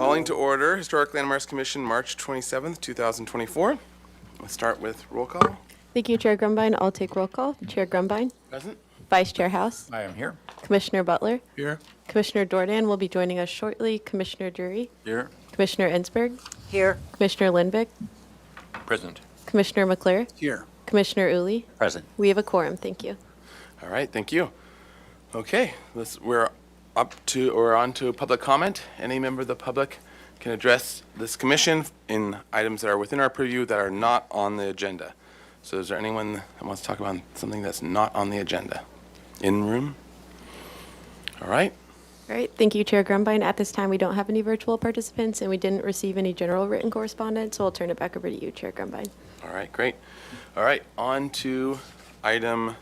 Calling to order Historic Landmarks Commission, March 27th, 2024. Let's start with roll call. Thank you, Chair Grumbine. I'll take roll call. Chair Grumbine. Present. Vice Chair House. I am here. Commissioner Butler. Here. Commissioner Dordan will be joining us shortly. Commissioner Dury. Here. Commissioner Ensberg. Here. Commissioner Lindvik. Present. Commissioner McClure. Here. Commissioner Uli. Present. We have a quorum. Thank you. All right, thank you. Okay, we're on to public comment. Any member of the public can address this commission in items that are within our purview that are not on the agenda. So is there anyone that wants to talk about something that's not on the agenda? In room? All right. All right. Thank you, Chair Grumbine. At this time, we don't have any virtual participants, and we didn't receive any general written correspondence, so I'll turn it back over to you, Chair Grumbine. All right, great. All right, on to item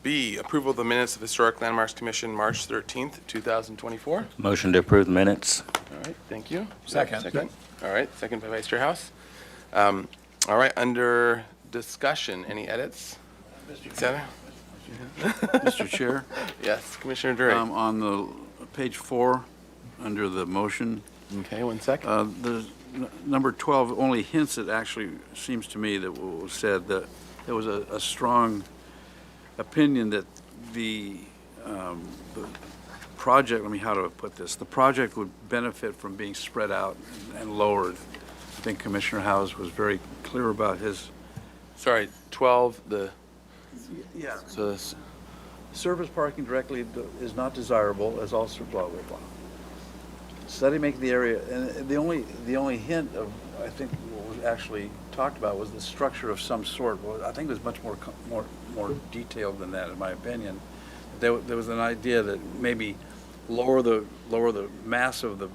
B, approval of the minutes of Historic Landmarks Commission, March 13th, 2024. Motion to approve the minutes. All right, thank you. Second. All right, second by Vice Chair House. All right, under discussion, any edits? Mr. Chair, Yes, Commissioner Dury. on the page 4, under the motion, Okay, one sec. the number 12 only hints, it actually seems to me that what was said, that there was a strong opinion that the project, how do I put this? The project would benefit from being spread out and lowered. I think Commissioner Howes was very clear about his. Sorry, 12, Yeah. so this, Surface parking directly is not desirable, as also blah, blah, blah. Study make the area, and the only hint of, I think, what was actually talked about was the structure of some sort. Well, I think it was much more detailed than that, in my opinion. There was an idea that maybe lower the mass of the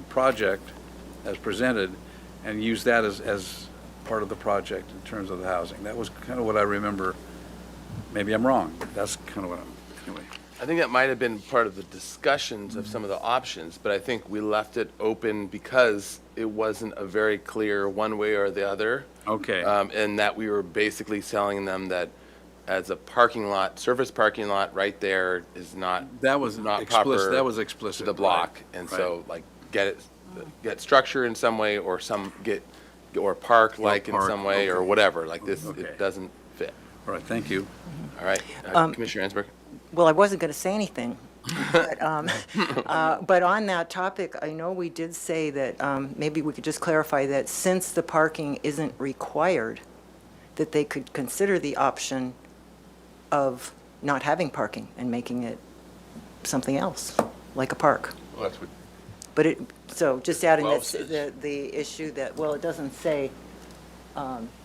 project as presented, and use that as part of the project in terms of the housing. That was kind of what I remember. Maybe I'm wrong, but that's kind of what anyway. I think that might have been part of the discussions of some of the options, but I think we left it open because it wasn't a very clear one way or the other. Okay. And that we were basically selling them that as a parking lot, surface parking lot right there is not. That was not explicit. proper That was explicit. to the block. Right, And right. so like get structure in some way or park like in park, some way or okay. whatever, like this, Okay. it doesn't fit. All right, thank you. All right, Commissioner Ensberg. Well, I wasn't going to say anything, but on that topic, I know we did say that maybe we could just clarify that since the parking isn't required, that they could consider the option of not having parking and making it something else, like a park. Well, that's what. But so just adding 12 that, the issue that, well, it doesn't say,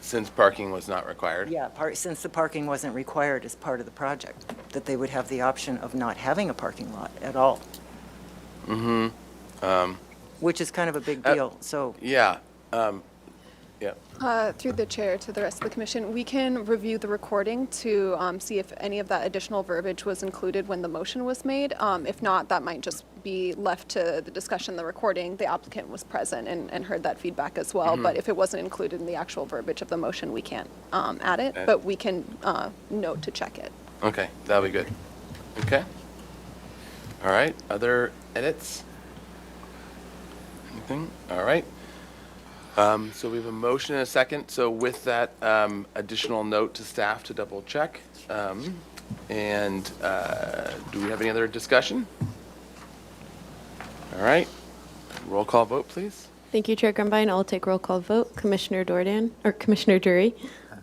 Since parking was not required. since the parking wasn't required as part of the project, that they would have the option of not having a parking lot at all. Which is kind of a big deal, so. Yeah, Through the chair to the rest of the commission, we can review the recording to see if any of that additional verbiage was included when the motion was made. If not, that might just be left to the discussion, the recording. The applicant was present and heard that feedback as well. But if it wasn't included in the actual verbiage of the motion, we can't add it. But we can note to check it. okay, that'll be good. Okay. All right, other edits? Anything? All right. So we have a motion and a second. So with that additional note to staff to double check. And do we have any other discussion? All right. Roll call vote, please. Thank you, Chair Grumbine. I'll take roll call vote. Commissioner Dordan, or Commissioner Dury.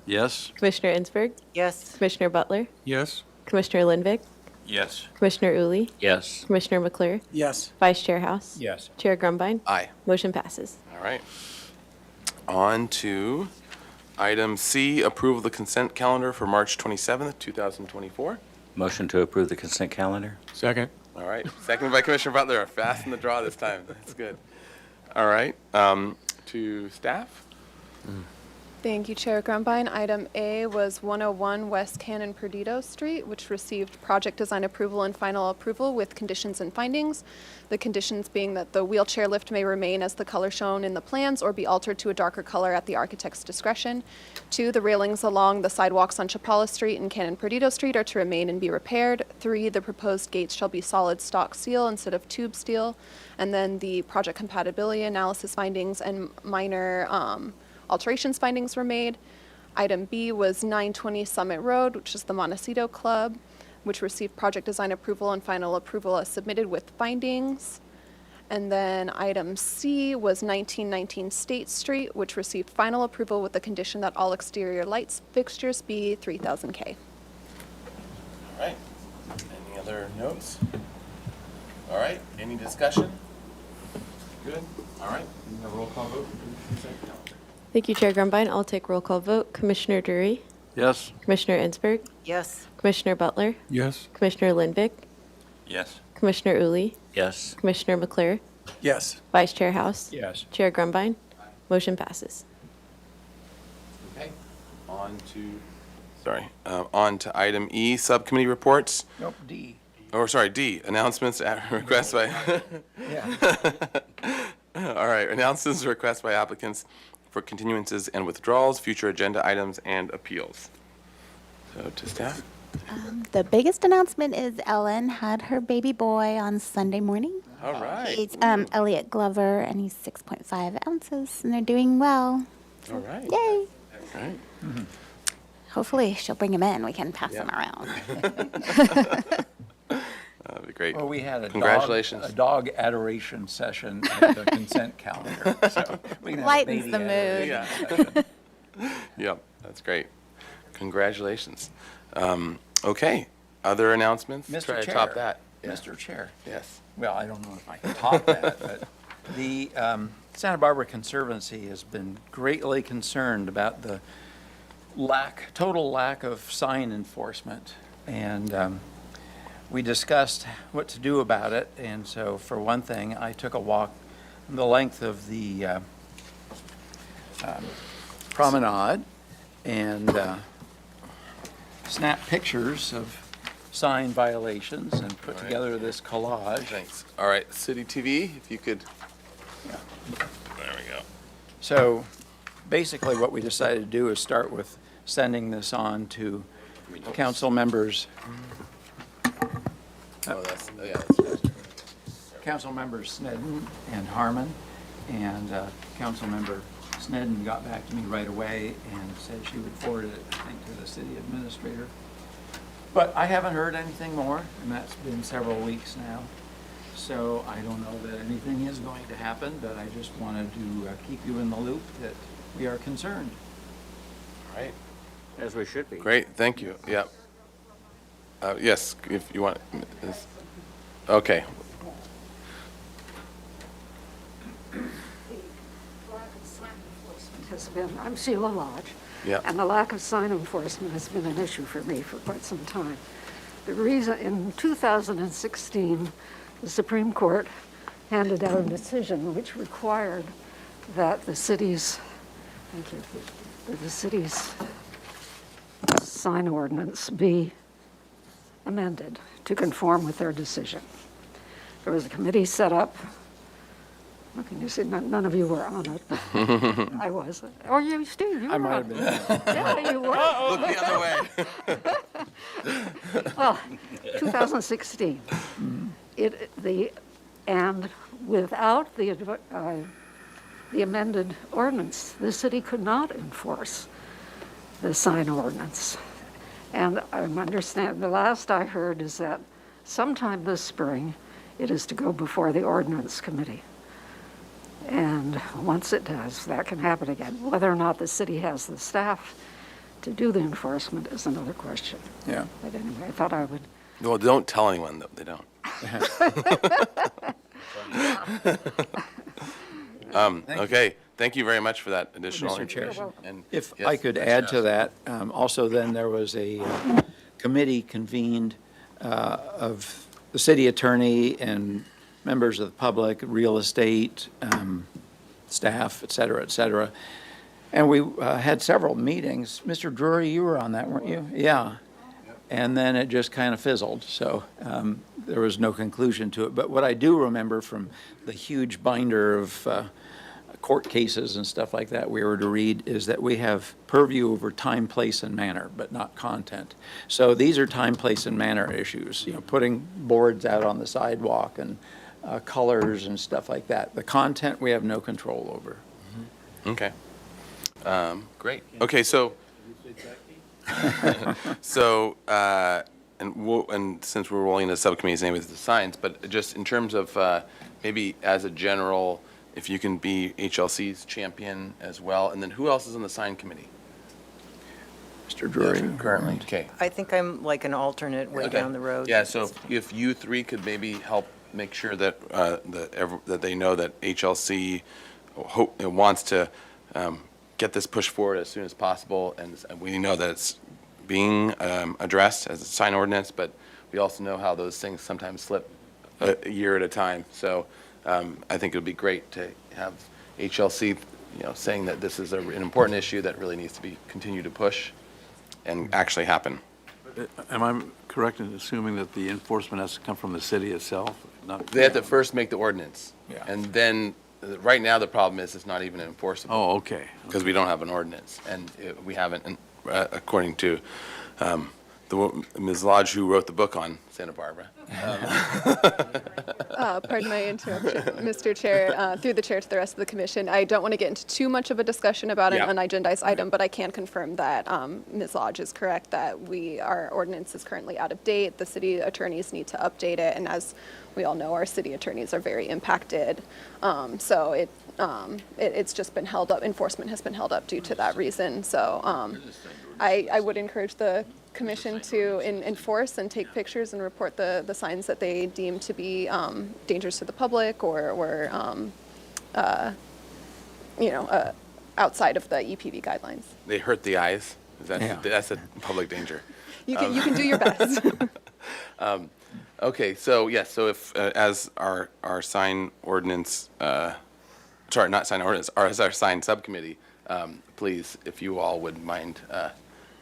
Yes? Commissioner Ensberg. Yes. Commissioner Butler. Yes. Commissioner Lindvik. Yes. Commissioner Uli. Yes. Commissioner McClure. Yes. Vice Chair House. Yes. Chair Grumbine. Aye. Motion passes. All right. On to item C, approval of the consent calendar for March 27th, 2024. Motion to approve the consent calendar. Second. All right. Seconded by Commissioner Butler. Fast in the draw this time. That's good. All right. To staff. Thank you, Chair Grumbine. Item A was 101 West Cannon Perdido Street, which received project design approval and final approval with conditions and findings. The conditions being that the wheelchair lift may remain as the color shown in the plans or be altered to a darker color at the architect's discretion. 2, the railings along the sidewalks on Chapala Street and Cannon Perdido Street are to remain and be repaired. 3, the proposed gates shall be solid stock steel instead of tube steel. And then the project compatibility analysis findings and minor alterations findings were made. Item B was 920 Summit Road, which is the Montecito Club, which received project design approval and final approval as submitted with findings. And then item C was 1919 State Street, which received final approval with the condition that all exterior lights fixtures be 3000 K. All right. Any other notes? All right. Any discussion? Good. All right. A roll call vote. Thank you, Chair Grumbine. I'll take roll call vote. Commissioner Drury, Yes. Commissioner Ensberg, Yes. Commissioner Butler, Yes. Commissioner Lindvik, Yes. Commissioner Uli, Yes. Commissioner McClure, Yes. Vice Chair House, Yes. Chair Grumbine. Motion passes. Okay. On to item E, subcommittee reports. Nope, D. Or sorry, D, announcements at request by. All right, announcements and requests by applicants for continuances and withdrawals, future agenda items, and appeals. So to staff. The biggest announcement is Ellen had her baby boy on Sunday morning. All right. He's Elliot Glover, and he's 6.5 ounces, and they're doing well. All right. Yay! All right. Hopefully, she'll bring him in. We can pass him Yeah. around. That'd be great. Well, we had a Congratulations. dog adoration session at the consent calendar. So we can have a Lightens baby the mood. adoration session. Yep, that's great. Congratulations. Okay, other announcements? Mr. Try to Chair. top that. Yeah. Mr. Chair. Yes. Well, I don't know if I can top that, but the Santa Barbara Conservancy has been greatly concerned about the total lack of sign enforcement. And we discussed what to do about it. And so for one thing, I took a walk the length of the promenade and snapped pictures of sign violations and put together this collage. Thanks. All right, City TV, if you could. There we go. So basically what we decided to do is start with sending this on to council members, That's council members Snedden and Harmon. And council member Snedden got back to me right away and said she would forward it, I think, to the city administrator. But I haven't heard anything more, and that's been several weeks now. So I don't know that anything is going to happen, but I just wanted to keep you in the loop that we are concerned. All right, As we should be. great, thank you. Yep. Yes, if you want. Okay. Has been, I'm Sheila Lodge. Yeah. And the lack of sign enforcement has been an issue for me for quite some time. The reason, in 2016, the Supreme Court handed down a decision which required that the city's, thank you, that the city's sign ordinance be amended to conform with their decision. There was a committee set up. Look, and you see, none of you were on it. I was. Or you, Steve, you were I might on have it. been. Yeah, you were. Look the other way. Well, 2016. And without the amended ordinance, the city could not enforce the sign ordinance. And I'm understanding, the last I heard is that sometime this spring, it is to go before the ordinance committee. And once it does, that can happen again. Whether or not the city has the staff to do the enforcement is another question. Yeah. But anyway, I thought I would. Well, don't tell anyone, though. They don't. Okay, thank you very much for that additional Mr. Chair. information. And If yes, I could Vice add to Chair. that, also then there was a committee convened of the city attorney and members of the public, real estate, staff, et cetera, And we had several meetings. Mr. Drury, you were on that, weren't you? Yeah. And then it just kind of fizzled, so there was no conclusion to it. But what I do remember from the huge binder of court cases and stuff like that we were to read is that we have purview over time, place, and manner, but not content. So these are time, place, and manner issues, putting boards out on the sidewalk and colors and stuff like that. The content we have no control over. Okay. Great. Okay, so. So, and since we're rolling the subcommittee's name with the signs, but just in terms of maybe as a general, if you can be HLC's champion as well, and then who else is on the sign committee? Mr. Drury. Currently. Okay. I think I'm like an alternate way Okay. down the road. Yeah, so if you three could maybe help make sure that, that they know that HLC wants to get this pushed forward as soon as possible, and we know that it's being addressed as a sign ordinance, but we also know how those things sometimes slip a year at a time. So I think it would be great to have HLC, saying that this is an important issue that really needs to be continued to push and actually happen. Am I correct in assuming that the enforcement has to come from the city itself? They have to first make the ordinance, Yeah. and then right now the problem is it's not even enforceable. Oh, okay. Because we don't have an ordinance, and we haven't, according to Ms. Lodge, who wrote the book on Santa Barbara. Pardon my interruption, Mr. Chair, through the chair to the rest of the commission. I don't want to get into too much of a discussion about an Yeah. unagendized item, but I can confirm that Ms. Lodge is correct, that our ordinance is currently out of date. The city attorneys need to update it, and as we all know, our city attorneys are very impacted. So it's just been held up, enforcement has been held up due to that reason. So I would encourage the commission to enforce and take pictures and report the signs that they deem to be dangerous to the public or outside of the EPV guidelines. They hurt the eyes. Yeah. That's a public danger. You can do your best. Okay, so yes, so if as our sign ordinance, sorry, not sign ordinance, as our sign subcommittee, please, if you all would mind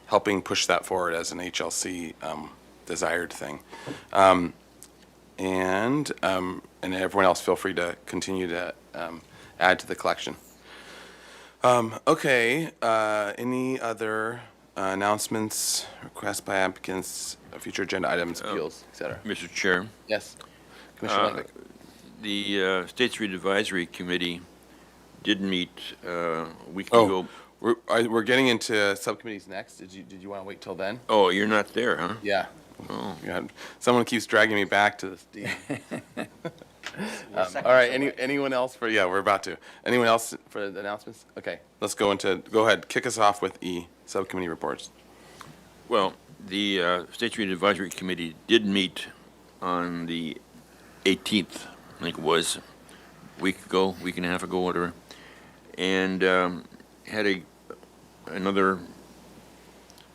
helping push that forward as an HLC desired thing. And everyone else, feel free to continue to add to the collection. Okay, any other announcements, requests by applicants, future agenda items, appeals, et cetera? Mr. Chair, Yes, Commissioner Lendick. the State Street Advisory Committee did meet a week Oh, ago. we're getting into subcommittees next. Did you want to wait till then? Oh, you're not there, huh? Yeah. Oh. Yeah. Someone keeps dragging me back to this. All right. Anyone else for? Yeah, we're about to. Anyone else for the announcements? Okay. Let's go ahead. Kick us off with subcommittee reports. Well, the State Street Advisory Committee did meet on the 18th, I think it was, week and a half ago, whatever, and had another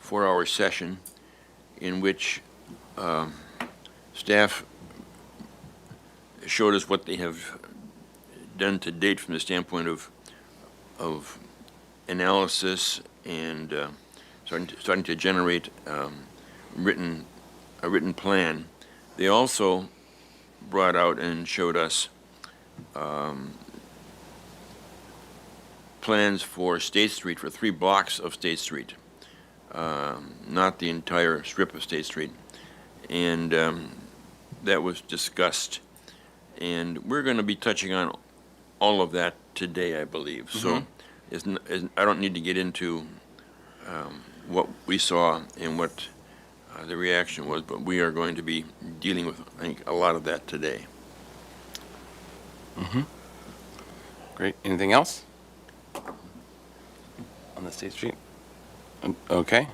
4-hour session in which staff showed us what they have done to date from the standpoint of analysis and starting to generate a written plan. They also brought out and showed us plans for State Street, for 3 blocks of State Street, not the entire strip of State Street. And that was discussed. And we're going to be touching on all of that today, I believe. So I don't need to get into what we saw and what the reaction was, but we are going to be dealing with, I think, a lot of that today. Great. Anything else on the State Street? Okay.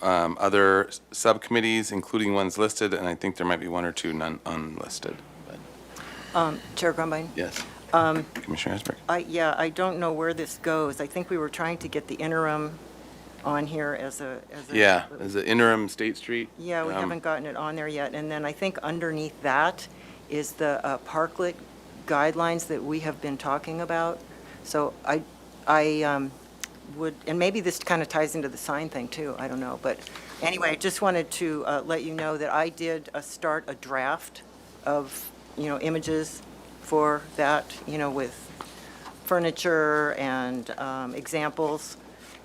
Other subcommittees, including ones listed, and I think there might be 1 or 2 unlisted. But Chair Grumbine? yes. Commissioner Hasberg. I don't know where this goes. I think we were trying to get the interim on here as a. Yeah, as an interim State Street. Yeah, we haven't gotten it on there yet. And then I think underneath that is the parklet guidelines that we have been talking about. So I would, and maybe this kind of ties into the sign thing too, I don't know. But anyway, I just wanted to let you know that I did start a draft of, images for that, with furniture and examples.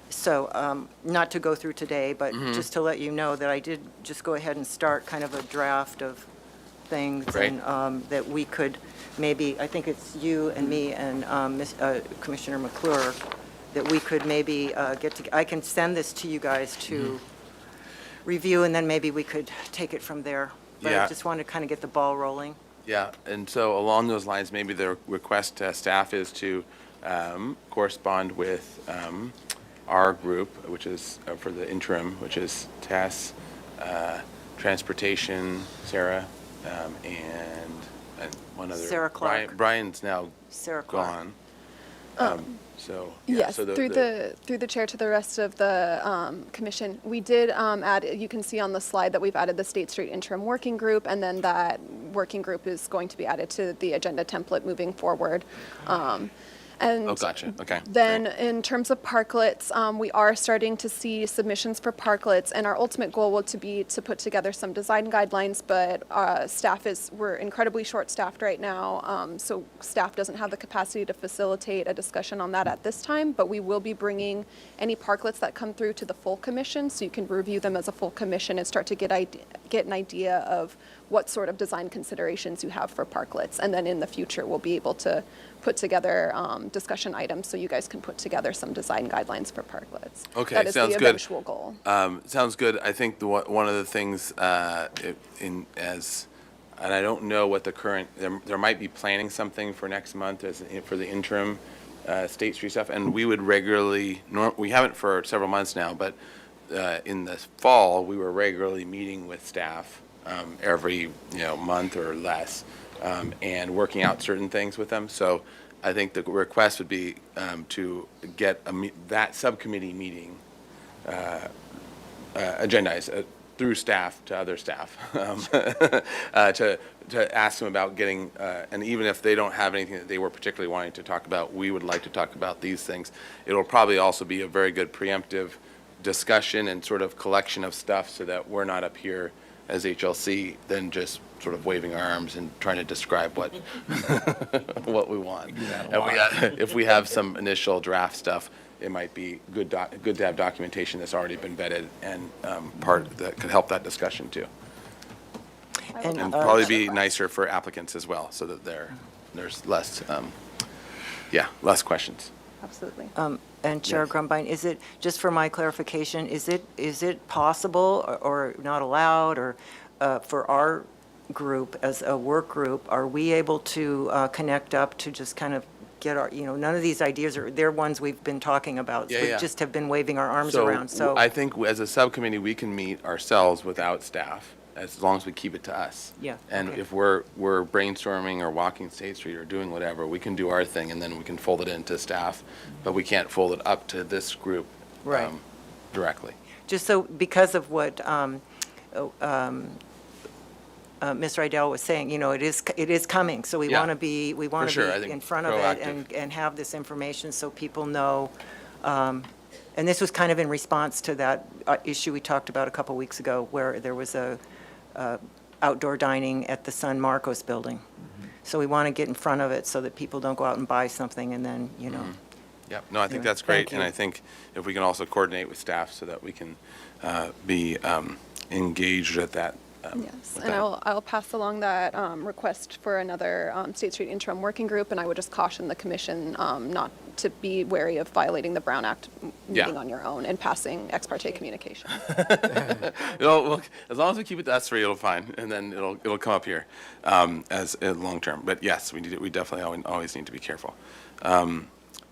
So not to go through today, but just to let you know that I did just go ahead and start kind of a draft of things. Great. And that we could maybe, I think it's you and me and Commissioner McClure, that we could maybe I can send this to you guys to review, and then maybe we could take it from there. But Yeah. I just wanted to kind of get the ball rolling. Yeah, and so along those lines, maybe the request to staff is to correspond with our group, which is for the interim, which is Tess, Transportation, Sarah, and one other. Sarah Clark. Brian's now Sarah Clark. gone. So, yeah, Yes, so through the chair to the rest of the commission, we did add, you can see on the slide that we've added the State Street Interim Working Group, and then that working group is going to be added to the agenda template moving forward. And Oh, gotcha, okay. then great. in terms of parklets, we are starting to see submissions for parklets, and our ultimate goal will be to put together some design guidelines, but we're incredibly short-staffed right now, so staff doesn't have the capacity to facilitate a discussion on that at this time, but we will be bringing any parklets that come through to the full commission, so you can review them as a full commission and start to get an idea of what sort of design considerations you have for parklets. And then in the future, we'll be able to put together discussion items so you guys can put together some design guidelines for parklets. Okay, That is sounds the good. eventual goal. Sounds good. I think one of the things and I don't know what the current, there might be planning something for next month for the interim State Street stuff, and we would regularly, we haven't for several months now, but in the fall, we were regularly meeting with staff every month or less, and working out certain things with them. So I think the request would be to get that subcommittee meeting agendized through staff to other staff, to ask them about getting, and even if they don't have anything that they were particularly wanting to talk about, we would like to talk about these things. It'll probably also be a very good preemptive discussion and sort of collection of stuff so that we're not up here as HLC then just sort of waving our arms and trying to describe what what we want. And if we have some initial draft stuff, it might be good to have documentation that's already been vetted and part that could help that discussion too. And probably be nicer for applicants as well, so that there's less, less questions. Absolutely. And Chair Grumbine, is it, just for my clarification, is it possible or not allowed, or for our group, as a work group, are we able to connect up to just kind of get our, none of these ideas they're ones we've been talking about. Yeah, We yeah. just have been waving our arms around, so. I think as a subcommittee, we can meet ourselves without staff, as long as we keep it to us. Yeah, And okay. if we're brainstorming or walking State Street or doing whatever, we can do our thing, and then we can fold it into staff, but we can't fold it up to this group Right. directly. Just so, because of what Ms. Rydell was saying, it is coming, so we Yeah. want to be, sure, I think in front of it proactive. and have this information so people know. And this was kind of in response to that issue we talked about a couple weeks ago, where there was a outdoor dining at the San Marcos building. So we want to get in front of it so that people don't go out and buy something and then, Yep, no, I think Anyway, that's great, thank and you. I think if we can also coordinate with staff so that we can be engaged at that. Yes, with and that. I'll pass along that request for another State Street Interim Working Group, and I would just caution the commission not to be wary of violating the Brown Act Yeah. meeting on your own and passing ex parte communication. Well, as long as we keep it to us three, it'll fine, and then it'll come up here as long term. But yes, we definitely always need to be careful.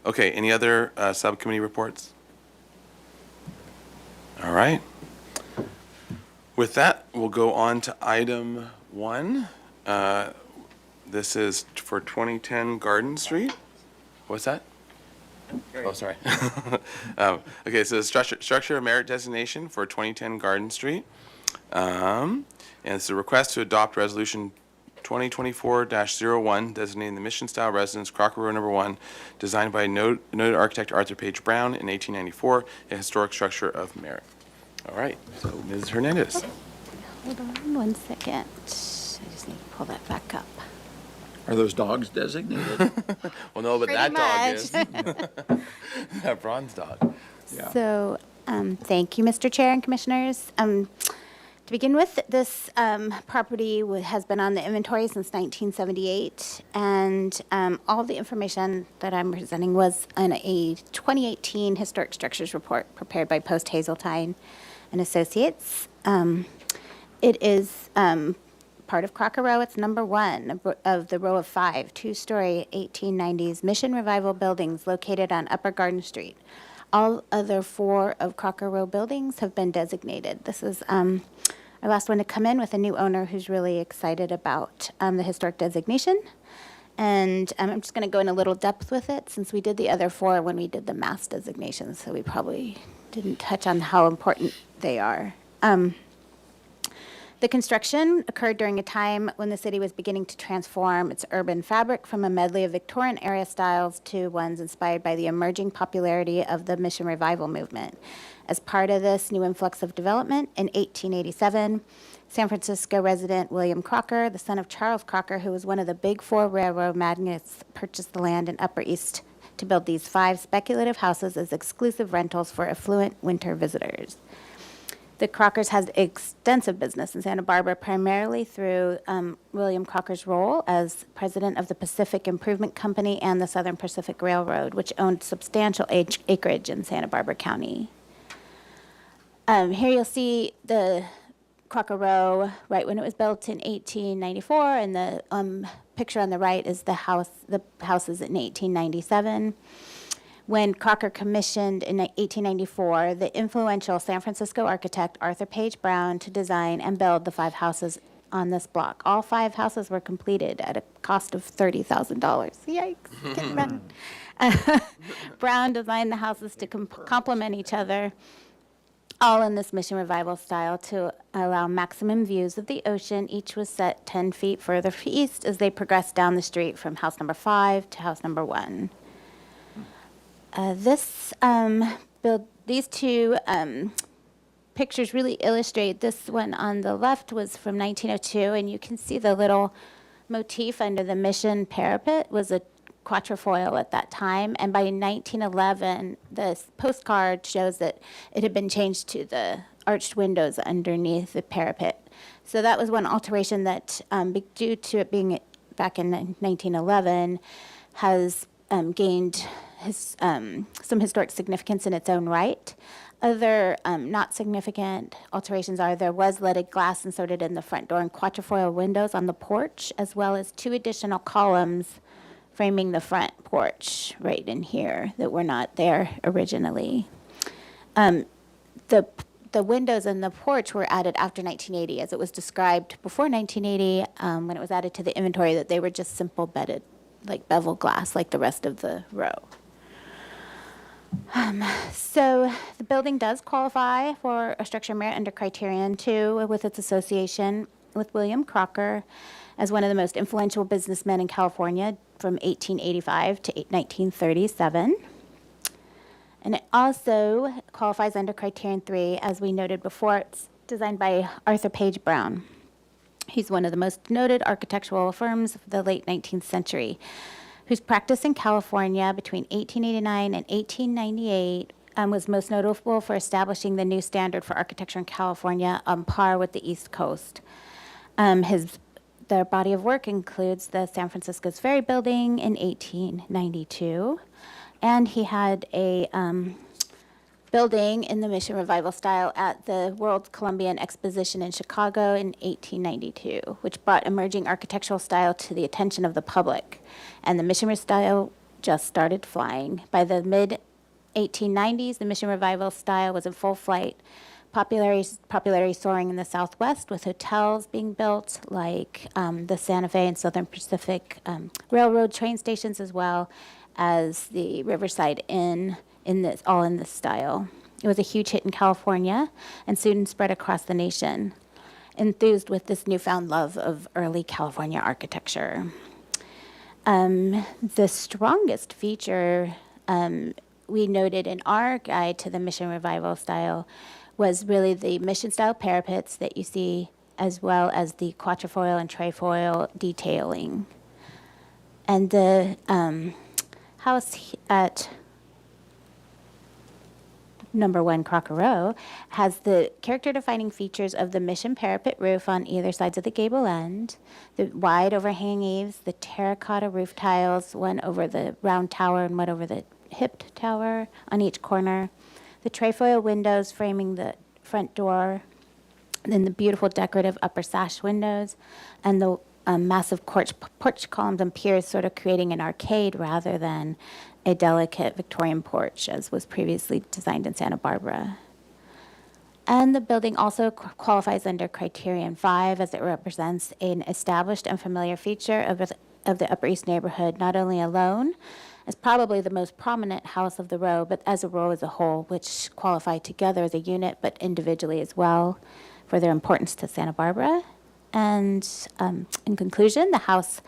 Okay, any other subcommittee reports? All right. With that, we'll go on to item 1. This is for 2010 Garden Street. What's that? Oh, sorry. Okay, so structure of merit designation for 2010 Garden Street. And it's a request to adopt resolution 2024-01, designating the mission-style residence Crocker Row Number 1, designed by noted architect Arthur Page Brown in 1894, a historic structure of merit. All right, so Ms. Hernandez. Hold on 1 second. I just need to pull that back up. Are those dogs designated? Well, no, but Pretty that dog much. is. That bronze dog. Yeah. So, thank you, Mr. Chair and Commissioners. To begin with, this property has been on the inventory since 1978, and all the information that I'm presenting was in a 2018 Historic Structures Report prepared by Post Hazeltine and Associates. It is part of Crocker Row. It's number 1 of the row of 5 two-story 1890s Mission Revival buildings located on Upper Garden Street. All other 4 of Crocker Row buildings have been designated. This is our last one to come in with a new owner who's really excited about the historic designation. And I'm just going to go in a little depth with it since we did the other 4 when we did the mass designations, so we probably didn't touch on how important they are. The construction occurred during a time when the city was beginning to transform its urban fabric from a medley of Victorian era styles to ones inspired by the emerging popularity of the Mission Revival movement. As part of this new influx of development, in 1887, San Francisco resident William Crocker, the son of Charles Crocker, who was one of the big 4 railroad magnates, purchased the land in Upper East to build these 5 speculative houses as exclusive rentals for affluent winter visitors. The Crockers had extensive business in Santa Barbara, primarily through William Crocker's role as president of the Pacific Improvement Company and the Southern Pacific Railroad, which owned substantial acreage in Santa Barbara County. Here you'll see the Crocker Row right when it was built in 1894, and the picture on the right is the houses in 1897. When Crocker commissioned in 1894 the influential San Francisco architect Arthur Page Brown to design and build the 5 houses on this block. All 5 houses were completed at a cost of $30,000. Yikes, getting run. Brown designed the houses to complement each other, all in this Mission Revival style to allow maximum views of the ocean. Each was set 10 feet further east as they progressed down the street from house number 5 to house number 1. These 2 pictures really illustrate. This one on the left was from 1902, and you can see the little motif under the Mission parapet was a quatrefoil at that time, and by 1911, the postcard shows that it had been changed to the arched windows underneath the parapet. So that was one alteration that, due to it being back in 1911, has gained some historic significance in its own right. Other not significant alterations are there was leaded glass inserted in the front door and quatrefoil windows on the porch, as well as 2 additional columns framing the front porch right in here that were not there originally. The windows in the porch were added after 1980, as it was described before 1980 when it was added to the inventory that they were just simple bedded, like bevel glass, like the rest of the row. So the building does qualify for a structure merit under criterion 2 with its association with William Crocker as one of the most influential businessmen in California from 1885 to 1937. And it also qualifies under criterion 3, as we noted before. It's designed by Arthur Page Brown. He's one of the most noted architectural firms of the late 19th century, whose practice in California between 1889 and 1898 was most notable for establishing the new standard for architecture in California on par with the East Coast. Their body of work includes the San Francisco's Ferry Building in 1892, and he had a building in the Mission Revival style at the World Columbian Exposition in Chicago in 1892, which brought emerging architectural style to the attention of the public. And the Mission style just started flying. By the mid-1890s, the Mission Revival style was in full flight, popularity soaring in the Southwest, with hotels being built like the Santa Fe and Southern Pacific Railroad train stations, as well as the Riverside Inn, all in this style. It was a huge hit in California and soon spread across the nation. enthused with this newfound love of early California architecture. The strongest feature we noted in our guide to the Mission Revival style was really the Mission style parapets that you see, as well as the quatrefoil and trefoil detailing. And the house at number 1 Crocker Row has the character-defining features of the Mission parapet roof on either sides of the gable end, the wide overhanging eaves, the terracotta roof tiles, one over the round tower and one over the hipped tower on each corner, the trefoil windows framing the front door, and then the beautiful decorative upper sash windows, and the massive porch columns and piers, sort of creating an arcade rather than a delicate Victorian porch, as was previously designed in Santa Barbara. And the building also qualifies under Criterion 5, as it represents an established and familiar feature of the Upper East neighborhood, not only alone, as probably the most prominent house of the row, but as a row as a whole, which qualify together as a unit, but individually as well, for their importance to Santa Barbara. And in conclusion, the house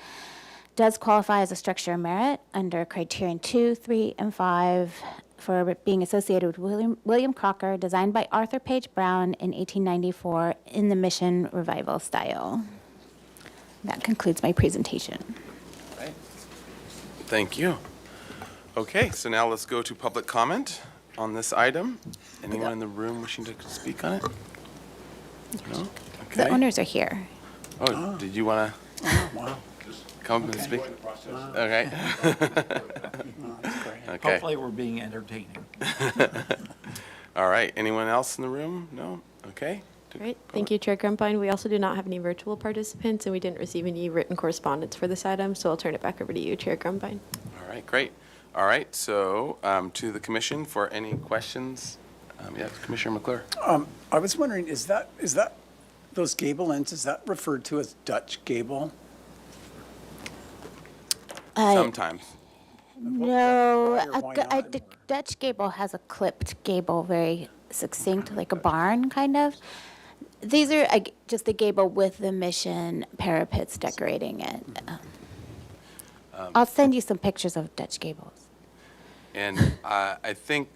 does qualify as a structure of merit under Criterion 2, 3, and 5 for being associated with William Crocker, designed by Arthur Page Brown in 1894 in the Mission Revival style. That concludes my presentation. Right. Thank you. Okay, so now let's go to public comment on this item. Anyone in the room wishing to speak on it? No? The Okay. owners are here. Oh, did you want to come up and speak? Okay. Okay. Hopefully, we're being entertaining. All right. Anyone else in the room? No? Okay. Great. Thank you, Chair Grumpine. We also do not have any virtual participants, and we didn't receive any written correspondence for this item, so I'll turn it back over to you, Chair Grumpine. All right, great. All right, so to the commission for any questions. Yeah, Commissioner McClure. I was wondering, is that those gable ends, is that referred to as Dutch gable? Sometimes. No, Why or why not? Dutch gable has a clipped gable, very succinct, like a barn, kind of. These are just the gable with the Mission parapets decorating it. I'll send you some pictures of Dutch gables. And I think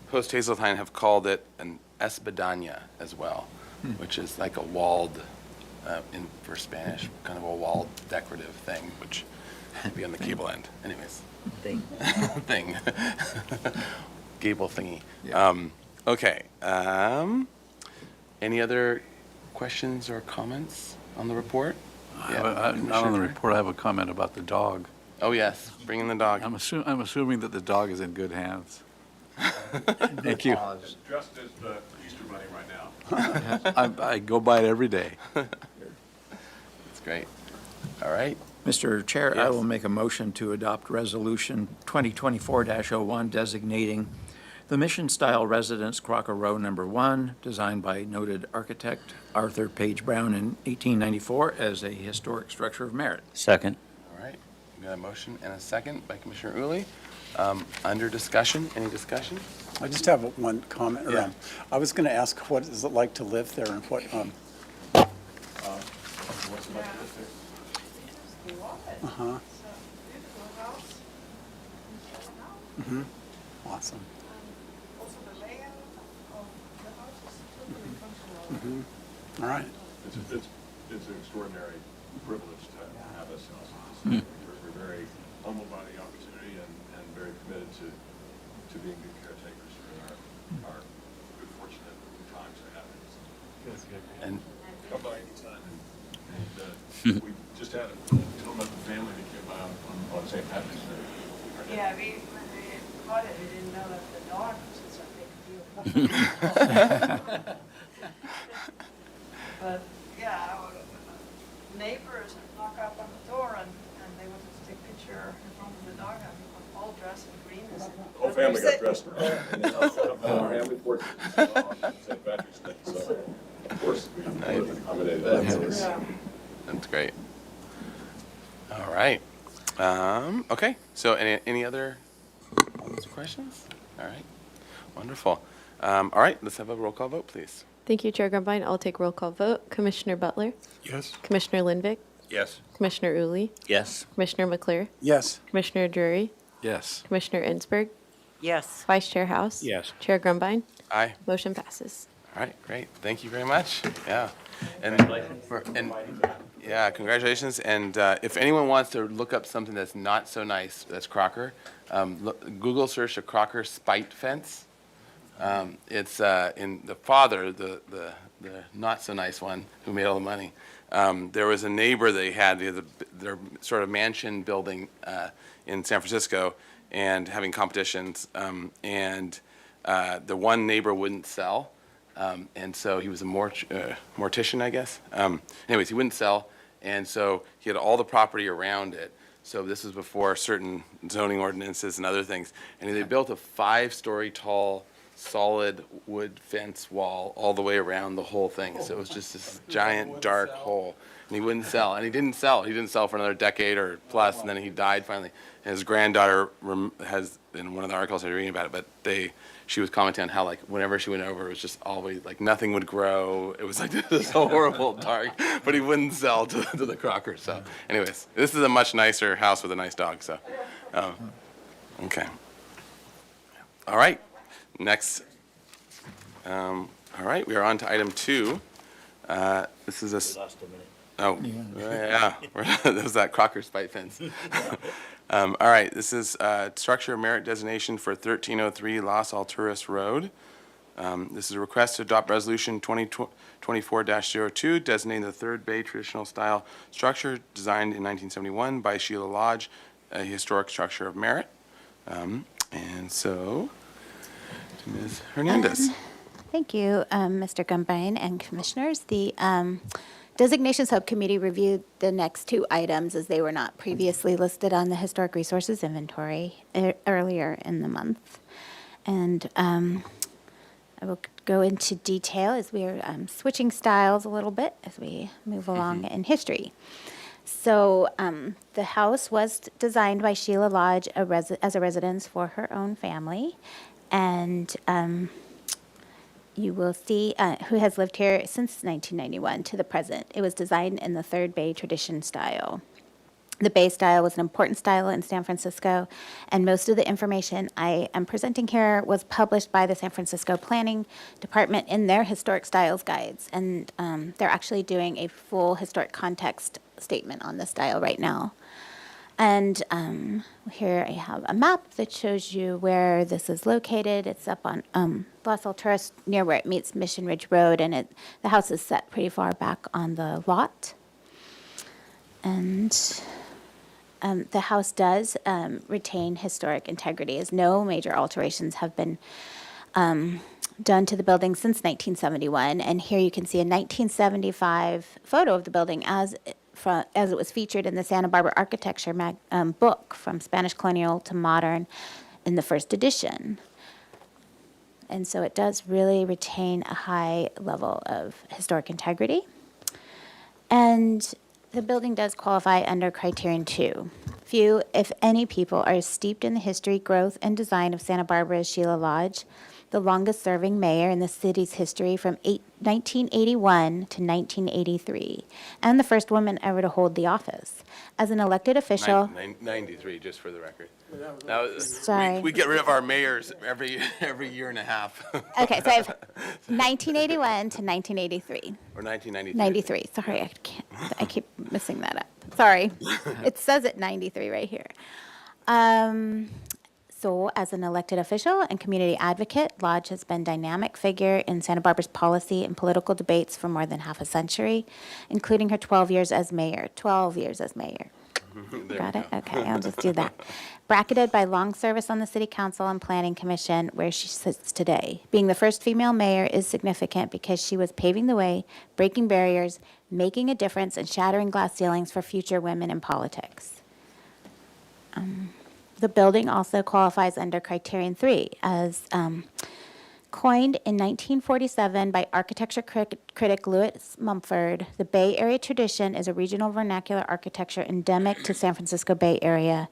Post Hazeltine have called it an espadanya as well, which is like a walled, for Spanish, kind of a walled decorative thing, which would be on the gable end. Anyways. Thing. Gable thingy. Yeah. Okay. Any other questions or comments on the report? Not on the report, I have a comment about the dog. Oh, yes, bring in the dog. I'm assuming that the dog is in good hands. Thank you. Dressed as the Easter Bunny right now. I go by it every day. That's great. All right. Mr. Chair, I Yes. will make a motion to adopt Resolution 2024-01 designating the Mission-style residence Crocker Row Number 1, designed by noted architect Arthur Page Brown in 1894, as a historic structure of merit. Second. All right. We got a motion and a second by Commissioner Uli. Under discussion, any discussion? I just have one comment Yeah. around. I was going to ask, what is it like to live there and what, awesome. All right. It's an extraordinary privilege to have us. We're very humbled by the opportunity and very committed to being good caretakers for our good fortune at the times that happen. And Come by anytime. And we just had told about the family that came by on St. Patrick's Day. Yeah, when we bought it, we didn't know that the dog was such a big deal. But, yeah, our neighbors knock up on the door and they wanted to take a picture in front of the dog, and we were all dressed in green. The whole family got dressed. Our family portrait on St. Patrick's Day, so of course we accommodated that. that's great. All right. Okay. So any other questions? All right. Wonderful. All right. Let's have a roll call vote, please. Thank you, Chair Grumbine. I'll take roll call vote. Commissioner Butler? Yes. Commissioner Lindvik? Yes. Commissioner Uli? Yes. Commissioner McClure? Yes. Commissioner Drury? Yes. Commissioner Ensberg? Yes. Vice Chair House? Yes. Chair Grumbine? Aye. Motion passes. All right, great. Thank you very much. Yeah. And yeah, congratulations. And if anyone wants to look up something that's not so nice, that's Crocker, Google search a Crocker spite fence. It's in the father, the not so nice one who made all the money. There was a neighbor they had, their sort of mansion building in San Francisco, and having competitions. And the one neighbor wouldn't sell. And so he was a mortician, I guess. Anyways, he wouldn't sell, and so he had all the property around it. So this was before certain zoning ordinances and other things. And they built a 5-story tall, solid wood fence wall all the way around the whole thing. So it was just this giant dark hole. And he wouldn't sell, and he didn't sell. He didn't sell for another decade or plus, and then he died finally. And his granddaughter has, in one of the articles I was reading about it, but she was commenting on how, like, whenever she went over, it was just always, like, nothing would grow. It was like this horrible dark, but he wouldn't sell to the Crocker. So anyways, this is a much nicer house with a nice dog, so, okay. All right, next, all right, we are on to item 2. This is a. Oh, yeah, that was that Crocker spite fence. All right, this is structure merit designation for 1303 Las Alturas Road. This is a request to adopt resolution 2024-02, designating the third bay traditional style structure designed in 1971 by Sheila Lodge, a historic structure of merit. And so, to Ms. Hernandez. Thank you, Mr. Gumbine and Commissioners. The Designation Subcommittee reviewed the next 2 items as they were not previously listed on the Historic Resources Inventory earlier in the month. And I will go into detail as we are switching styles a little bit as we move along in history. So the house was designed by Sheila Lodge as a residence for her own family. And you will see who has lived here since 1991 to the present. It was designed in the third bay tradition style. The bay style was an important style in San Francisco, and most of the information I am presenting here was published by the San Francisco Planning Department in their historic styles guides. And they're actually doing a full historic context statement on the style right now. And here I have a map that shows you where this is located. It's up on Las Alturas, near where it meets Mission Ridge Road, and the house is set pretty far back on the lot. And the house does retain historic integrity, as no major alterations have been done to the building since 1971. And here you can see a 1975 photo of the building as it was featured in the Santa Barbara Architecture book, From Spanish Colonial to Modern, in the first edition. And so it does really retain a high level of historic integrity. And the building does qualify under criterion 2. Few, if any, people are steeped in the history, growth, and design of Santa Barbara's Sheila Lodge, the longest-serving mayor in the city's history from 1981 to 1983, and the first woman ever to hold the office. As an elected official... 93, just for the record. Now, Sorry. we get rid of our mayors every year and a half. Okay, so I have 1981 to 1983. Or 1993. 93, sorry, I keep missing that up. Sorry. It says it 93 right here. So as an elected official and community advocate, Lodge has been a dynamic figure in Santa Barbara's policy and political debates for more than half a century, including her 12 years as mayor. 12 years as mayor. Got it? Okay, I'll just do that. Bracketed by long service on the City Council and Planning Commission, where she sits today. Being the first female mayor is significant because she was paving the way, breaking barriers, making a difference, and shattering glass ceilings for future women in politics. The building also qualifies under criterion 3 as coined in 1947 by architecture critic Louis Mumford. The Bay Area tradition is a regional vernacular architecture endemic to San Francisco Bay Area.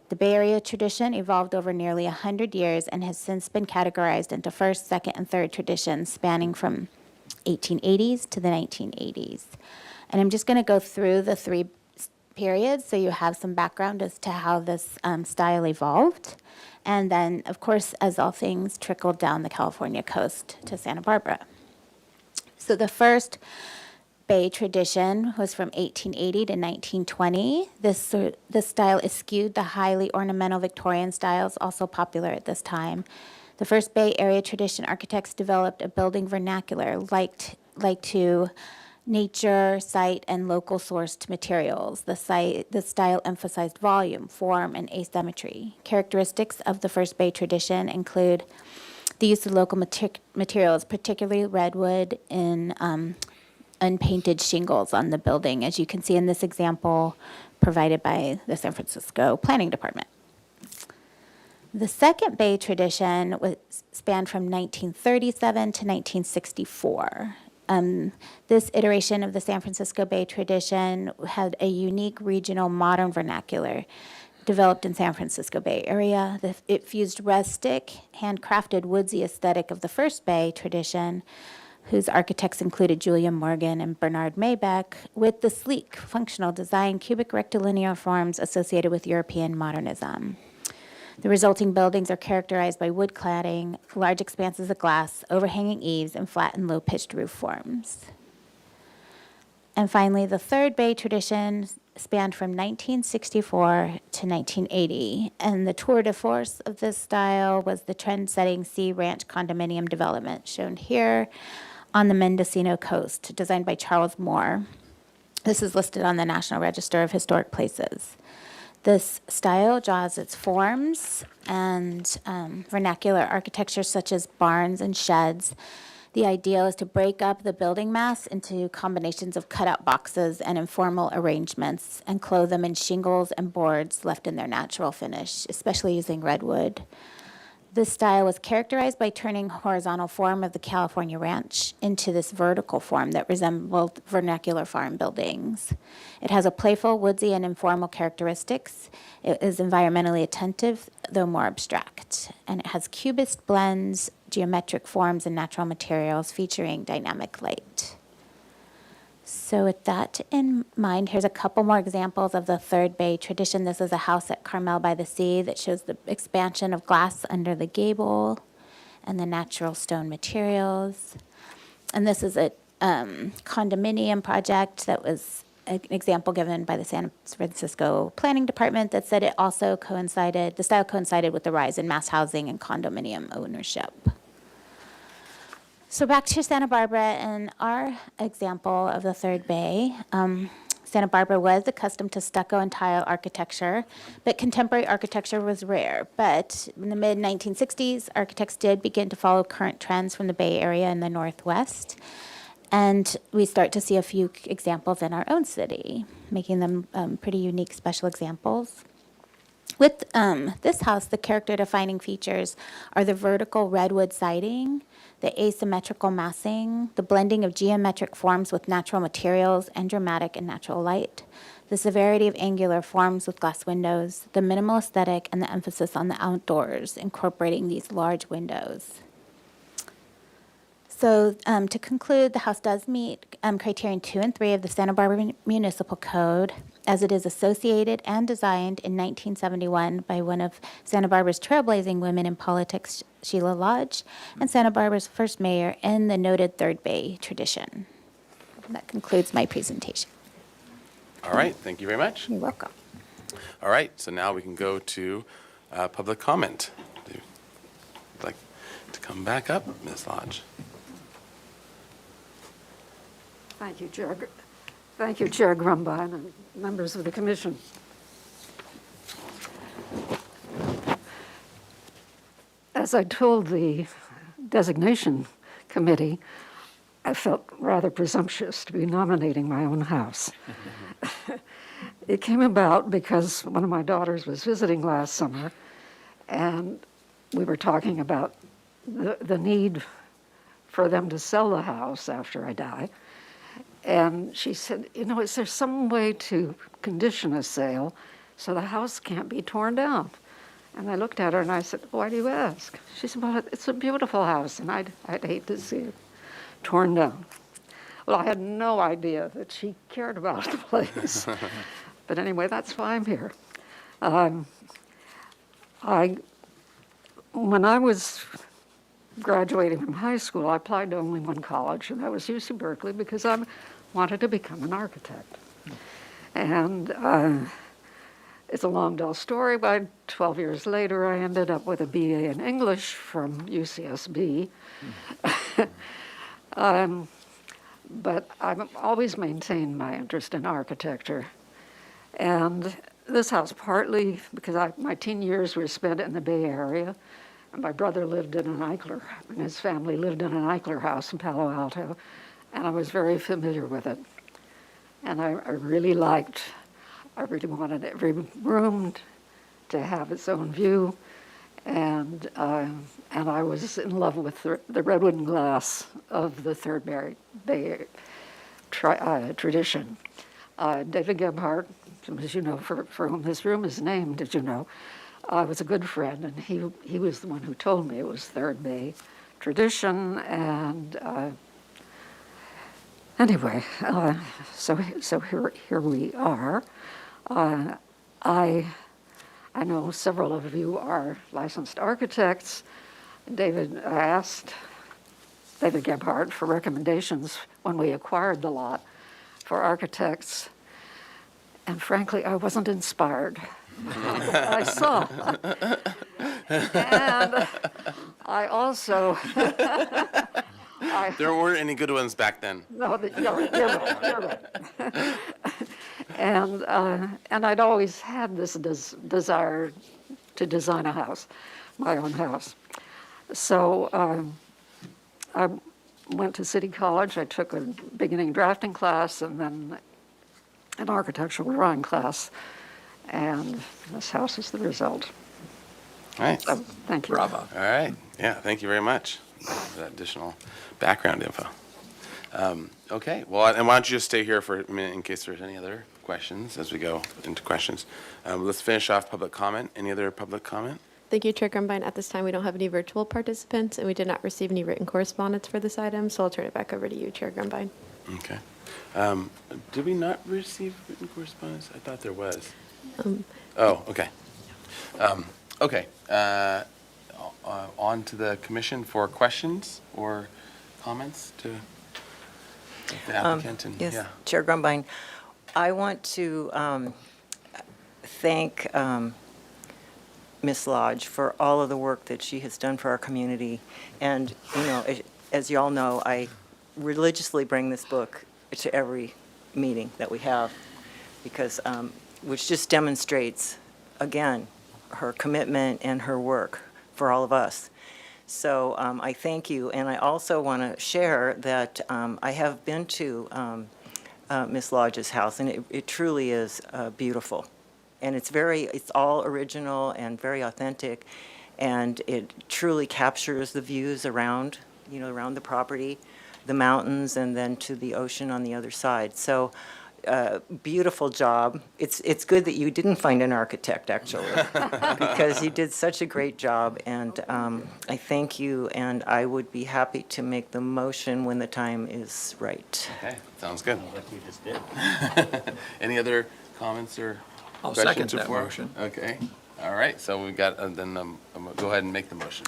The Bay Area tradition evolved over nearly 100 years and has since been categorized into first, second, and third traditions spanning from 1880s to the 1980s. And I'm just going to go through the three periods so you have some background as to how this style evolved. And then, of course, as all things, trickled down the California coast to Santa Barbara. So the first Bay tradition was from 1880 to 1920. This style eschewed the highly ornamental Victorian styles, also popular at this time. The first Bay Area tradition architects developed a building vernacular like to nature, site, and local sourced materials. The style emphasized volume, form, and asymmetry. Characteristics of the first Bay tradition include the use of local materials, particularly redwood in unpainted shingles on the building, as you can see in this example provided by the San Francisco Planning Department. The second Bay tradition spanned from 1937 to 1964. This iteration of the San Francisco Bay tradition had a unique regional modern vernacular developed in San Francisco Bay Area. It fused rustic, handcrafted, woodsy aesthetic of the first Bay tradition, whose architects included Julia Morgan and Bernard Maybeck, with the sleek, functional design, cubic rectilinear forms associated with European modernism. The resulting buildings are characterized by wood cladding, large expanses of glass, overhanging eaves, and flat and low-pitched roof forms. And finally, the third Bay tradition spanned from 1964 to 1980, and the tour de force of this style was the trend-setting Sea Ranch condominium development, shown here on the Mendocino coast, designed by Charles Moore. This is listed on the National Register of Historic Places. This style draws its forms and vernacular architecture such as barns and sheds. The ideal is to break up the building mass into combinations of cutout boxes and informal arrangements and clothe them in shingles and boards left in their natural finish, especially using redwood. This style was characterized by turning horizontal form of the California ranch into this vertical form that resembled vernacular farm buildings. It has a playful, woodsy, and informal characteristics. It is environmentally attentive, though more abstract. And it has cubist blends, geometric forms, and natural materials featuring dynamic light. So with that in mind, here's a couple more examples of the third Bay tradition. This is a house at Carmel by the Sea that shows the expansion of glass under the gable and the natural stone materials. And this is a condominium project that was an example given by the San Francisco Planning Department that said the style coincided with the rise in mass housing and condominium ownership. So back to Santa Barbara and our example of the third Bay. Santa Barbara was accustomed to stucco and tile architecture, but contemporary architecture was rare. But in the mid-1960s, architects did begin to follow current trends from the Bay Area and the Northwest. And we start to see a few examples in our own city, making them pretty unique, special examples. With this house, the character-defining features are the vertical redwood siding, the asymmetrical massing, the blending of geometric forms with natural materials, and dramatic and natural light, the severity of angular forms with glass windows, the minimal aesthetic, and the emphasis on the outdoors, incorporating these large windows. So to conclude, the house does meet criterion 2 and 3 of the Santa Barbara Municipal Code, as it is associated and designed in 1971 by one of Santa Barbara's trailblazing women in politics, Sheila Lodge, and Santa Barbara's first mayor in the noted Third Bay tradition. That concludes my presentation. All right, thank you very much. You're welcome. All right, so now we can go to public comment. Would you like to come back up, Ms. Lodge? Thank you, Chair. Thank you, Chair Grumbine and members of the commission. As I told the designation committee, I felt rather presumptuous to be nominating my own house. It came about because one of my daughters was visiting last summer, and we were talking about the need for them to sell the house after I die. And she said, you know, is there some way to condition a sale so the house can't be torn down? And I looked at her and I said, why do you ask? She said, well, it's a beautiful house and I'd hate to see it torn down. Well, I had no idea that she cared about the place. But anyway, that's why I'm here. When I was graduating from high school, I applied to only one college, and that was UC Berkeley, because I wanted to become an architect. And it's a long, dull story, but 12 years later, I ended up with a BA in English from UCSB. But I've always maintained my interest in architecture. And this house, partly because my teen years were spent in the Bay Area, and my brother lived in an Eichler, and his family lived in an Eichler house in Palo Alto, and I was very familiar with it. And I really wanted every room to have its own view, and I was in love with the redwood and glass of the Third Bay tradition. David Gebhardt, as you know, for whom this room is named, as you know, was a good friend, and he was the one who told me it was Third Bay tradition, and anyway, so here we are. I know several of you are licensed architects. I asked David Gebhardt for recommendations when we acquired the lot for architects, and frankly, I wasn't inspired. I saw. And I also... There weren't any good ones back then. No, you're right. And I'd always had this desire to design a house, my own house. So I went to City College. I took a beginning drafting class and then an architectural drawing class. And this house is the result. Nice. So, thank you. Bravo. All right. Yeah, thank you very much for that additional background info. Okay, well, and why don't you just stay here for a minute in case there's any other questions as we go into questions. Let's finish off public comment. Any other public comment? Thank you, Chair Grumbine. At this time, we don't have any virtual participants, and we did not receive any written correspondence for this item, so I'll turn it back over to you, Chair Grumbine. Okay. Did we not receive written correspondence? I thought there was. Oh, okay. Okay. On to the commission for questions or comments to the applicant. And, Yes, yeah. Chair Grumbine, I want to thank Ms. Lodge for all of the work that she has done for our community. And, you know, as you all know, I religiously bring this book to every meeting that we have because, which just demonstrates, again, her commitment and her work for all of us. So I thank you, and I also want to share that I have been to Ms. Lodge's house, and it truly is beautiful. And it's all original and very authentic, and it truly captures the views around, you know, around the property, the mountains, and then to the ocean on the other side. So beautiful job. It's good that you didn't find an architect, actually, because you did such a great job, and I thank you, and I would be happy to make the motion when the time is right. Okay, sounds good. Like you just did. Any other comments or I'll questions? second that before? motion. Okay. All right. So we got then. Go ahead and make the motion.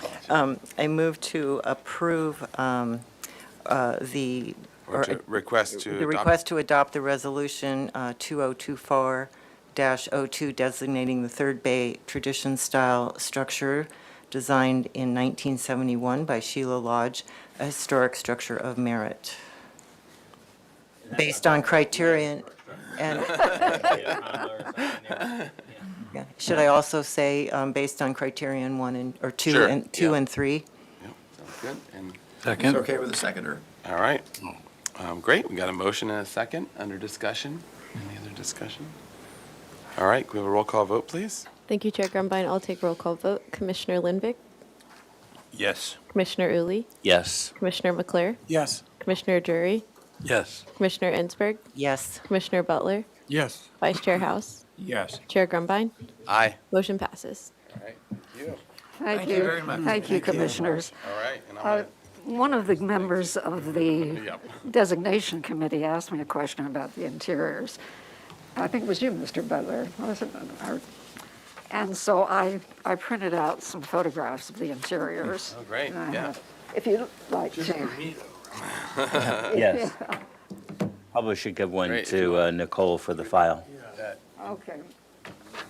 I move to approve the Or to request to the adopt. request to adopt the resolution 2024-02 designating the Third Bay tradition-style structure designed in 1971 by Sheila Lodge, a historic structure of merit. Based on criterion, and, yeah, should I also say, based on criterion 1 or 2 Sure, and 2 yeah. and 3? Yep, sounds good. And It's okay with the seconder. all right. Great. We got a motion and a second under discussion. Any other discussion? All right. Can we have a roll call vote, please? Thank you, Chair Grumbine. I'll take roll call vote. Commissioner Lindvik, Yes. Commissioner Uli, Yes. Commissioner McClure, Yes. Commissioner Drury, Yes. Commissioner Ensberg, Yes. Commissioner Butler, Yes. Vice Chair House, Yes. Chair Grumbine. Aye. Motion passes. All right. Thank you. Thank you you. very much. Thank you, Thank you. commissioners. All right. And I'm gonna, One of the members of the Yep. designation committee asked me a question about the interiors. I think it was you, Mr. Butler, wasn't it? And so I printed out some photographs of the interiors. Oh, great, And I yeah. have- If you'd like to. Yes. Probably should give one Great. to Nicole for the file. Okay.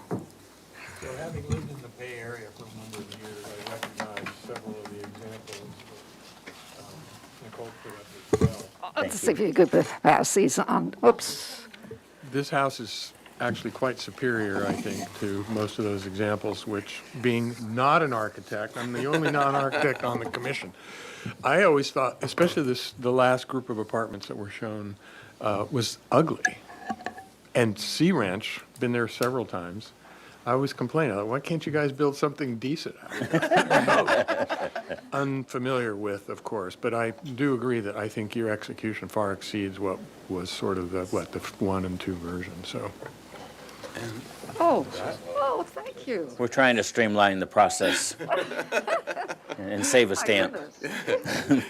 So having lived in the Bay Area for a number of years, I recognize several of the examples that Nicole put up as well. Let's see if you could pass these on. Oops. This house is actually quite superior, I think, to most of those examples, which, being not an architect, I'm the only non-architect on the commission. I always thought, especially the last group of apartments that were shown, was ugly. And Sea Ranch, been there several times, I always complain, why can't you guys build something decent out of it? Unfamiliar with, of course, but I do agree that I think your execution far exceeds what was sort of the 1 and 2 version, so. Oh, thank you. We're trying to streamline the process and save a My stamp. goodness.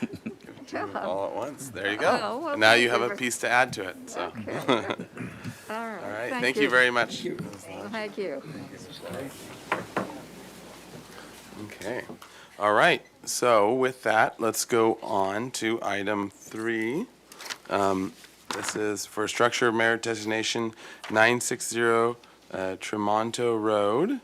Yeah. All at once. There you Oh, go. well, And now you thank have you. a piece to add to it, so. Okay. All All right. right, thank you very much. Thank you. Okay. All right. So with that, let's go on to item 3. This is for structure merit designation 960 Tremonto Road.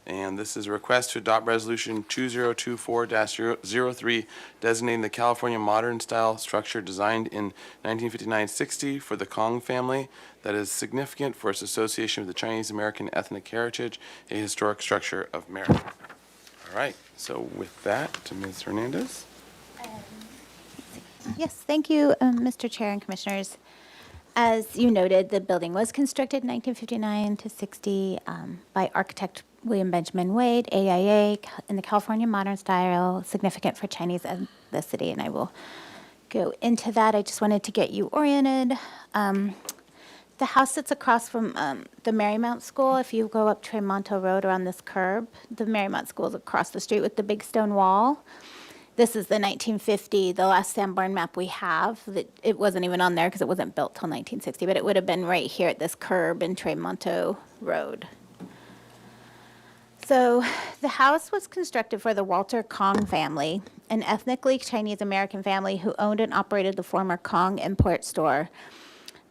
And this is a request to adopt resolution 2024-03 designating the California modern style structure designed in 1959-60 for the Kong family that is significant for its association with the Chinese American ethnic heritage, a historic structure of merit. All right, so with that, to Ms. Hernandez. Yes, thank you, Mr. Chair and Commissioners. As you noted, the building was constructed in 1959 to 60 by architect William Benjamin Wade, AIA, in the California modern style, significant for Chinese ethnicity, and I will go into that. I just wanted to get you oriented. The house sits across from the Marymount School. If you go up Tremonto Road around this curb, the Marymount School is across the street with the big stone wall. This is the 1950, the last Sanborn map we have. It wasn't even on there because it wasn't built till 1960, but it would have been right here at this curb in Tremonto Road. So the house was constructed for the Walter Kong family, an ethnically Chinese American family who owned and operated the former Kong import store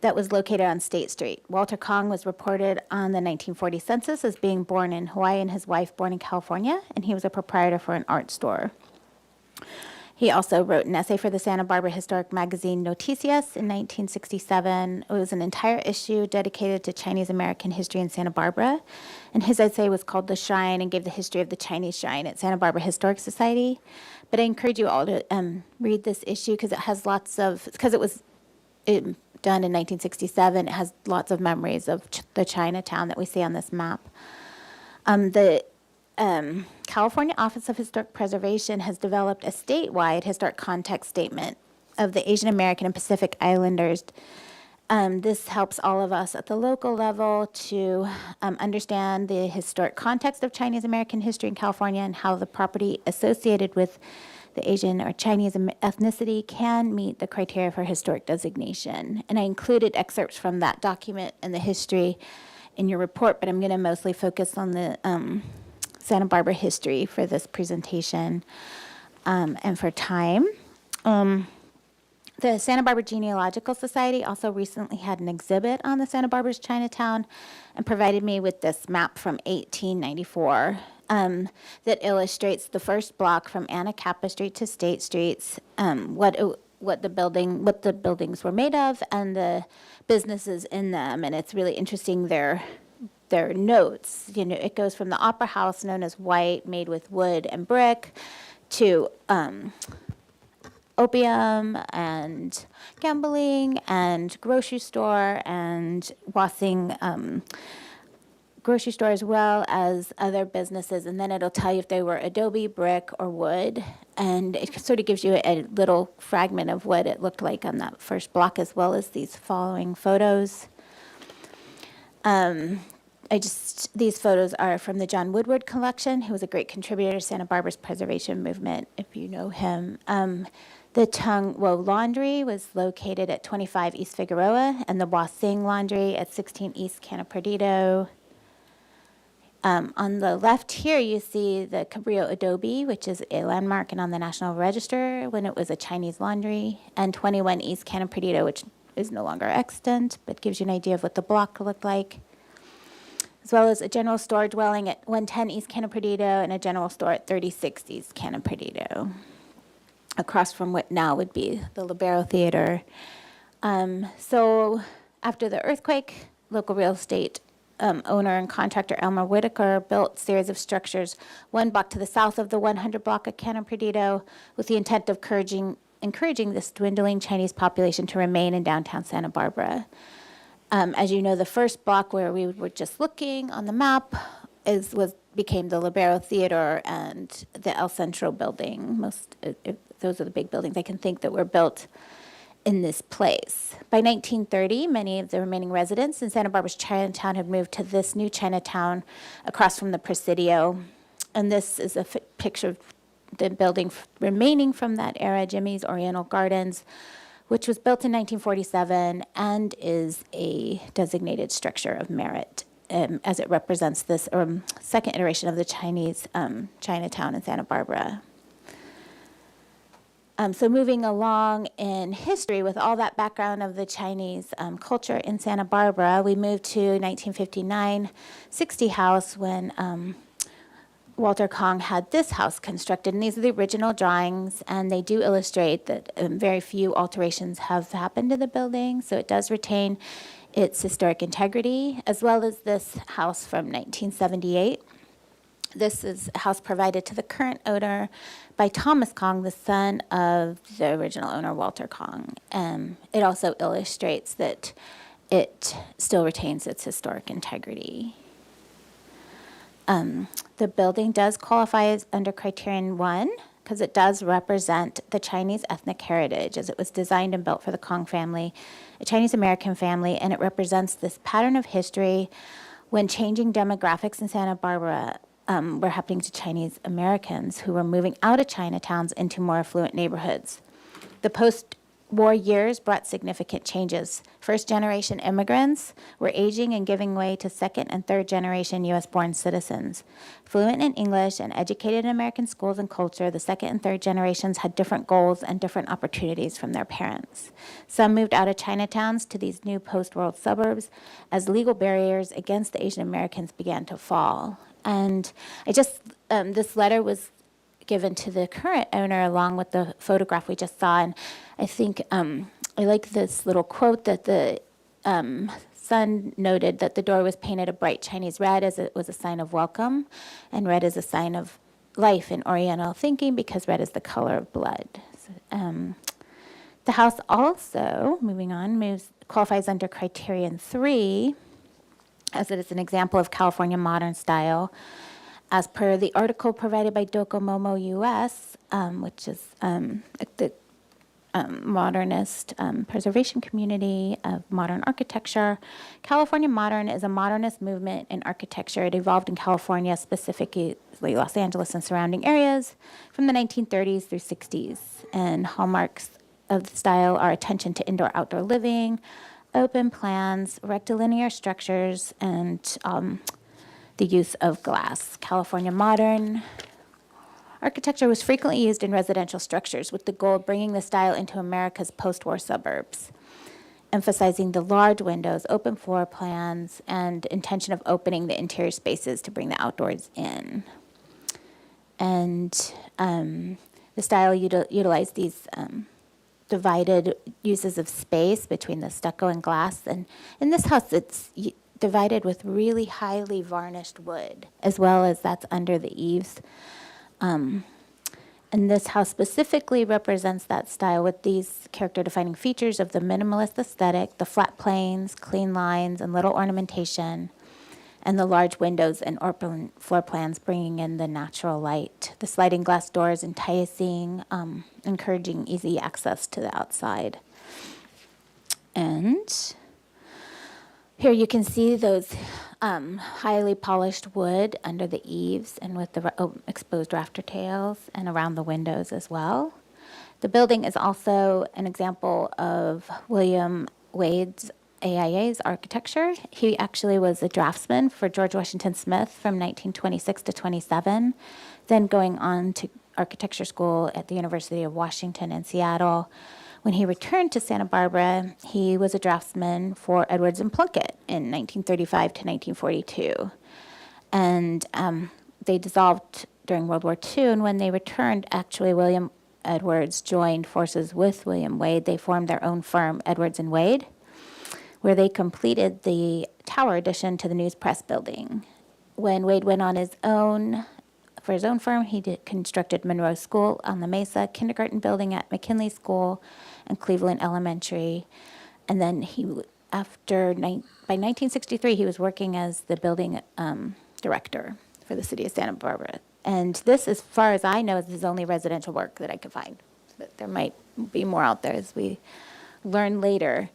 that was located on State Street. Walter Kong was reported on the 1940 census as being born in Hawaii and his wife born in California, and he was a proprietor for an art store. He also wrote an essay for the Santa Barbara Historic magazine Noticias in 1967. It was an entire issue dedicated to Chinese American history in Santa Barbara. And his essay was called The Shrine and gave the history of the Chinese Shrine at Santa Barbara Historic Society. But I encourage you all to read this issue because it has lots of, because it was done in 1967, it has lots of memories of the Chinatown that we see on this map. The California Office of Historic Preservation has developed a statewide historic context statement of the Asian American and Pacific Islanders. This helps all of us at the local level to understand the historic context of Chinese American history in California and how the property associated with the Asian or Chinese ethnicity can meet the criteria for historic designation. And I included excerpts from that document and the history in your report, but I'm going to mostly focus on the Santa Barbara history for this presentation and for time. The Santa Barbara Genealogical Society also recently had an exhibit on the Santa Barbara's Chinatown and provided me with this map from 1894 that illustrates the first block from Anacapa Street to State Streets, what the buildings were made of and the businesses in them. And it's really interesting their notes. You know, it goes from the Opera House, known as White, made with wood and brick, to opium and gambling and grocery store and Wassing grocery store, as well as other businesses. And then it'll tell you if they were adobe, brick, or wood. And it sort of gives you a little fragment of what it looked like on that first block, as well as these following photos. These photos are from the John Woodward collection, who was a great contributor to Santa Barbara's preservation movement, if you know him. The Tung Wo Laundry was located at 25 East Figueroa, and the Wasing Laundry at 16 East Canna Perdido. On the left here, you see the Cabrillo Adobe, which is a landmark and on the National Register when it was a Chinese laundry, and 21 East Canna Perdido, which is no longer extant, but gives you an idea of what the block looked like, as well as a general store dwelling at 110 East Canna Perdido and a general store at 36 East Canna Perdido, across from what now would be the Libero Theater. So after the earthquake, local real estate owner and contractor Elmer Whitaker built a series of structures 1 block to the south of the 100 block of Canna Perdido with the intent of encouraging this dwindling Chinese population to remain in downtown Santa Barbara. As you know, the first block where we were just looking on the map became the Libero Theater and the El Centro building. Those are the big buildings I can think that were built in this place. By 1930, many of the remaining residents in Santa Barbara's Chinatown had moved to this new Chinatown across from the Presidio. And this is a picture of the building remaining from that era, Jimmy's Oriental Gardens, which was built in 1947 and is a designated structure of merit as it represents this second iteration of the Chinese Chinatown in Santa Barbara. So moving along in history with all that background of the Chinese culture in Santa Barbara, we moved to 1959 60 House when Walter Kong had this house constructed. And these are the original drawings, and they do illustrate that very few alterations have happened to the building, so it does retain its historic integrity, as well as this house from 1978. This is a house provided to the current owner by Thomas Kong, the son of the original owner, Walter Kong. It also illustrates that it still retains its historic integrity. The building does qualify as under Criterion 1 because it does represent the Chinese ethnic heritage, as it was designed and built for the Kong family, a Chinese-American family, and it represents this pattern of history when changing demographics in Santa Barbara were happening to Chinese Americans who were moving out of Chinatowns into more affluent neighborhoods. The post-war years brought significant changes. First-generation immigrants were aging and giving way to second- and third-generation U.S.-born citizens. Fluent in English and educated in American schools and culture, the second and third generations had different goals and different opportunities from their parents. Some moved out of Chinatowns to these new post-world suburbs as legal barriers against the Asian Americans began to fall. And this letter was given to the current owner along with the photograph we just saw. And I think I like this little quote that the son noted, that the door was painted a bright Chinese red as it was a sign of welcome, and red is a sign of life in Oriental thinking because red is the color of blood. So, the house also, moving on, qualifies under Criterion 3, as it is an example of California modern style, as per the article provided by Docomomo US, which is the modernist preservation community of modern architecture. California Modern is a modernist movement in architecture. It evolved in California, specifically Los Angeles and surrounding areas, from the 1930s through 60s. And hallmarks of the style are attention to indoor-outdoor living, open plans, rectilinear structures, and the use of glass. California Modern architecture was frequently used in residential structures with the goal of bringing the style into America's post-war suburbs, emphasizing the large windows, open floor plans, and intention of opening the interior spaces to bring the outdoors in. And the style utilized these divided uses of space between the stucco and glass. And in this house, it's divided with really highly varnished wood, as well as that's under the eaves. And this house specifically represents that style with these character-defining features of the minimalist aesthetic, the flat planes, clean lines, and little ornamentation, and the large windows and open floor plans bringing in the natural light. The sliding glass doors enticing, encouraging easy access to the outside. And here you can see those highly polished wood under the eaves and with the exposed rafter tails and around the windows as well. The building is also an example of William Wade's AIA's architecture. He actually was a draftsman for George Washington Smith from 1926 to 27, then going on to architecture school at the University of Washington in Seattle. When he returned to Santa Barbara, he was a draftsman for Edwards and Plunkett in 1935 to 1942. And they dissolved during World War II, and when they returned, actually William Edwards joined forces with William Wade. They formed their own firm, Edwards and Wade, where they completed the tower addition to the News Press building. When Wade went on his own, for his own firm, he constructed Monroe School on the Mesa, kindergarten building at McKinley School, and Cleveland Elementary. And then by 1963, he was working as the building director for the city of Santa Barbara. And this, as far as I know, is his only residential work that I could find. But there might be more out there as we learn later.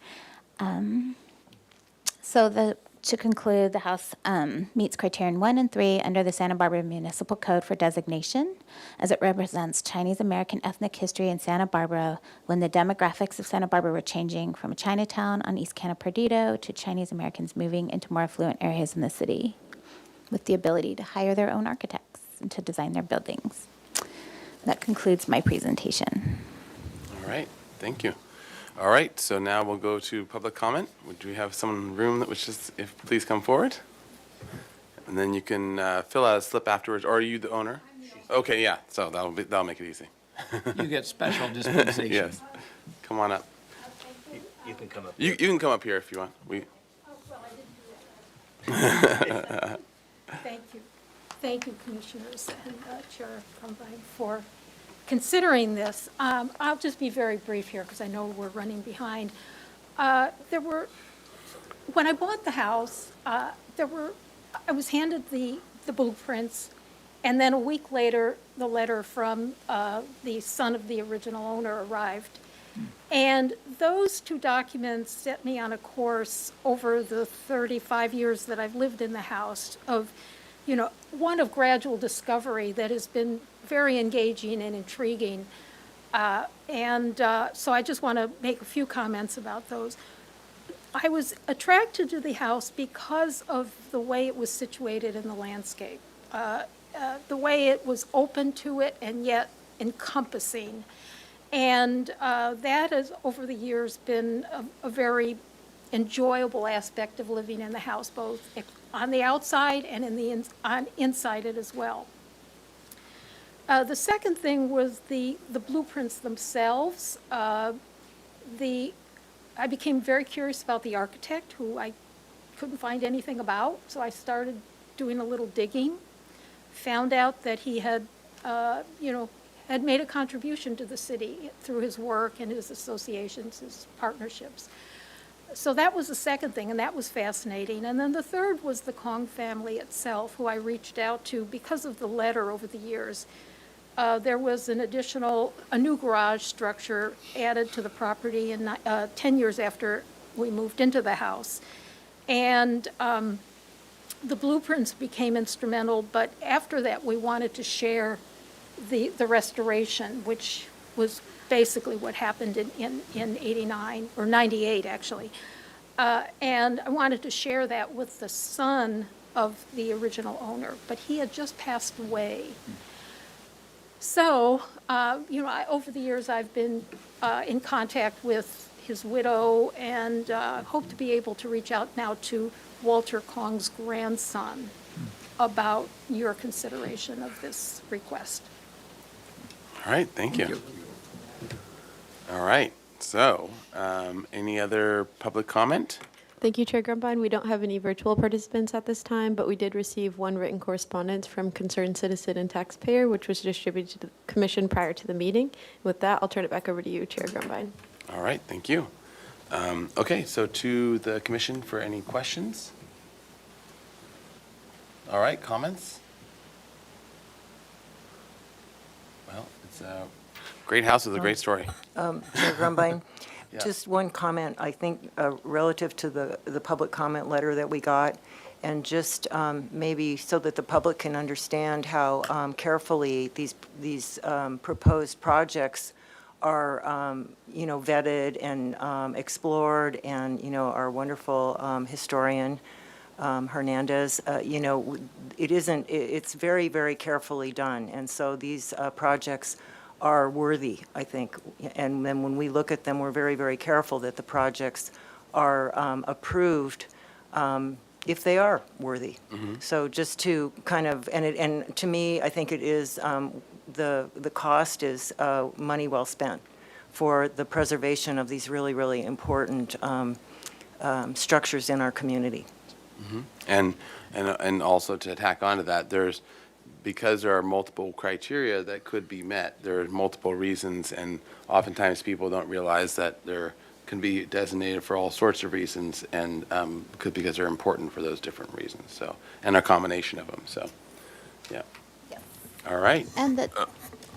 To conclude, the house meets criterion 1 and 3 under the Santa Barbara Municipal Code for designation, as it represents Chinese American ethnic history in Santa Barbara when the demographics of Santa Barbara were changing from a Chinatown on East Canna Perdido to Chinese Americans moving into more affluent areas in the city, with the ability to hire their own architects and to design their buildings. That concludes my presentation. All right, thank you. All right, so now we'll go to public comment. Do we have someone in the room that wishes, please come forward? And then you can fill out a slip afterwards, or are you the owner? Okay, yeah, so that'll make it easy. You get special dispensation. Yes, come on up. You can come up. You can come up here if you want. Thank you. Thank you, Commissioners and Chair Combine, for considering this. I'll just be very brief here because I know we're running behind. When I bought the house, I was handed the blueprints, and then a week later, the letter from the son of the original owner arrived. And those two documents set me on a course over the 35 years that I've lived in the house of, one of gradual discovery that has been very engaging and intriguing. So I just want to make a few comments about those. I was attracted to the house because of the way it was situated in the landscape, the way it was open to it and yet encompassing. And that has, over the years, been a very enjoyable aspect of living in the house, both on the outside and inside it as well. The second thing was the blueprints themselves. I became very curious about the architect, who I couldn't find anything about, so I started doing a little digging. Found out that he had, had made a contribution to the city through his work and his associations, his partnerships. So that was the second thing, and that was fascinating. And then the third was the Kong family itself, who I reached out to because of the letter over the years. There was a new garage structure added to the property 10 years after we moved into the house. And the blueprints became instrumental, but after that we wanted to share the restoration, which was basically what happened in 89, or 98 actually. And I wanted to share that with the son of the original owner, but he had just passed away. So, over the years I've been in contact with his widow and hope to be able to reach out now to Walter Kong's grandson about your consideration of this request. All right, thank you. All right, so any other public comment? Thank you, Chair Grumbine. We don't have any virtual participants at this time, but we did receive one written correspondence from concerned citizen and taxpayer, which was distributed to the commission prior to the meeting. With that, I'll turn it back over to you, Chair Grumbine. All right, thank you. Okay, so to the commission for any questions? All right, comments? Well, it's a great house with a great story. Chair Grumbine, Yeah. just one comment, I think, relative to the public comment letter that we got, and just maybe so that the public can understand how carefully these proposed projects are, vetted and explored, and, our wonderful historian, Hernandez, it's very, very carefully done. And so these projects are worthy, I think. And then when we look at them, we're very, very careful that the projects are approved if they are worthy. So just to kind of, and to me, I think it is, the cost is money well spent for the preservation of these really, really important structures in our community. And also to tack onto that, because there are multiple criteria that could be met, there are multiple reasons, and oftentimes people don't realize that there can be designated for all sorts of reasons, and because they're important for those different reasons. So, and a combination of them. So, yeah. All right. And that,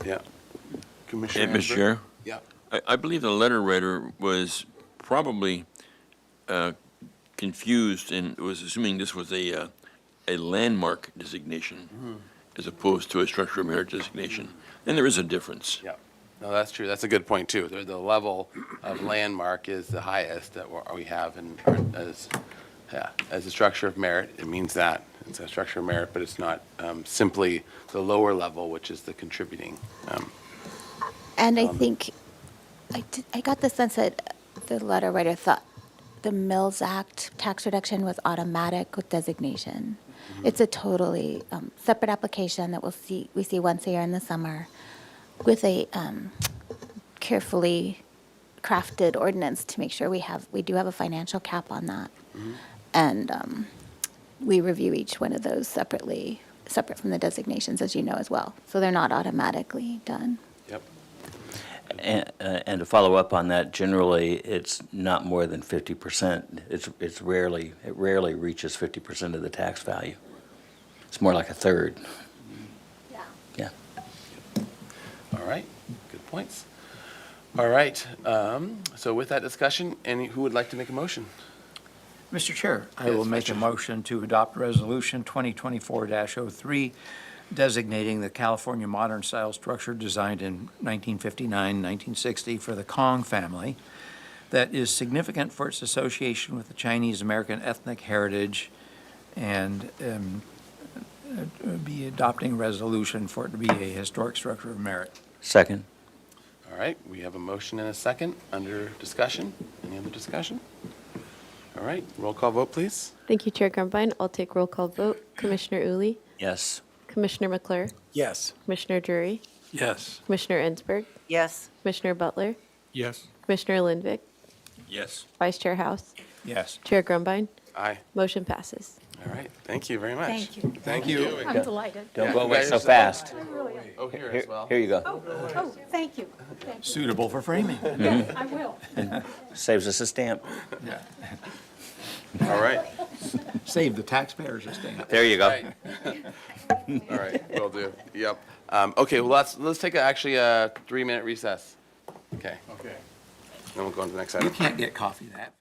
Yeah. Commissioner. Mr. Chair? Yeah. I believe the letter writer was probably confused and was assuming this was a landmark designation as opposed to a structure of merit designation. And there is a difference. Yeah. No, that's true. That's a good point, too. The level of landmark is the highest that we have as a structure of merit. It means that. It's a structure of merit, but it's not simply the lower level, which is the contributing. and I think, I got the sense that the letter writer thought the Mills Act tax reduction was automatic with designation. It's a totally separate application that we see once a year in the summer with a carefully crafted ordinance to make sure we do have a financial cap on that. And we review each one of those separate from the designations, as you know, as well. So they're not automatically done. Yep. And to follow up on that, generally, it's not more than 50%. It rarely reaches 50% of the tax value. It's more like a third. Yeah. All right. Good points. All right. So with that discussion, who would like to make a motion? Mr. Chair, I Yes, will make a Mr. motion to adopt Resolution 2024-03, designating the California modern style structure designed in 1959-1960 for the Kong family that is significant for its association with the Chinese American ethnic heritage, and be adopting a resolution for it to be a historic structure of merit. Second. All right. We have a motion and a second under discussion. Any other discussion? All right. Roll call vote, please. Thank you, Chair Grumbine. I'll take roll call vote. Commissioner Uli, Yes. Commissioner McClure, Yes. Commissioner Drury, Yes. Commissioner Ensberg, Yes. Commissioner Butler, Yes. Commissioner Lindvik, Yes. Vice Chair House, Yes. Chair Grumbine. Aye. Motion passes. All right. Thank you very much. Thank you. Thank you. I'm delighted. Don't Yeah, go you away guys so are- fast. I really am. Oh, here Here as well. here you go. Oh, thank you. Thank you. Suitable for framing. Yes, I will. Saves us a stamp. Yeah. All right. Save the taxpayers a stamp. There you go. Right. All right. Will do. Yep. Okay. Well, let's take actually a 3-minute recess. Okay. Okay. Then we'll go on to the next You item. can't get coffee that fast.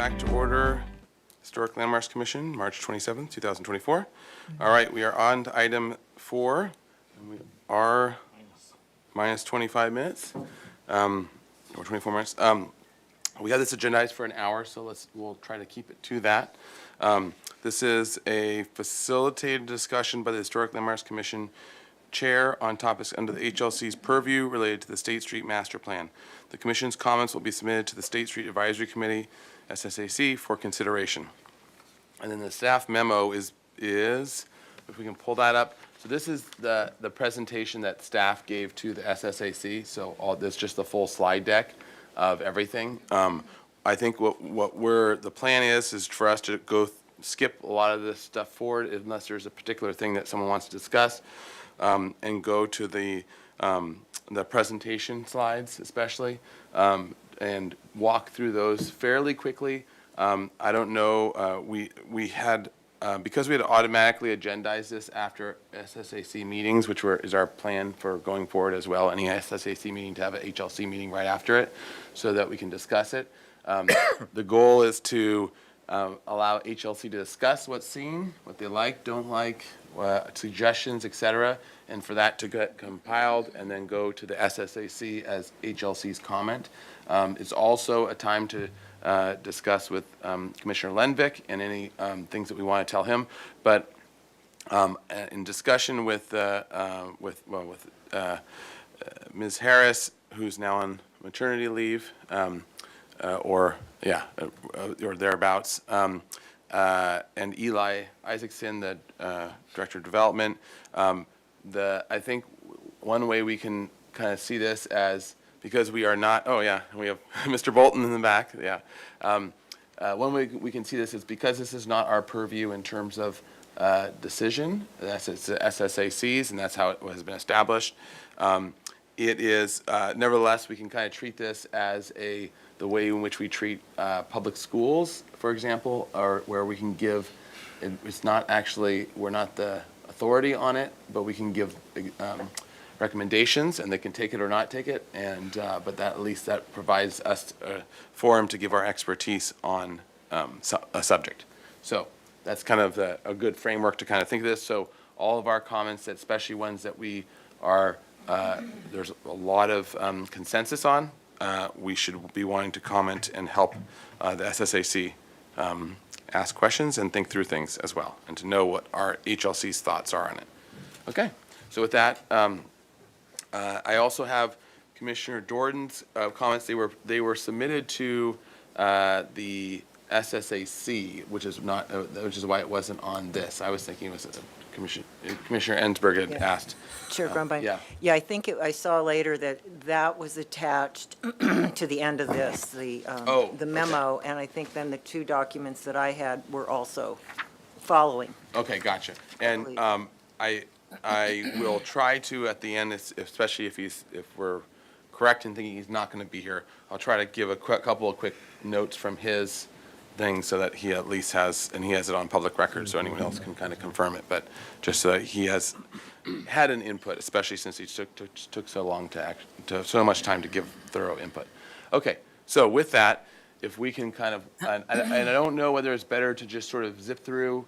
back to order. Historic Landmarks Commission, March 27th, 2024. All right, we are on to item 4. And we are minus 25 minutes, or 24 minutes. We have this agendized for an hour, so we'll try to keep it to that. This is a facilitated discussion by the Historic Landmarks Commission Chair on topics under the HLC's purview related to the State Street Master Plan. The Commission's comments will be submitted to the State Street Advisory Committee, SSAC, for consideration. And then the staff memo is, if we can pull that up. So this is the presentation that staff gave to the SSAC. So all this, just the full slide deck of everything. I think the plan is for us to skip a lot of this stuff forward unless there's a particular thing that someone wants to discuss, and go to the presentation slides especially, and walk through those fairly quickly. I don't know, we had, because we had automatically agendized this after SSAC meetings, which is our plan for going forward as well, any SSAC meeting to have an HLC meeting right after it so that we can discuss it. The goal is to allow HLC to discuss what's seen, what they like, don't like, suggestions, et cetera, and for that to get compiled and then go to the SSAC as HLC's comment. It's also a time to discuss with Commissioner Lenvik and any things that we want to tell him. But in discussion with Ms. Harris, who's now on maternity leave, or thereabouts, and Eli Isaacson, the Director of Development. I think one way we can kind of see this as, because we are not, we have Mr. Bolton in the back, one way we can see this is because this is not our purview in terms of decision, it's the SSAC's, and that's how it has been established. It is, nevertheless, we can kind of treat this as the way in which we treat public schools, for example, or where we can give, it's not actually, we're not the authority on it, but we can give recommendations, and they can take it or not take it, and but that at least that provides us a forum to give our expertise on a subject. So that's kind of a good framework to kind of think of this. So all of our comments, especially ones that we are, there's a lot of consensus on, we should be wanting to comment and help the SSAC ask questions and think through things as well, and to know what our HLC's thoughts are on it. Okay, so with that, I also have Commissioner Jordan's comments. They were submitted to the SSAC, which is why it wasn't on this. I was thinking it was Commissioner Ensberg had asked. Chair Grumbine? Yeah. Yeah, I think I saw later that was attached to the end of this, the memo, and I think then the 2 documents that I had were also following. Okay, gotcha. And I will try to at the end, especially if we're correct in thinking he's not going to be here, I'll try to give a couple of quick notes from his thing so that he at least has, and he has it on public record so anyone else can kind of confirm it, but just so that he has had an input, especially since he took so long so much time to give thorough input. Okay, so with that, if we can kind of, and I don't know whether it's better to just sort of zip through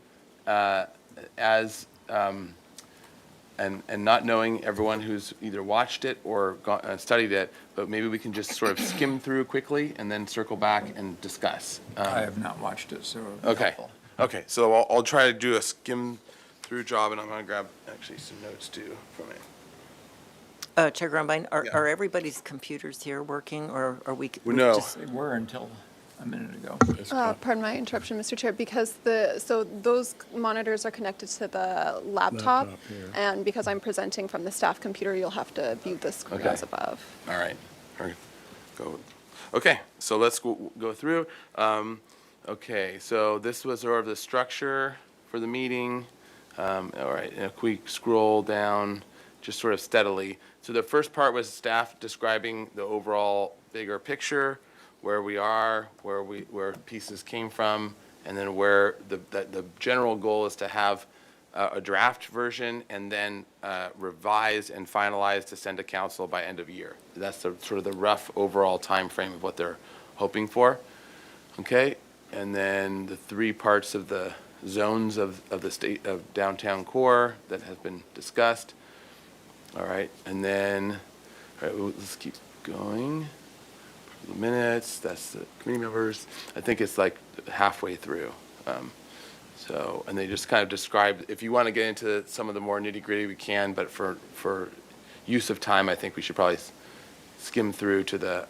and not knowing everyone who's either watched it or studied it, but maybe we can just sort of skim through quickly and then circle back and discuss. I have not watched it, so. Okay. Okay, so I'll try to do a skim through job, and I'm going to grab actually some notes too from it. Chair Grumbine, are everybody's computers here working, or are we? No. They were until a minute ago. Pardon my interruption, Mr. Chair, because those monitors are connected to the laptop, and because I'm presenting from the staff computer, you'll have to view the screens above. All right. Okay, so let's go through. Okay, so this was sort of the structure for the meeting. All right, and if we scroll down just sort of steadily. So the first part was staff describing the overall bigger picture, where we are, where pieces came from, and then where the general goal is to have a draft version and then revised and finalized to send to council by end of year. That's sort of the rough overall time frame of what they're hoping for. Okay, and then the three parts of the zones of the state of downtown core that have been discussed. All right, and then, all right, let's keep going. The minutes, that's the committee members. I think it's like halfway through. So, and they just kind of describe, if you want to get into some of the more nitty gritty, we can, but for use of time, I think we should probably skim through to the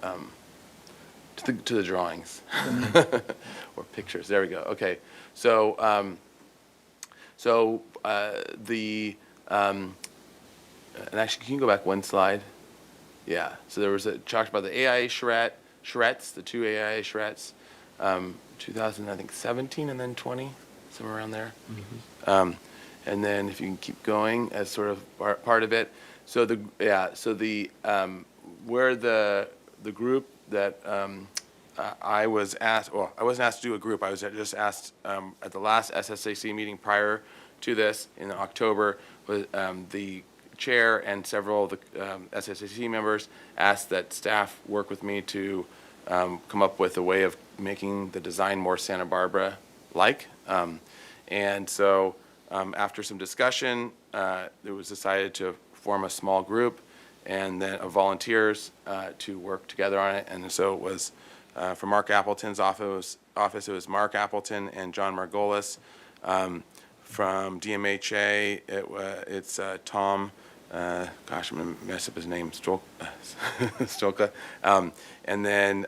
drawings or pictures. There we go. Okay. So, and actually, can you go back one slide? Yeah. So there was talked about the AIA charrettes, the two AIA charrettes, 2017 and then 20, somewhere around there. And then if you can keep going as sort of part of it. So where the group that I was asked, well, I wasn't asked to do a group. I was just asked at the last SSAC meeting prior to this in October, was the chair and several of the SSAC members asked that staff work with me to come up with a way of making the design more Santa Barbara-like. And so after some discussion, it was decided to form a small group and then of volunteers to work together on it. And so it was from Mark Appleton's office, it was Mark Appleton and John Margolis. From DMHA, it's Tom, gosh, I'm going to mess up his name, Stolka. And then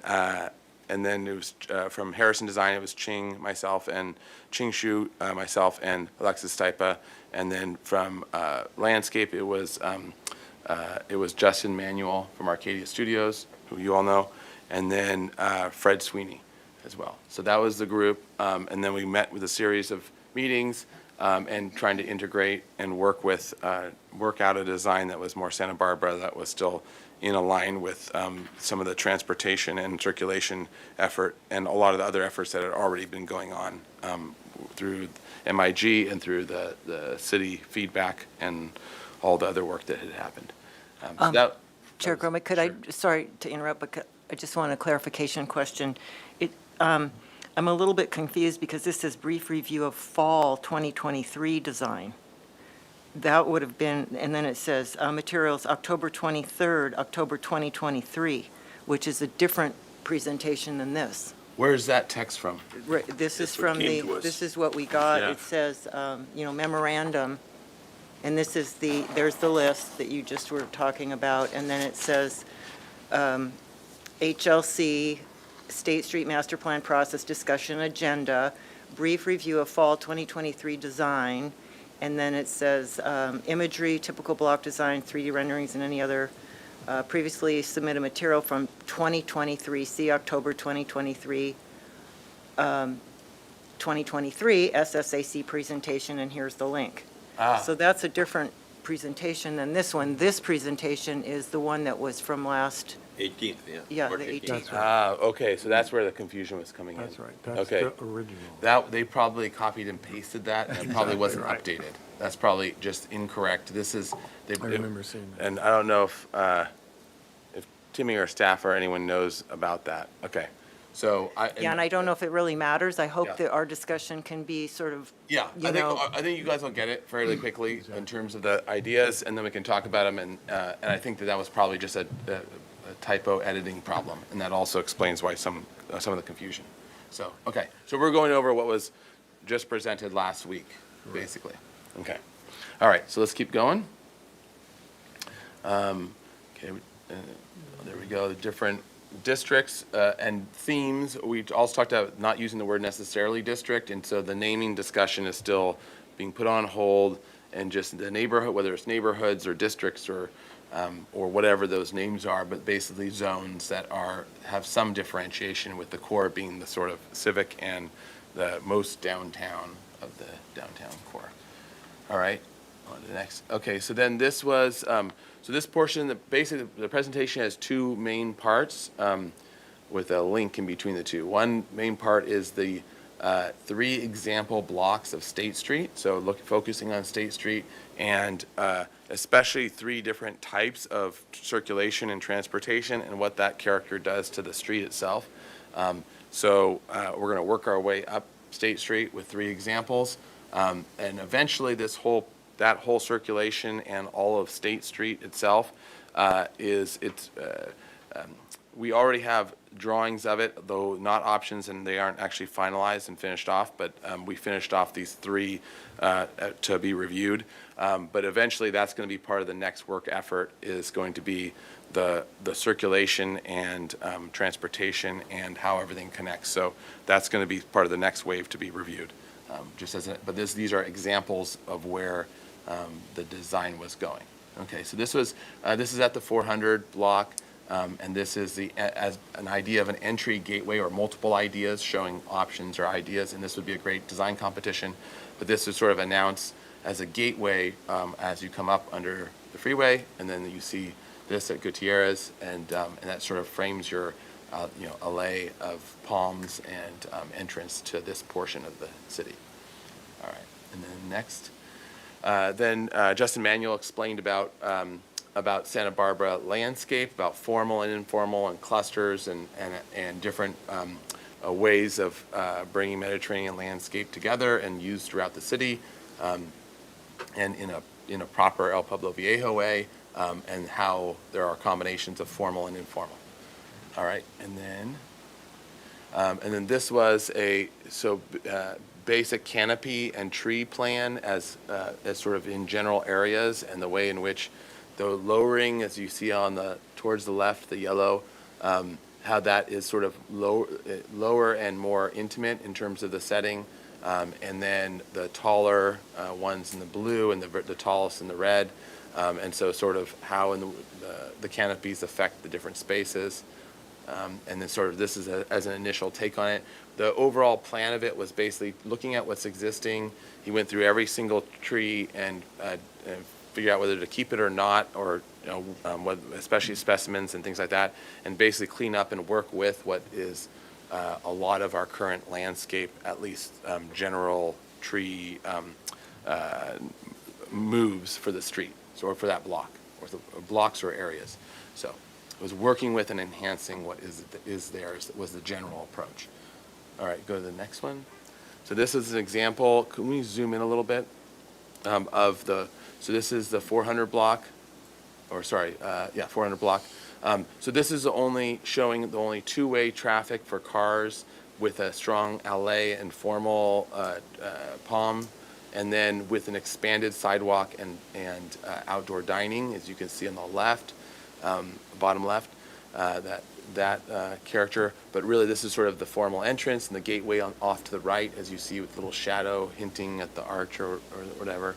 it was from Harrison Design, it was Ching, myself, and Ching Shu, myself, and Alexis Stipa. And then from Landscape, it was Justin Manuel from Arcadia Studios, who you all know, and then Fred Sweeney as well. So that was the group. And then we met with a series of meetings and trying to integrate and work out a design that was more Santa Barbara, that was still in line with some of the transportation and circulation effort and a lot of the other efforts that had already been going on through MIG and through the city feedback and all the other work that had happened. Chair Groma, could I, sorry to interrupt, but I just want a clarification question. I'm a little bit confused because this says brief review of fall 2023 design. That would have been, and then it says materials October 23rd, October 2023, which is a different presentation than this. Where is that text from? Right, this is from this is what we got. Yeah. It says, memorandum, and this is there's the list that you just were talking about, and then it says HLC, State Street Master Plan Process Discussion Agenda, brief review of fall 2023 design, and then it says imagery, typical block design, 3D renderings, and any other previously submitted material from 2023, see October 2023, 2023 SSAC presentation, and here's the link. So that's a different presentation than this one. This presentation is the one that was from last 18th, yeah. Yeah, March the 18th. 18th. Okay, so that's where the confusion was coming in. That's right. That's Okay. the original. That, they probably copied and pasted that, and it probably wasn't updated. That's probably just incorrect. This is. I remember seeing that. And I don't know if Timmy or staff or anyone knows about that. Okay, so Yeah, and I don't know if it really matters. I hope Yeah. that our discussion can be sort of, Yeah, I think you guys will get it fairly quickly in terms of the ideas, and then we can talk about them. And I think that was probably just a typo editing problem, and that also explains why some of the confusion. So, okay, so we're going over what was just presented last week, basically. Okay, all right, so let's keep going. Okay, there we go, the different districts and themes. We also talked about not using the word necessarily district, and so the naming discussion is still being put on hold, and just the neighborhood, whether it's neighborhoods or districts or whatever those names are, but basically zones that have some differentiation, with the core being the sort of civic and the most downtown of the downtown core. All right, on to the next. Okay, so then this was, so this portion, basically the presentation has two main parts with a link in between the two. One main part is the 3 example blocks of State Street, so focusing on State Street, and especially 3 different types of circulation and transportation and what that character does to the street itself. So we're going to work our way up State Street with 3 examples. And eventually that whole circulation and all of State Street itself we already have drawings of it, though not options, and they aren't actually finalized and finished off, but we finished off these 3 to be reviewed. But eventually that's going to be part of the next work effort, is going to be the circulation and transportation and how everything connects. So that's going to be part of the next wave to be reviewed. But these are examples of where the design was going. Okay, so this is at the 400 block. And this is as an idea of an entry gateway, or multiple ideas showing options or ideas, and this would be a great design competition. But this is sort of announced as a gateway as you come up under the freeway, and then you see this at Gutierrez, and that sort of frames your alley of palms and entrance to this portion of the city. All right, and then next. Then Justin Manuel explained about Santa Barbara landscape, about formal and informal and clusters and different ways of bringing Mediterranean landscape together and used throughout the city, and in a proper El Pueblo Viejo way, and how there are combinations of formal and informal. All right, and then this was basic canopy and tree plan as sort of in general areas, and the way in which the lowering, as you see towards the left, the yellow, how that is sort of lower and more intimate in terms of the setting, and then the taller ones in the blue and the tallest in the red, and so sort of how the canopies affect the different spaces, and then sort of this is as an initial take on it. The overall plan of it was basically looking at what's existing. He went through every single tree and figure out whether to keep it or not, or especially specimens and things like that, and basically clean up and work with what is a lot of our current landscape, at least general tree moves for the street, or for that block, or blocks or areas. So it was working with and enhancing what is there was the general approach. All right, go to the next one. So this is an example. Can we zoom in a little bit so this is the 400 block, 400 block. So this is showing the only two-way traffic for cars with a strong alley and formal palm, and then with an expanded sidewalk and outdoor dining, as you can see on the left, bottom left, that character. But really this is sort of the formal entrance and the gateway off to the right, as you see, with little shadow hinting at the arch or whatever.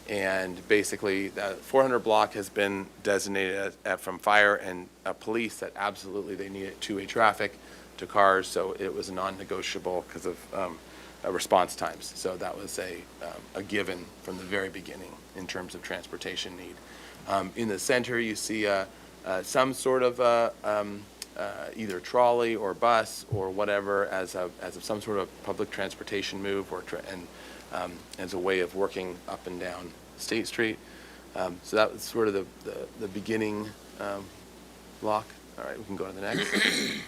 And basically, the 400 block has been designated from fire and police that absolutely they needed two-way traffic to cars, so it was non-negotiable because of response times. So that was a given from the very beginning in terms of transportation need. In the center, you see some sort of either trolley or bus or whatever as some sort of public transportation move, as a way of working up and down State Street. So that was sort of the beginning block. All right, we can go to the next.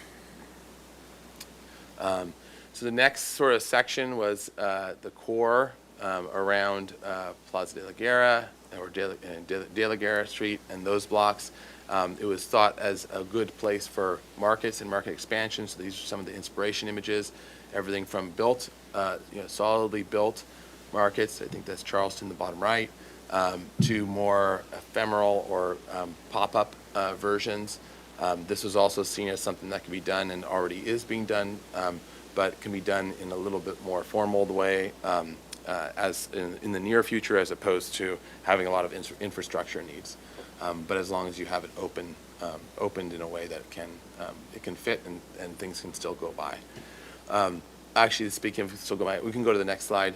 So the next sort of section was the core around Plaza de la Guerra or de la Guerra Street and those blocks. It was thought as a good place for markets and market expansion. So these are some of the inspiration images. Everything from built, solidly built markets, I think that's Charleston, the bottom right, to more ephemeral or pop-up versions. This was also seen as something that can be done and already is being done, but can be done in a little bit more formal way as in the near future, as opposed to having a lot of infrastructure needs. But as long as you have it opened in a way that it can fit and things can still go by. Actually, speaking of still go by, we can go to the next slide.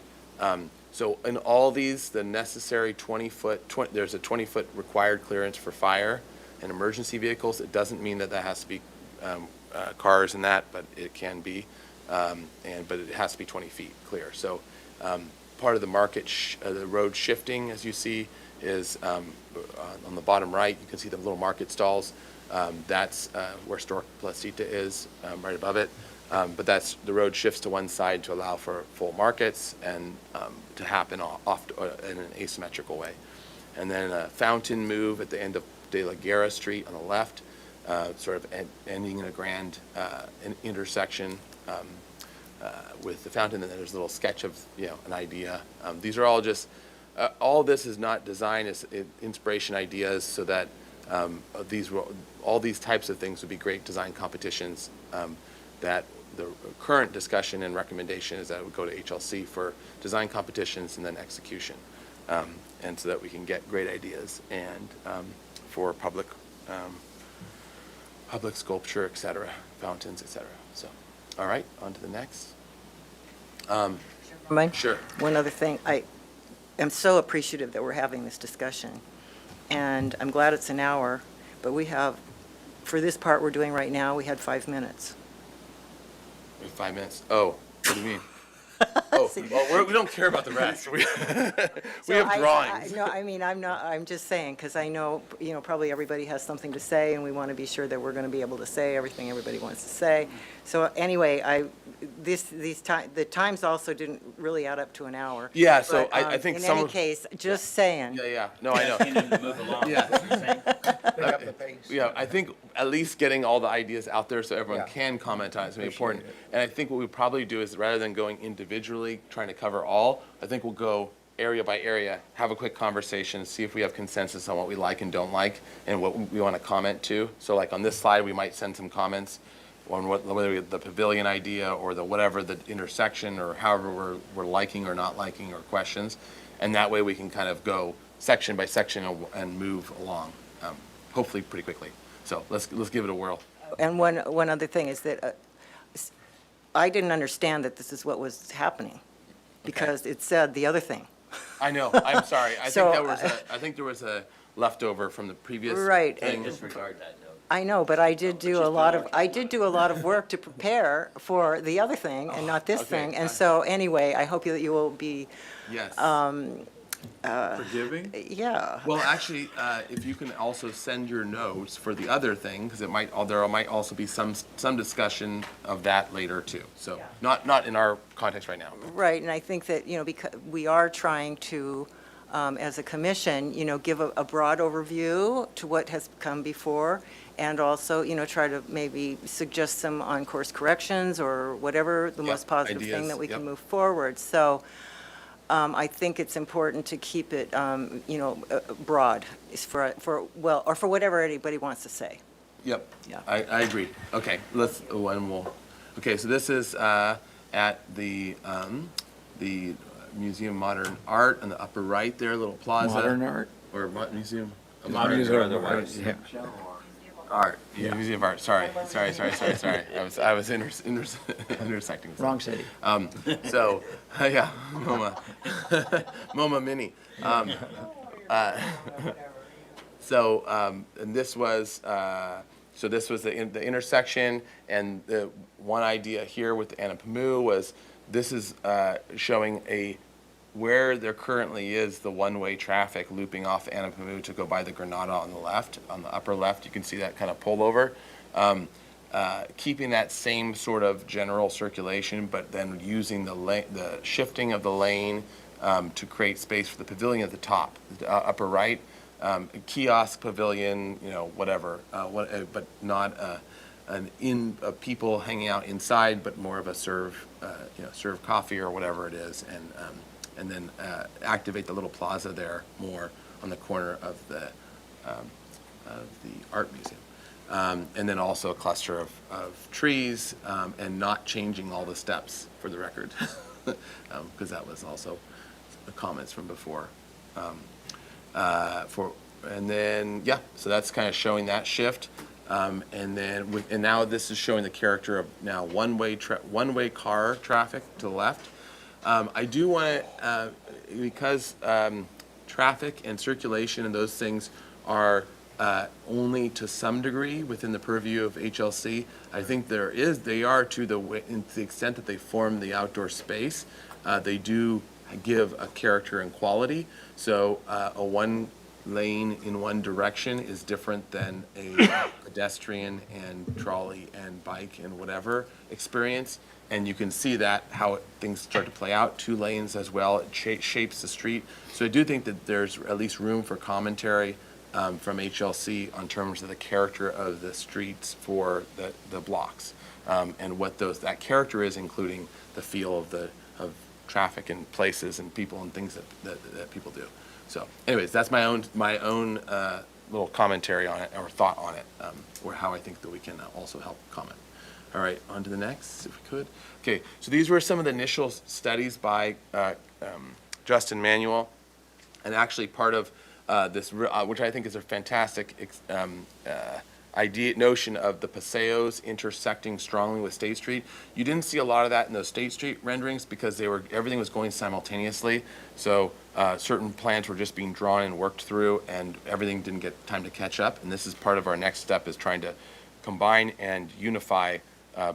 So in all these, the necessary 20-foot, there's a 20-foot required clearance for fire and emergency vehicles. It doesn't mean that has to be cars and that, but it can be, but it has to be 20 feet clear. So part of the the road shifting, as you see, is on the bottom right. You can see the little market stalls. That's where Store Placita is, right above it. But that's, the road shifts to one side to allow for full markets and to happen in an asymmetrical way. And then a fountain move at the end of De La Guerra Street on the left, sort of ending in a grand intersection with the fountain. And then there's a little sketch of, an idea. These are all just, all this is not designed as inspiration ideas so that all these types of things would be great design competitions that the current discussion and recommendation is that it would go to HLC for design competitions and then execution. And so that we can get great ideas and for public sculpture, et cetera, fountains, et cetera. So, all right, on to the next. Mike? Sure. One other thing, I am so appreciative that we're having this discussion, and I'm glad it's an hour, but we have, for this part we're doing right now, we had 5 minutes. 5 minutes. Oh, what do you mean? Oh, well, we don't care about the rest. We have drawings. No, I mean, I'm just saying, because I know, probably everybody has something to say, and we want to be sure that we're going to be able to say everything everybody wants to say. So anyway, the times also didn't really add up to an hour. Yeah, so But, I think in some any of- case, just saying. Yeah, no, I know. Yeah, I think at least getting all the ideas out there so everyone can comment on it is very important. And I think what we probably do is rather than going individually, trying to cover all, I think we'll go area by area, have a quick conversation, see if we have consensus on what we like and don't like and what we want to comment to. So like on this slide, we might send some comments on whether the pavilion idea or the whatever, the intersection or however we're liking or not liking or questions. And that way we can kind of go section by section and move along, hopefully pretty quickly. So let's give it a whirl. And one other thing is that I didn't understand that this is what was happening, because it said the other thing. I know, I'm sorry. I So, think there was a leftover from the previous Right. thing. Disregard that note. I know, but I did do a lot of work to prepare for the other thing and not this okay. thing. And so anyway, I hope that you will be, Yes. Forgiving? yeah. Well, actually, if you can also send your notes for the other thing, because there might also be some discussion of that later too. So not in our context right now. Right, and I think that, because we are trying to, as a commission, give a broad overview to what has come before, and also, try to maybe suggest some on-course corrections or whatever the most positive thing ideas, that we can yep. move forward. So I think it's important to keep it, broad, for whatever anybody wants to say. Yep. Yeah. I agree. Okay, okay, so this is at the Museum of Modern Art on the upper right there, little plaza. Modern art? Or Museum of Modern Modern art, yeah. Art. Yeah, Museum of Art. Sorry. I was intersecting. Wrong city. So, yeah, MoMA Mini. And this was the intersection, and the one idea here with Anapamu was this is showing where there currently is the one-way traffic looping off Anapamu to go by the Granada on the left, on the upper left. You can see that kind of pullover. Keeping that same sort of general circulation, but then using the shifting of the lane to create space for the pavilion at the top, upper right, kiosk pavilion, whatever, but not people hanging out inside, but more of a serve coffee or whatever it is, and then activate the little plaza there more on the corner of the art museum. And then also a cluster of trees, and not changing all the steps, for the record, because that was also the comments from before. And then, so that's kind of showing that shift. And now this is showing the character of now one-way car traffic to the left. I do want to, because traffic and circulation and those things are only to some degree within the purview of HLC. I think they are to the extent that they form the outdoor space. They do give a character and quality. So a one lane in one direction is different than a pedestrian and trolley and bike and whatever experience. And you can see that, how things start to play out, 2 lanes as well, it shapes the street. So I do think that there's at least room for commentary from HLC on terms of the character of the streets for the blocks. And what that character is, including the feel of traffic and places and people and things that people do. So anyways, that's my own little commentary on it, or thought on it, or how I think that we can also help comment. All right, on to the next, if we could. Okay, so these were some of the initial studies by Justin Manuel, and actually part of this, which I think is a fantastic notion of the paseos intersecting strongly with State Street. You didn't see a lot of that in those State Street renderings because everything was going simultaneously. So certain plans were just being drawn and worked through, and everything didn't get time to catch up. And this is part of our next step, is trying to combine and unify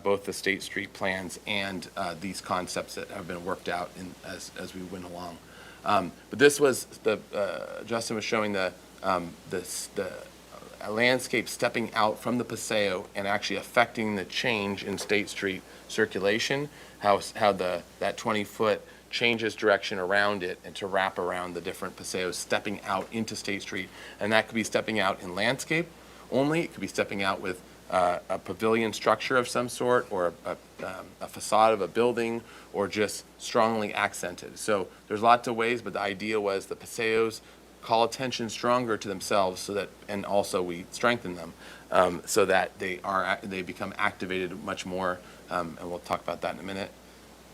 both the State Street plans and these concepts that have been worked out as we went along. But this was Justin was showing the landscape stepping out from the paseo and actually affecting the change in State Street circulation, how that 20-foot changes direction around it and to wrap around the different paseos stepping out into State Street. And that could be stepping out in landscape only, it could be stepping out with a pavilion structure of some sort, or a facade of a building, or just strongly accented. So there's lots of ways, but the idea was the paseos call attention stronger to themselves, so that, and also we strengthen them, so that they become activated much more, and we'll talk about that in a minute.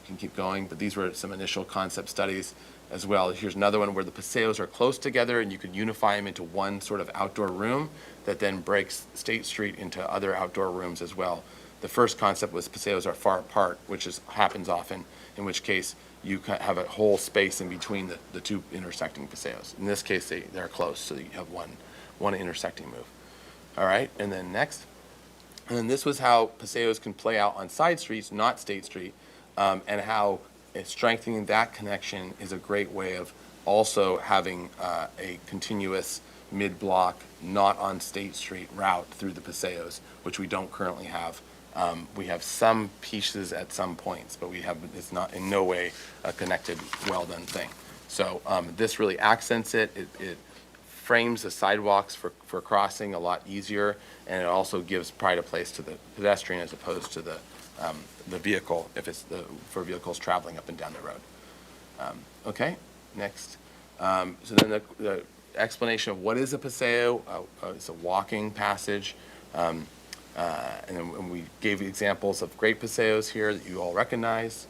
You can keep going, but these were some initial concept studies as well. Here's another one where the paseos are close together and you can unify them into one sort of outdoor room that then breaks State Street into other outdoor rooms as well. The first concept was paseos are far apart, which happens often, in which case you have a whole space in between the 2 intersecting paseos. In this case, they're close, so you have one intersecting move. All right, and then next. And then this was how paseos can play out on side streets, not State Street, and how strengthening that connection is a great way of also having a continuous mid-block, not on State Street route through the paseos, which we don't currently have. We have some pieces at some points, but it's not in no way a connected, well-done thing. So this really accents it. It frames the sidewalks for crossing a lot easier, and it also gives pride of place to the pedestrian as opposed to the vehicle, if it's for vehicles traveling up and down the road. Okay, next. So then the explanation of what is a paseo. It's a walking passage. And then we gave examples of great paseos here that you all recognize.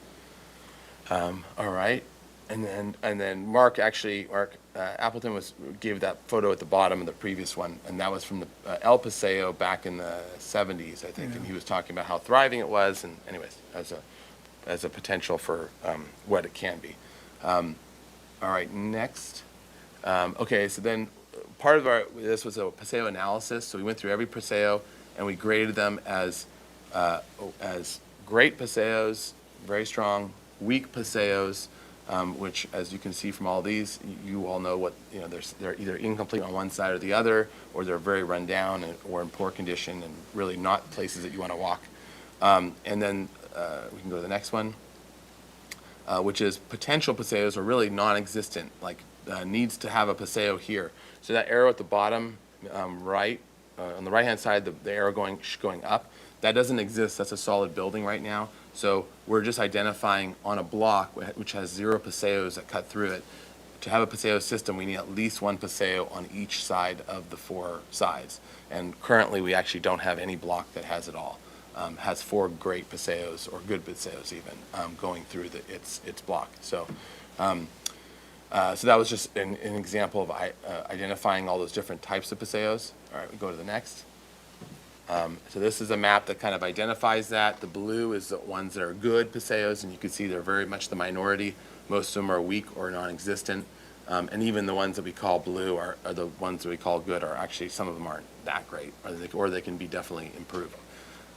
All right, and then Mark Appleton gave that photo at the bottom of the previous one, and that was from the El Paseo back in the 70s, I think, and he was talking about how thriving it was, and anyways, as a potential for what it can be. All right, next. Okay, so then part of this was a paseo analysis, so we went through every paseo and we graded them as great paseos, very strong, weak paseos, which, as you can see from all these, you all know what, they're either incomplete on one side or the other, or they're very run down or in poor condition and really not places that you want to walk. And then we can go to the next one, which is potential paseos are really non-existent, like needs to have a paseo here. So that arrow at the bottom right, on the right-hand side, the arrow going up, that doesn't exist. That's a solid building right now. So we're just identifying on a block which has 0 paseos that cut through it. To have a paseo system, we need at least 1 paseo on each side of the 4 sides. And currently, we actually don't have any block that has it all. Has 4 great paseos, or good paseos even, going through its block. So so that was just an example of identifying all those different types of paseos. All right, we go to the next. So this is a map that kind of identifies that. The blue is the ones that are good paseos, and you can see they're very much the minority. Most of them are weak or non-existent. And even the ones that we call blue are the ones that we call good, are actually, some of them aren't that great, or they can be definitely improved.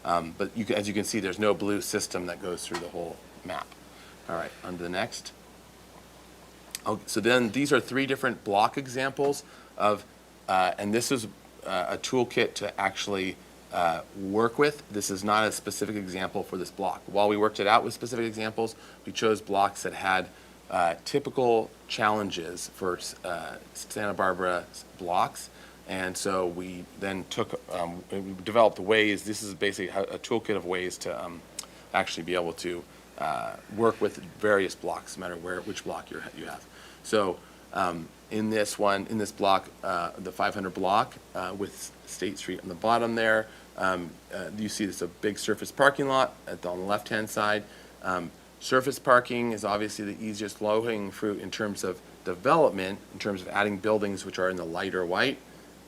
But as you can see, there's no blue system that goes through the whole map. All right, on to the next. So then these are 3 different block examples of, and this is a toolkit to actually work with. This is not a specific example for this block. While we worked it out with specific examples, we chose blocks that had typical challenges for Santa Barbara blocks. And so we then we developed ways, this is basically a toolkit of ways to actually be able to work with various blocks, no matter which block you have. So in this block, the 500 block with State Street on the bottom there, you see this a big surface parking lot on the left-hand side. Surface parking is obviously the easiest low-hanging fruit in terms of development, in terms of adding buildings which are in the lighter white,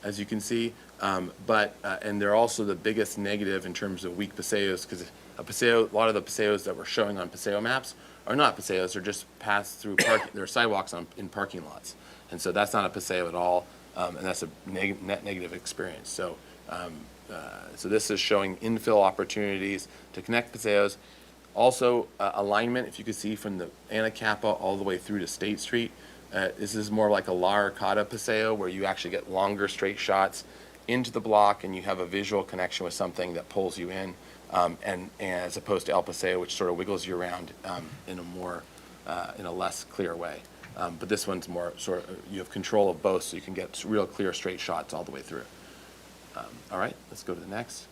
as you can see. And they're also the biggest negative in terms of weak paseos, because a lot of the paseos that we're showing on paseo maps are not paseos, they're just passed through parking, they're sidewalks in parking lots. And so that's not a paseo at all, and that's a net negative experience. So, so this is showing infill opportunities to connect paseos. Also, alignment, if you could see from the Anacapa all the way through to State Street. This is more like a La Arcada paseo, where you actually get longer straight shots into the block and you have a visual connection with something that pulls you in, and as opposed to El Paseo, which sort of wiggles you around in a less clear way. But this one's more sort of, you have control of both, so you can get real clear straight shots all the way through. All right, let's go to the next.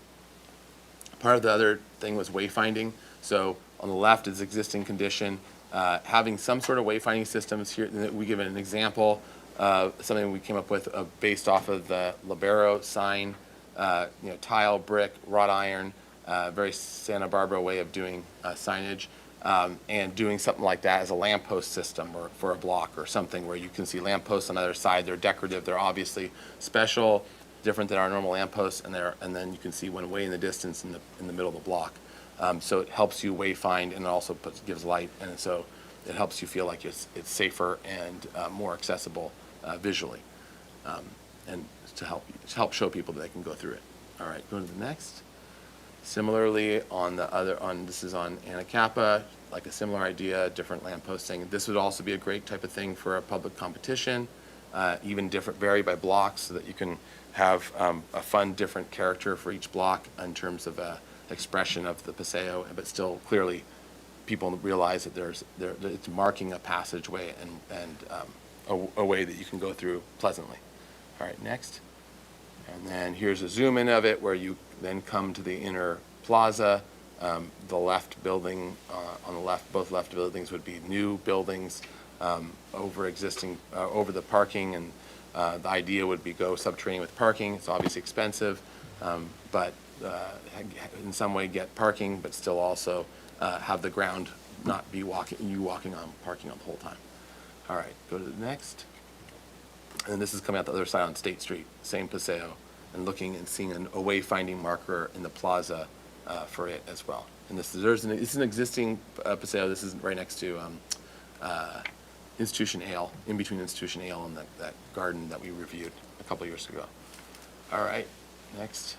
Part of the other thing was wayfinding. So on the left is existing condition. Having some sort of wayfinding systems here, we give an example of something we came up with based off of the Libero sign, tile, brick, wrought iron, very Santa Barbara way of doing signage, and doing something like that as a lamppost system or for a block or something where you can see lampposts on the other side. They're decorative. They're obviously special, different than our normal lampposts, and then you can see one way in the distance in the middle of the block. So it helps you wayfind, and it also gives light, and so it helps you feel like it's safer and more accessible visually, and to help show people that they can go through it. All right, go to the next. Similarly, this is on Anacapa, like a similar idea, different lampposting. This would also be a great type of thing for a public competition, even vary by blocks, so that you can have a fun, different character for each block in terms of expression of the paseo, but still clearly people realize that that it's marking a passageway and a way that you can go through pleasantly. All right, next. And then here's a zoom in of it where you then come to the inner plaza. The left building, on the left, both left buildings would be new buildings over the parking, and the idea would be go subterranean with parking. It's obviously expensive, but in some way get parking, but still also have the ground not be walking on parking on the whole time. All right, go to the next. And this is coming out the other side on State Street, same paseo, and looking and seeing a wayfinding marker in the plaza for it as well. And this is an existing paseo. This is right next to Institution Ale, in between Institution Ale and that garden that we reviewed a couple years ago. All right, next.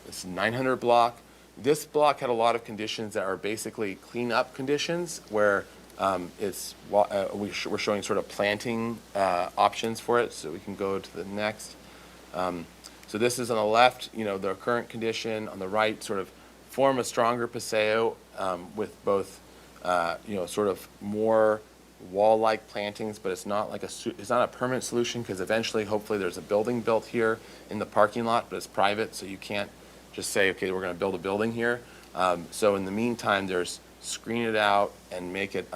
This 900 block. This block had a lot of conditions that are basically cleanup conditions, where we're showing sort of planting options for it. So we can go to the next. So this is on the left, the current condition. On the right, sort of form a stronger paseo with both, sort of more wall-like plantings, but it's not a permanent solution, because eventually, hopefully, there's a building built here in the parking lot, but it's private, so you can't just say, okay, we're going to build a building here. So in the meantime, there's screen it out and make it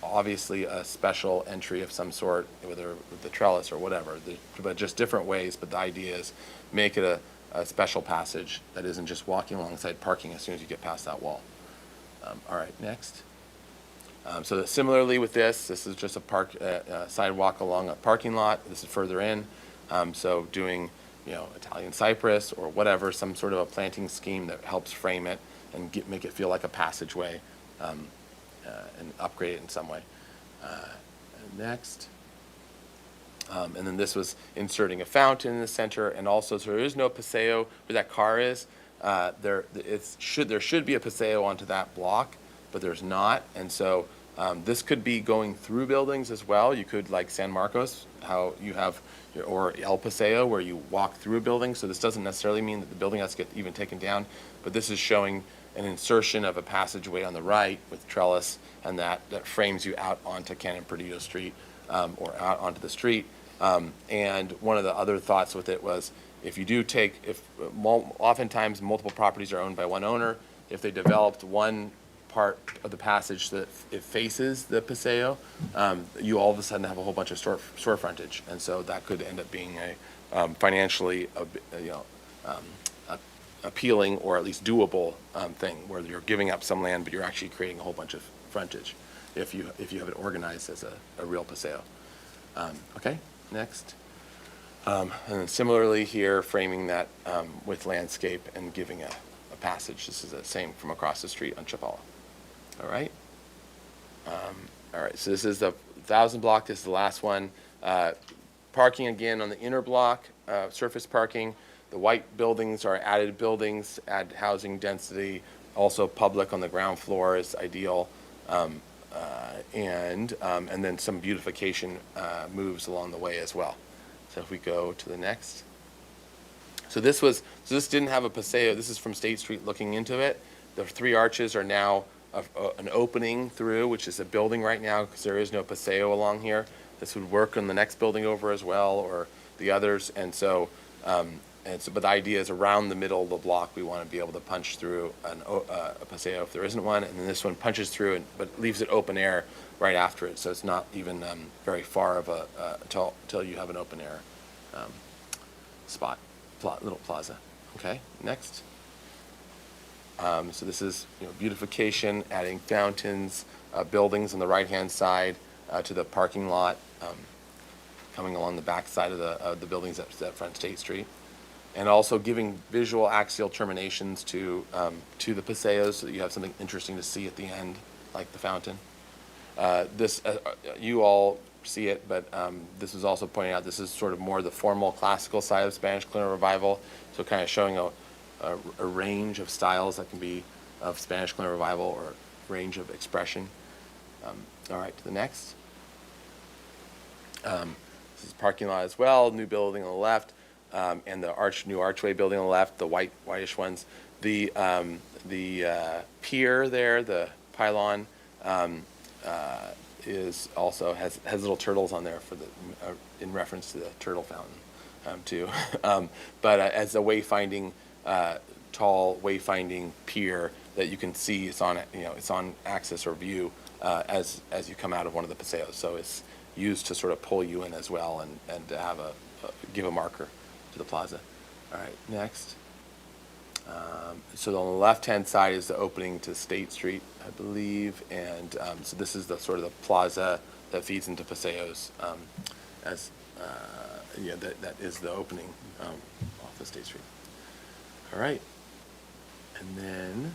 obviously a special entry of some sort, whether with the trellis or whatever, but just different ways. But the idea is make it a special passage that isn't just walking alongside parking as soon as you get past that wall. All right, next. So that similarly with this is just a sidewalk along a parking lot. This is further in. So doing, Italian cypress or whatever, some sort of a planting scheme that helps frame it and make it feel like a passageway, and upgrade it in some way. Next. And then this was inserting a fountain in the center, and also, so there is no paseo where that car is. There should be a paseo onto that block, but there's not, and so This could be going through buildings as well. You could, like San Marcos, how you have, or El Paseo, where you walk through a building. So this doesn't necessarily mean that the building has to get even taken down, but this is showing an insertion of a passageway on the right with trellis, and that frames you out onto Canon Perdido Street, or out onto the street. And one of the other thoughts with it was, if you do take, oftentimes multiple properties are owned by one owner, if they developed one part of the passage that it faces the Paseo, you all of a sudden have a whole bunch of store frontage, and so that could end up being a financially, appealing or at least doable thing, where you're giving up some land, but you're actually creating a whole bunch of frontage if you have it organized as a real Paseo. Okay, next. And then similarly here, framing that with landscape and giving a passage. This is the same from across the street on Chapala. All right. All right, so this is the 1,000 block. This is the last one. Parking again on the inner block, surface parking. The white buildings are added buildings, add housing density. Also public on the ground floor is ideal. And then some beautification moves along the way as well. So if we go to the next. So this didn't have a Paseo. This is from State Street looking into it. The 3 arches are now an opening through, which is a building right now because there is no Paseo along here. This would work on the next building over as well, or the others. And so, but the idea is around the middle of the block, we want to be able to punch through a Paseo if there isn't one. And then this one punches through, but leaves it open air right after it. So it's not even very far of until you have an open air spot, little plaza. Okay, next. So this is beautification, adding fountains, buildings on the right-hand side to the parking lot, coming along the back side of the buildings that front State Street, and also giving visual axial terminations to the Paseos so that you have something interesting to see at the end, like the fountain. This you all see it, but this is also pointing out this is sort of more the formal classical side of Spanish Colonial Revival, so kind of showing a range of styles that can be of Spanish Colonial Revival, or range of expression. All right, to the next. This is parking lot as well, new building on the left, and the new archway building on the left, the whitish ones. The pier there, the pylon, is also has little turtles on there for in reference to the turtle fountain, too. But as a wayfinding, tall wayfinding pier that you can see, it's on access or view as you come out of one of the Paseos. So it's used to sort of pull you in as well, and to have give a marker to the plaza. All right, next. So on the left-hand side is the opening to State Street, I believe, and so this is the sort of the plaza that feeds into Paseos. That is the opening off of State Street. All right, and then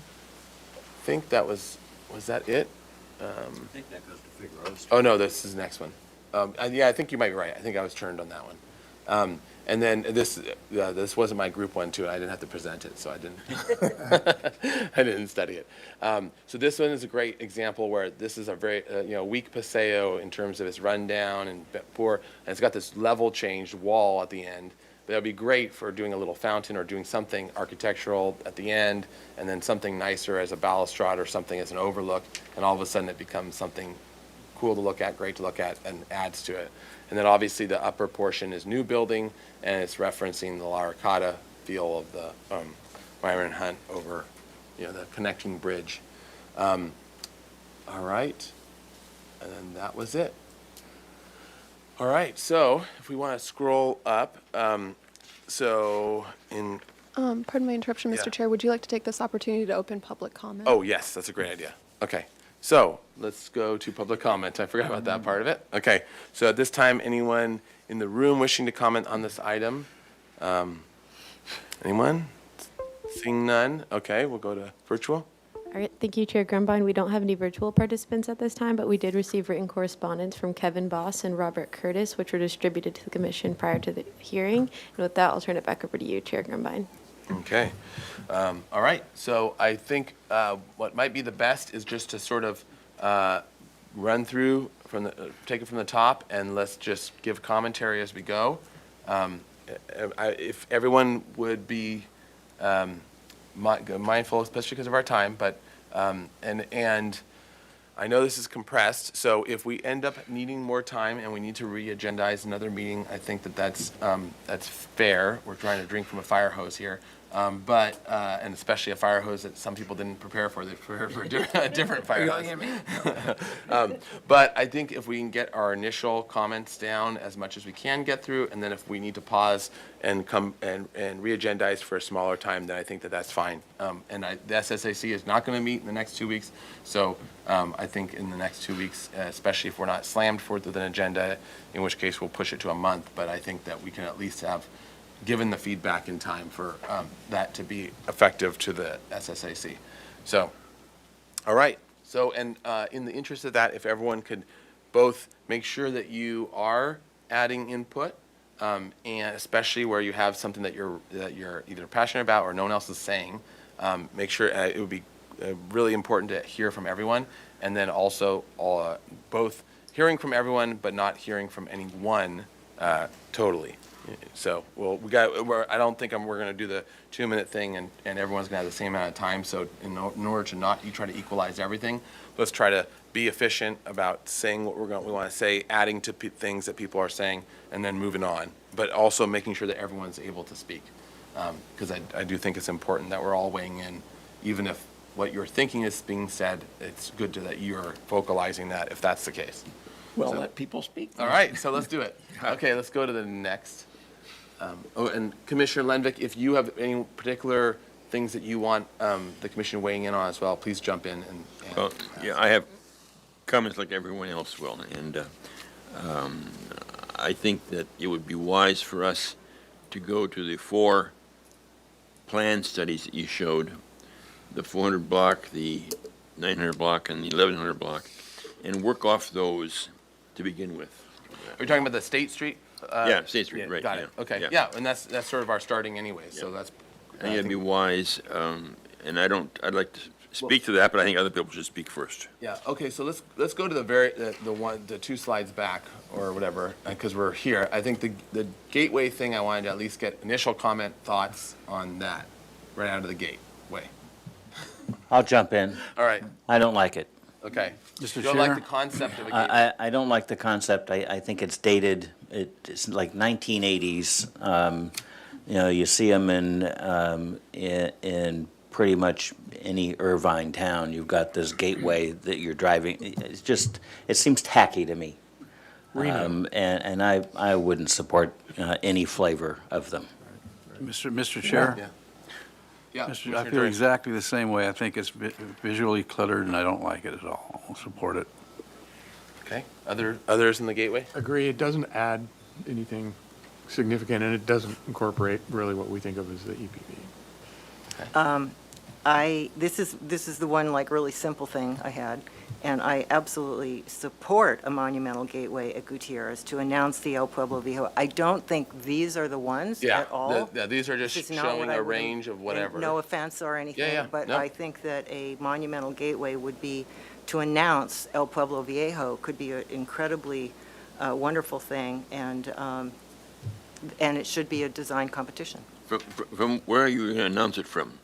I think that was that it? I think that goes to Figueroa Street. Oh no, this is the next one. Yeah, I think you might be right. I think I was turned on that one. And then this wasn't my group one too. I didn't have to present it, so I didn't study it. So this one is a great example where this is a very weak Paseo in terms of its rundown and poor, and it's got this level changed wall at the end. But that'd be great for doing a little fountain or doing something architectural at the end, and then something nicer as a balustrade or something as an overlook, and all of a sudden it becomes something cool to look at, great to look at, and adds to it. And then obviously the upper portion is new building, and it's referencing the La Arcada feel of the Myron Hunt over, the connecting bridge. All right, and then that was it. All right, so if we want to scroll up, Pardon my interruption, Mr. Chair. Would you like to take this opportunity to open public comment? Oh, yes, that's a great idea. Okay, so let's go to public comment. I forgot about that part of it. Okay, so at this time, anyone in the room wishing to comment on this item? Anyone? Seeing none? Okay, we'll go to virtual. All right, thank you, Chair Grumbine. We don't have any virtual participants at this time, but we did receive written correspondence from Kevin Boss and Robert Curtis, which were distributed to the commission prior to the hearing. And with that, I'll turn it back over to you, Chair Grumbine. Okay. All right. So I think what might be the best is just to sort of run through from the, take it from the top, and let's just give commentary as we go. If everyone would be mindful, especially because of our time, but, and I know this is compressed, so if we end up needing more time and we need to re-agendize another meeting, I think that that's fair. We're trying to drink from a fire hose here. And especially a fire hose that some people didn't prepare for, they prepared for a different fire hose. But I think if we can get our initial comments down as much as we can get through, and then if we need to pause and come and re-agendize for a smaller time, then I think that that's fine. The SSAC is not going to meet in the next 2 weeks, so I think in the next 2 weeks, especially if we're not slammed forth with an agenda, in which case we'll push it to a month, but I think that we can at least have given the feedback in time for that to be effective to the SSAC. So, all right. So, and in the interest of that, if everyone could both make sure that you are adding input, and especially where you have something that you're either passionate about or no one else is saying, make sure it would be really important to hear from everyone, and then also both hearing from everyone but not hearing from anyone totally. So, well, I don't think we're going to do the 2-minute thing and everyone's going to have the same amount of time. So in order to not try to equalize everything, let's try to be efficient about saying what we want to say, adding to things that people are saying, and then moving on. But also making sure that everyone's able to speak. Because I do think it's important that we're all weighing in, even if what you're thinking is being said, it's good that you're vocalizing that if that's the case. Well, let people speak. All right, so let's do it. Okay, let's go to the next. And Commissioner Lenvik, if you have any particular things that you want the commission weighing in on as well, please jump in. Well, yeah, I have comments like everyone else will, and I think that it would be wise for us to go to the 4 plan studies that you showed, the 400 block, the 900 block, and the 1100 block, and work off those to begin with. Are you talking about the State Street? Yeah, State Street, right. Got it. Yeah, Okay, yeah. yeah, and that's sort of our starting anyway, so that's. I think it'd be wise, and I'd like to speak to that, but I think other people should speak first. Yeah, okay, so let's go to the 2 slides back, or whatever, because we're here. I think the gateway thing, I wanted to at least get initial comment, thoughts on that, right out of the gateway. I'll jump in. All right, I don't like it. okay. Mr. You don't like Chair? the concept of a gateway? I don't like the concept. I think it's dated. It's like 1980s. You see them in pretty much any Irvine town. You've got this gateway that you're driving. It seems tacky to me. And I wouldn't support any flavor of them. Mr. Chair? Yeah. Yeah. I Commissioner feel Drury. exactly the same way. I think it's visually cluttered, and I don't like it at all. I'll support it. Okay, others in the gateway? Agree, it doesn't add anything significant, and it doesn't incorporate really what we think of as the EPP. This is the one, like, really simple thing I had, and I absolutely support a monumental gateway at Gutierrez to announce the El Pueblo Viejo. I don't think these are the ones Yeah, at all. these are just This is not showing what I a would- range of whatever. and no offense or anything, yeah, but no. I think that a monumental gateway would be, to announce El Pueblo Viejo could be an incredibly wonderful thing, and it should be a design competition. From where are you going to announce it from?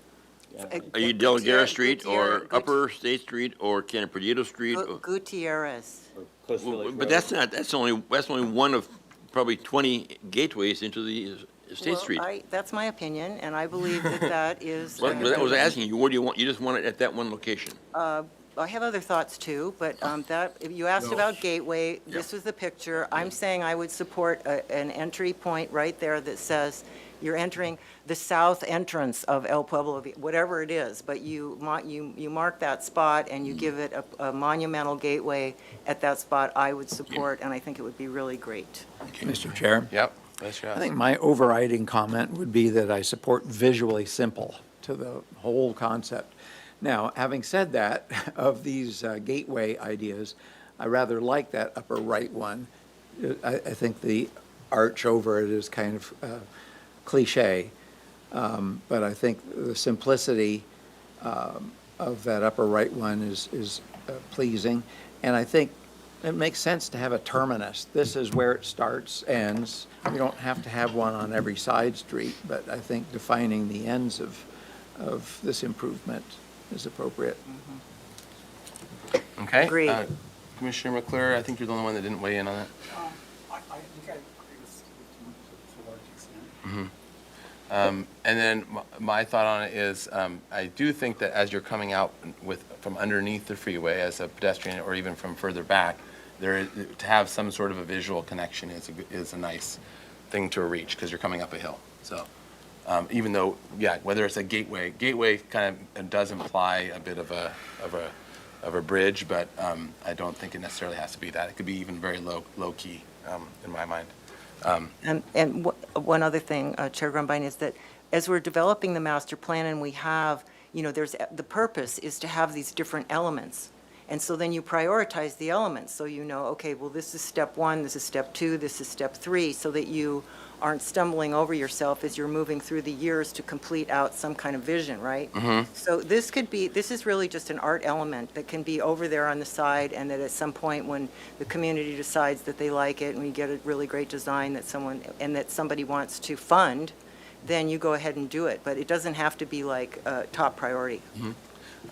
Are you De La Guerra Street, or Upper State Street, or Can Perdido Street? or- Gutierrez. But that's only one of probably 20 gateways into the State Well, Street. That's my opinion, and I believe that is. Well, that was asking you, what do you want? You just want it at that one location? I have other thoughts too, but if you asked about Gateway, this was the picture. I'm saying I would support an entry point right there that says you're entering the south entrance of El Pueblo, whatever it is, but you mark that spot and you give it a monumental gateway at that spot. I would support, and I think it would be really great. Mr. Chair? Yep, that's I think my overriding comment would be that I support visually simple to the whole concept. Now, having said that, of these gateway ideas, I rather like that upper right one. I think the arch over it is kind of cliche, but I think the simplicity of that upper right one is pleasing. And I think it makes sense to have a terminus. This is where it starts, ends. You don't have to have one on every side street, but I think defining the ends of this improvement is appropriate. Okay. Agreed. Commissioner McClure, I think you're the only one that didn't weigh in on that. I think I agree with to a large extent. And then my thought on it is, I do think that as you're coming out from underneath the freeway as a pedestrian, or even from further back, to have some sort of a visual connection is a nice thing to reach, because you're coming up a hill. So, even though, yeah, whether it's a gateway kind of does imply a bit of a bridge, but I don't think it necessarily has to be that. It could be even very low key, in my mind. And one other thing, Chair Grumbine, is that as we're developing the master plan and we have, the purpose is to have these different elements. And so then you prioritize the elements. So okay, well, this is step 1, this is step 2, this is step 3, so that you aren't stumbling over yourself as you're moving through the years to complete out some kind of vision, right? Mm-hmm. So this is really just an art element that can be over there on the side, and that at some point when the community decides that they like it and we get a really great design that somebody wants to fund, then you go ahead and do it. But it doesn't have to be like top priority. Mm-hmm.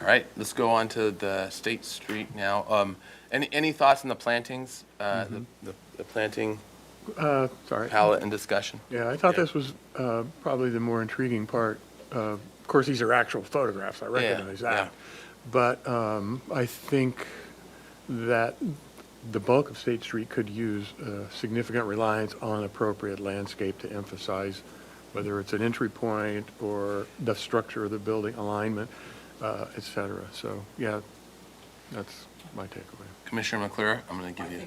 All right, let's go on to the State Street now. Any thoughts on the plantings, the planting Sorry. palette and discussion? Yeah, I thought this was probably the more intriguing part. Of course, these are actual photographs, I recognize that. yeah. But I think that the bulk of State Street could use significant reliance on appropriate landscape to emphasize whether it's an entry point or the structure of the building, alignment, et cetera. So, yeah, that's my takeaway. Commissioner McClure, I'm going to give you.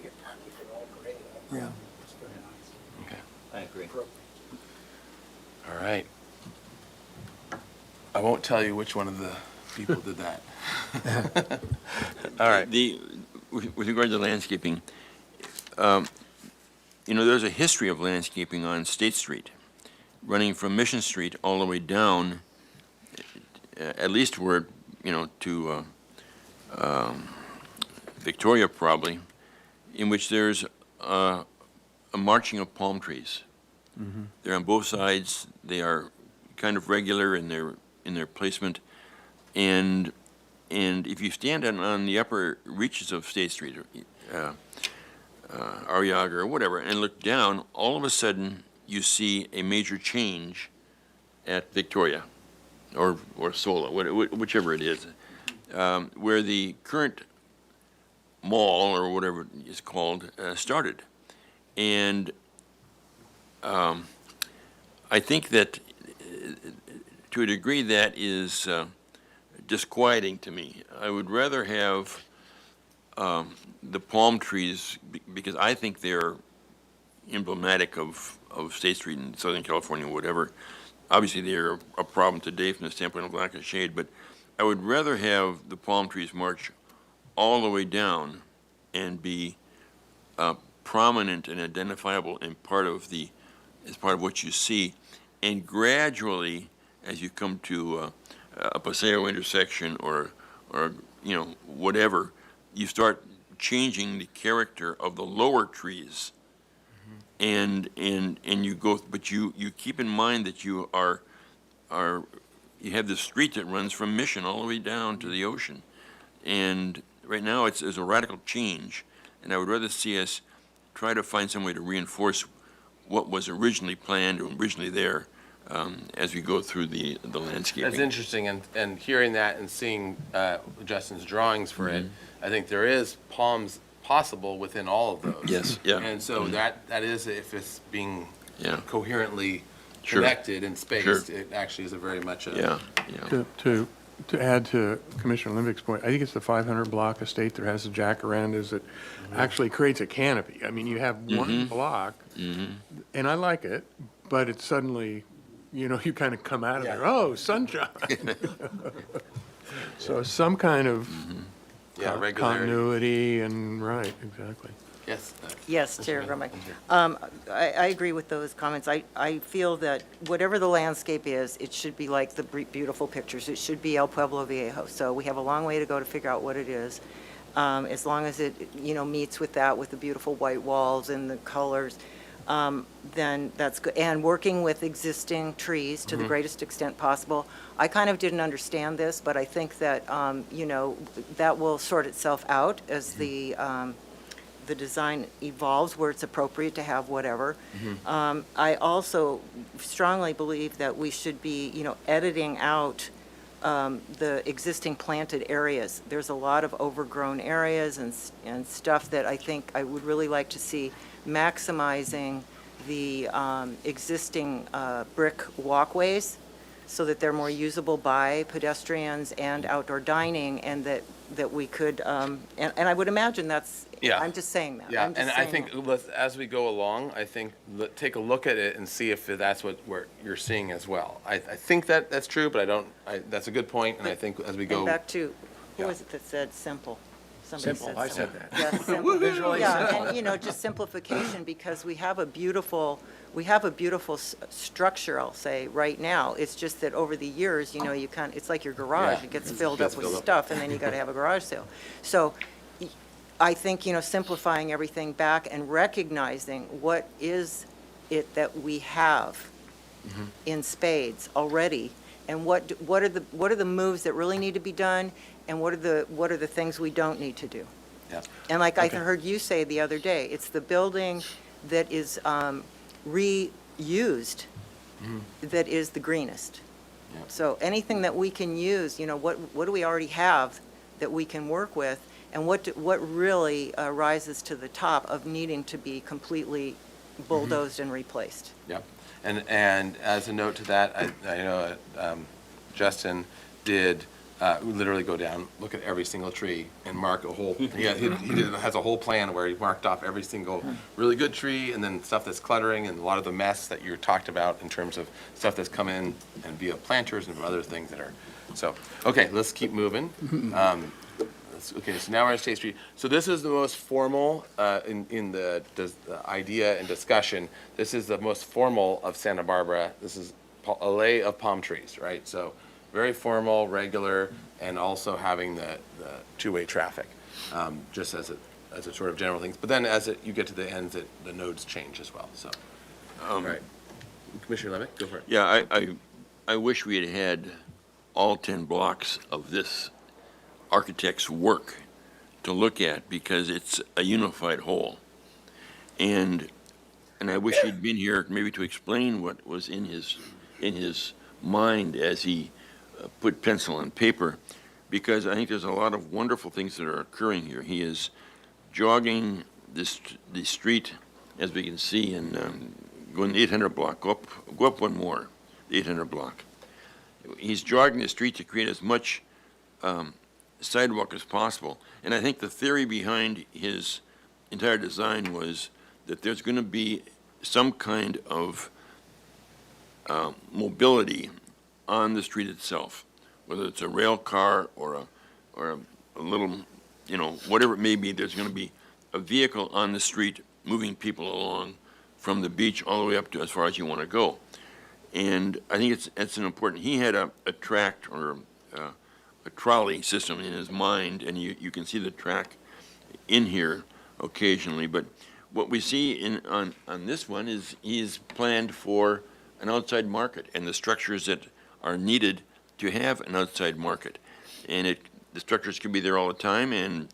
Yeah. Okay. I agree. All right. I won't tell you which one of the people did that. All right. With regard to landscaping, there's a history of landscaping on State Street, running from Mission Street all the way down, at least to Victoria probably, in which there's a marching of palm trees. Mm-hmm. They're on both sides. They are kind of regular in their placement, and if you stand on the upper reaches of State Street, Ariaga or whatever, and look down, all of a sudden you see a major change at Victoria, or Sola, whichever it is, where the current mall or whatever it's called started, and I think that to a degree that is disquieting to me. I would rather have the palm trees because I think they're emblematic of State Street in Southern California, whatever. Obviously, they're a problem today from the standpoint of lack of shade, but I would rather have the palm trees march all the way down and be prominent and identifiable and as part of what you see, and gradually, as you come to a Paseo intersection or whatever, you start changing the character of the lower trees. And you go, but you keep in mind that you have this street that runs from Mission all the way down to the ocean, and right now it's a radical change, and I would rather see us try to find some way to reinforce what was originally planned or originally there as we go through the landscaping. That's interesting, and hearing that and seeing Justin's drawings for it, I think there is palms possible within all of those. Yes, yeah. And so that is, if it's being coherently Sure. connected and spaced, Sure. it actually is a very much a. Yeah. To add to Commissioner Limvick's point, I think it's the 500 block estate that has the jacarandas that actually creates a canopy. I mean, you have one block, and I like it, but it's suddenly, you kind of come out of there, oh, sunshine. So some kind of regularity. continuity and, right, exactly. Yes. Yes, Chair Grumbine. I agree with those comments. I feel that whatever the landscape is, it should be like the beautiful pictures. It should be El Pueblo Viejo. So we have a long way to go to figure out what it is. as long as it, meets with that, with the beautiful white walls and the colors, then that's good. And working with existing trees to the greatest extent possible. I kind of didn't understand this, but I think that, that will sort itself out as the design evolves, where it's appropriate to have whatever. I also strongly believe that we should be, editing out the existing planted areas. There's a lot of overgrown areas and stuff that I think I would really like to see maximizing the existing brick walkways so that they're more usable by pedestrians and outdoor dining, and that we could, and I would imagine that's, Yeah. I'm just saying that. Yeah, I'm just and I saying think that. as we go along, I think take a look at it and see if that's what you're seeing as well. I think that's true, but that's a good point, and I think as we go. And back to, who Yeah. was it that said simple? Somebody Simple, said I said that. Yeah, simple. Visually Yeah, simple. and, just simplification, because we have a beautiful structure, I'll say, right now. It's just that over the years, it's like your garage. Yeah, It gets it filled gets up with filled up. stuff, and then you got to have a garage sale. So I think, simplifying everything back and recognizing what is it that we have in spades already, and what are the moves that really need to be done, and what are the things we don't need to do. Yeah. And like I Okay. heard you say the other day, it's the building that is reused that is the greenest. Yeah. So anything that we can use, what do we already have that we can work with, and what really rises to the top of needing to be completely bulldozed and replaced? Yep. And as a note to that, I know Justin did literally go down, look at every single tree and mark a whole, has a whole plan where he marked off every single really good tree, and then stuff that's cluttering, and a lot of the mess that you talked about in terms of stuff that's come in and via planters and other things that are, so, okay, let's keep moving. Okay, so now we're on State Street. So this is the most formal, in the idea and discussion, this is the most formal of Santa Barbara. This is a lay of palm trees, right? So very formal, regular, and also having the two-way traffic, just as a sort of general things. But then as you get to the ends, the nodes change as well, so. All right. Commissioner Levick, go for it. Yeah, I wish we had had all 10 blocks of this architect's work to look at, because it's a unified whole. And I wish he'd been here maybe to explain what was in his mind as he put pencil and paper, because I think there's a lot of wonderful things that are occurring here. He is jogging the street, as we can see, and going the 800 block, go up one more, the 800 block. He's jogging the street to create as much sidewalk as possible. And I think the theory behind his entire design was that there's going to be some kind of mobility on the street itself, whether it's a rail car or a little, whatever it may be. There's going to be a vehicle on the street moving people along from the beach all the way up to as far as you want to go. And I think it's an important. He had a tract or a trolley system in his mind, and you can see the track in here occasionally. But what we see on this one is he's planned for an outside market and the structures that are needed to have an outside market. And the structures can be there all the time, and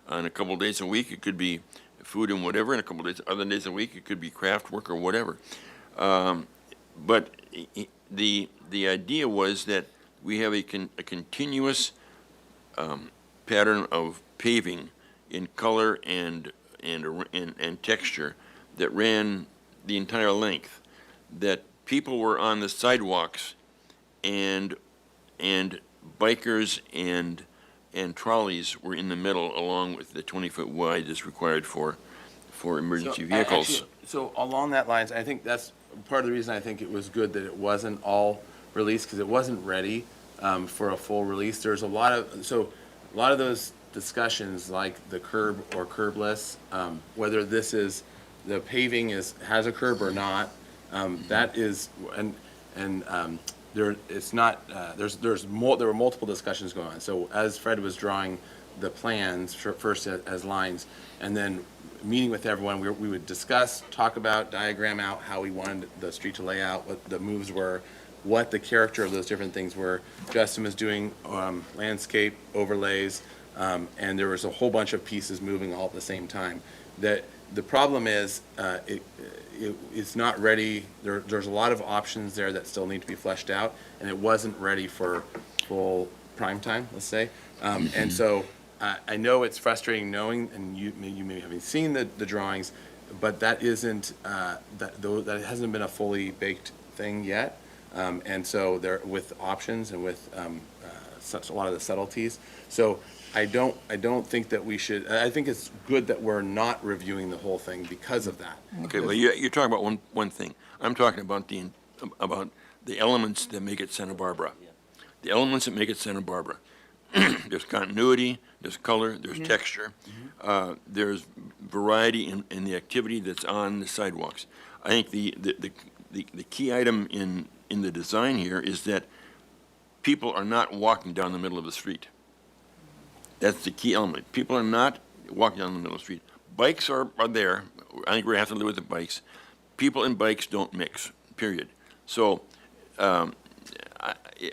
on a couple of days a week it could be food and whatever, and a couple of days, other days a week it could be craft work or whatever. But the idea was that we have a continuous pattern of paving in color and texture that ran the entire length, that people were on the sidewalks, and bikers and trolleys were in the middle, along with the 20-foot wide that's required for emergency vehicles. So along that lines, I think that's part of the reason I think it was good that it wasn't all released, because it wasn't ready for a full release. There's a lot of those discussions, like the curb or curbless, whether this is, the paving has a curb or not, that is, there were multiple discussions going on. So as Fred was drawing the plans first as lines, and then meeting with everyone, we would discuss, talk about, diagram out how we wanted the street to lay out, what the moves were, what the character of those different things were. Justin was doing landscape overlays, and there was a whole bunch of pieces moving all at the same time. The problem is it's not ready. There's a lot of options there that still need to be fleshed out, and it wasn't ready for full prime time, let's say. And so I know it's frustrating knowing, and you may have seen the drawings, but that isn't that hasn't been a fully baked thing yet. And so there with options and with a lot of the subtleties. So I don't think that we should. I think it's good that we're not reviewing the whole thing because of that. Okay, well, you're talking about one thing. I'm talking about the elements that make it Santa Barbara. The elements that make it Santa Barbara. There's continuity, there's color, there's texture, there's variety in the activity that's on the sidewalks. I think the key item in the design here is that people are not walking down the middle of the street. That's the key element. People are not walking down the middle of the street. Bikes are there. I think we're going to have to live with the bikes. People and bikes don't mix, period. So I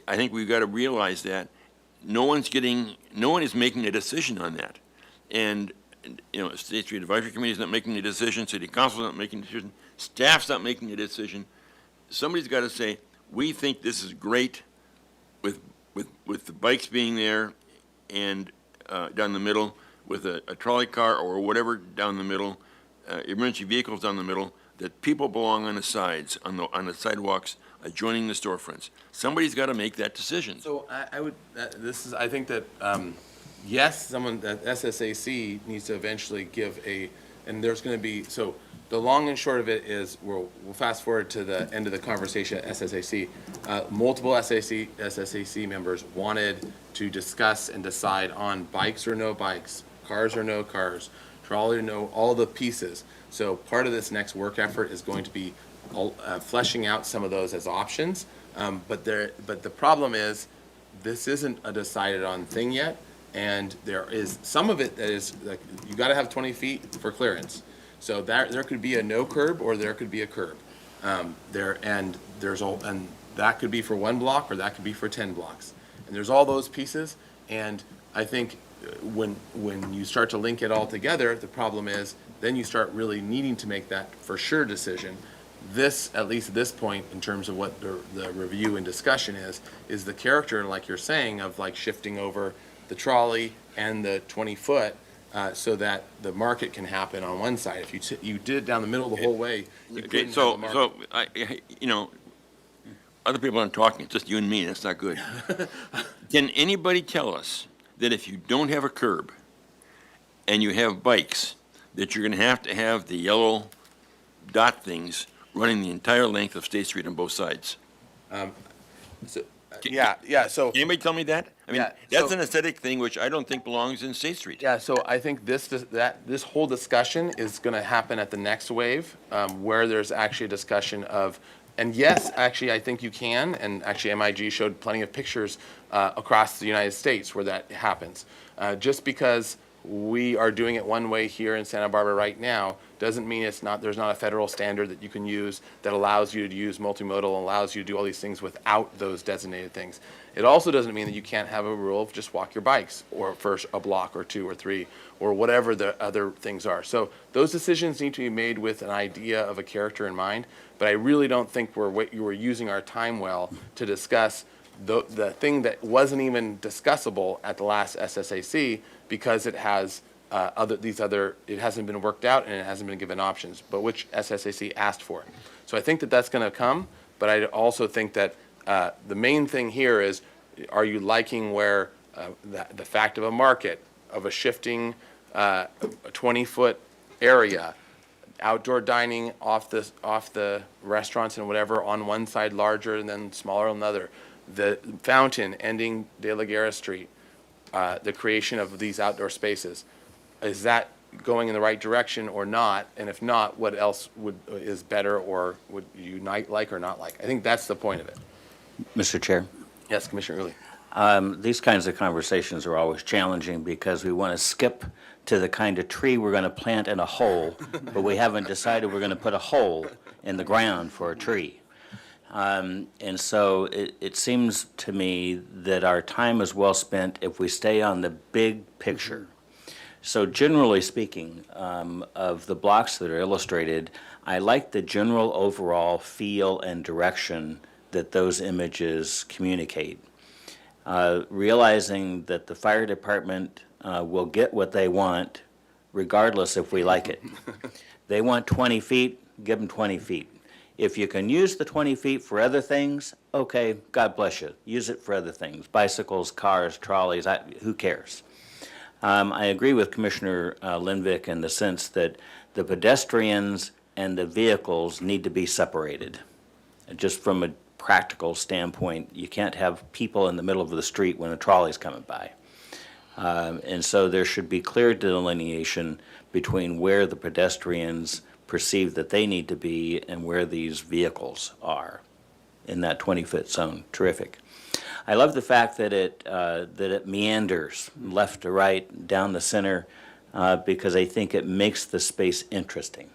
think we've got to realize that no one is making a decision on that. And, State Street Advisory Committee is not making a decision, City Council is not making a decision, staff's not making a decision. Somebody's got to say, we think this is great with the bikes being there and down the middle, with a trolley car or whatever down the middle, emergency vehicles down the middle, that people belong on the sides, on the sidewalks, adjoining the storefronts. Somebody's got to make that decision. So I think that, yes, that SSAC needs to eventually give and there's going to be, so the long and short of it is, we'll fast forward to the end of the conversation at SSAC. Multiple SSAC members wanted to discuss and decide on bikes or no bikes, cars or no cars, trolley or no, all the pieces. So part of this next work effort is going to be fleshing out some of those as options. But the problem is, this isn't a decided on thing yet, and there is some of it that is like, you got to have 20 feet for clearance. So there could be a no curb or there could be a curb. And that could be for 1 block or that could be for 10 blocks. And there's all those pieces. And I think when you start to link it all together, the problem is then you start really needing to make that for sure decision. This, at least at this point, in terms of what the review and discussion is the character, like you're saying, of like shifting over the trolley and the 20-foot so that the market can happen on one side. If you did it down the middle the whole way, you couldn't have a market. Other people aren't talking, it's just you and me, and that's not good. Can anybody tell us that if you don't have a curb and you have bikes, that you're going to have the yellow dot things running the entire length of State Street on both sides? So Can anybody tell me that? I mean, Yeah, that's so- an aesthetic thing which I don't think belongs in State Street. Yeah, so I think this whole discussion is going to happen at the next wave, where there's actually a discussion of, and yes, actually, I think you can, and actually MIG showed plenty of pictures across the United States where that happens. Just because we are doing it one way here in Santa Barbara right now doesn't mean there's not a federal standard that you can use that allows you to use multimodal, allows you to do all these things without those designated things. It also doesn't mean that you can't have a rule of just walk your bikes or first a block or 2 or 3 or whatever the other things are. So those decisions need to be made with an idea of a character in mind, but I really don't think we're using our time well to discuss the thing that wasn't even discussable at the last SSAC because it has it hasn't been worked out and it hasn't been given options, but which SSAC asked for. So I think that that's going to come, but I also think that the main thing here is, are you liking where the fact of a market, of a shifting 20-foot area, outdoor dining off the restaurants and whatever on one side larger and then smaller on the other, the fountain ending De La Guerra Street, the creation of these outdoor spaces. Is that going in the right direction or not? And if not, what else is better or would you like or not like? I think that's the point of it. Mr. Chair, Yes, Commissioner Uli. These kinds of conversations are always challenging because we want to skip to the kind of tree we're going to plant in a hole, but we haven't decided we're going to put a hole in the ground for a tree. And so it seems to me that our time is well spent if we stay on the big picture. So generally speaking, of the blocks that are illustrated, I like the general overall feel and direction that those images communicate. Realizing that the fire department will get what they want regardless if we like it. They want 20 feet, give them 20 feet. If you can use the 20 feet for other things, okay, God bless you. Use it for other things, bicycles, cars, trolleys, who cares? I agree with Commissioner Lindvik in the sense that the pedestrians and the vehicles need to be separated. Just from a practical standpoint, you can't have people in the middle of the street when a trolley's coming by. And so there should be clear delineation between where the pedestrians perceive that they need to be and where these vehicles are in that 20-foot zone. Terrific. I love the fact that it meanders left to right down the center because I think it makes the space interesting.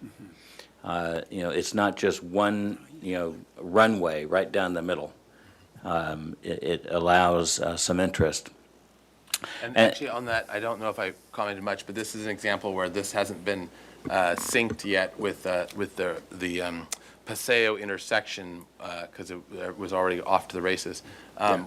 It's not just one runway right down the middle. It allows some interest. And actually on that, I don't know if I commented much, but this is an example where this hasn't been synced yet with the Paseo intersection because it was already off to the races,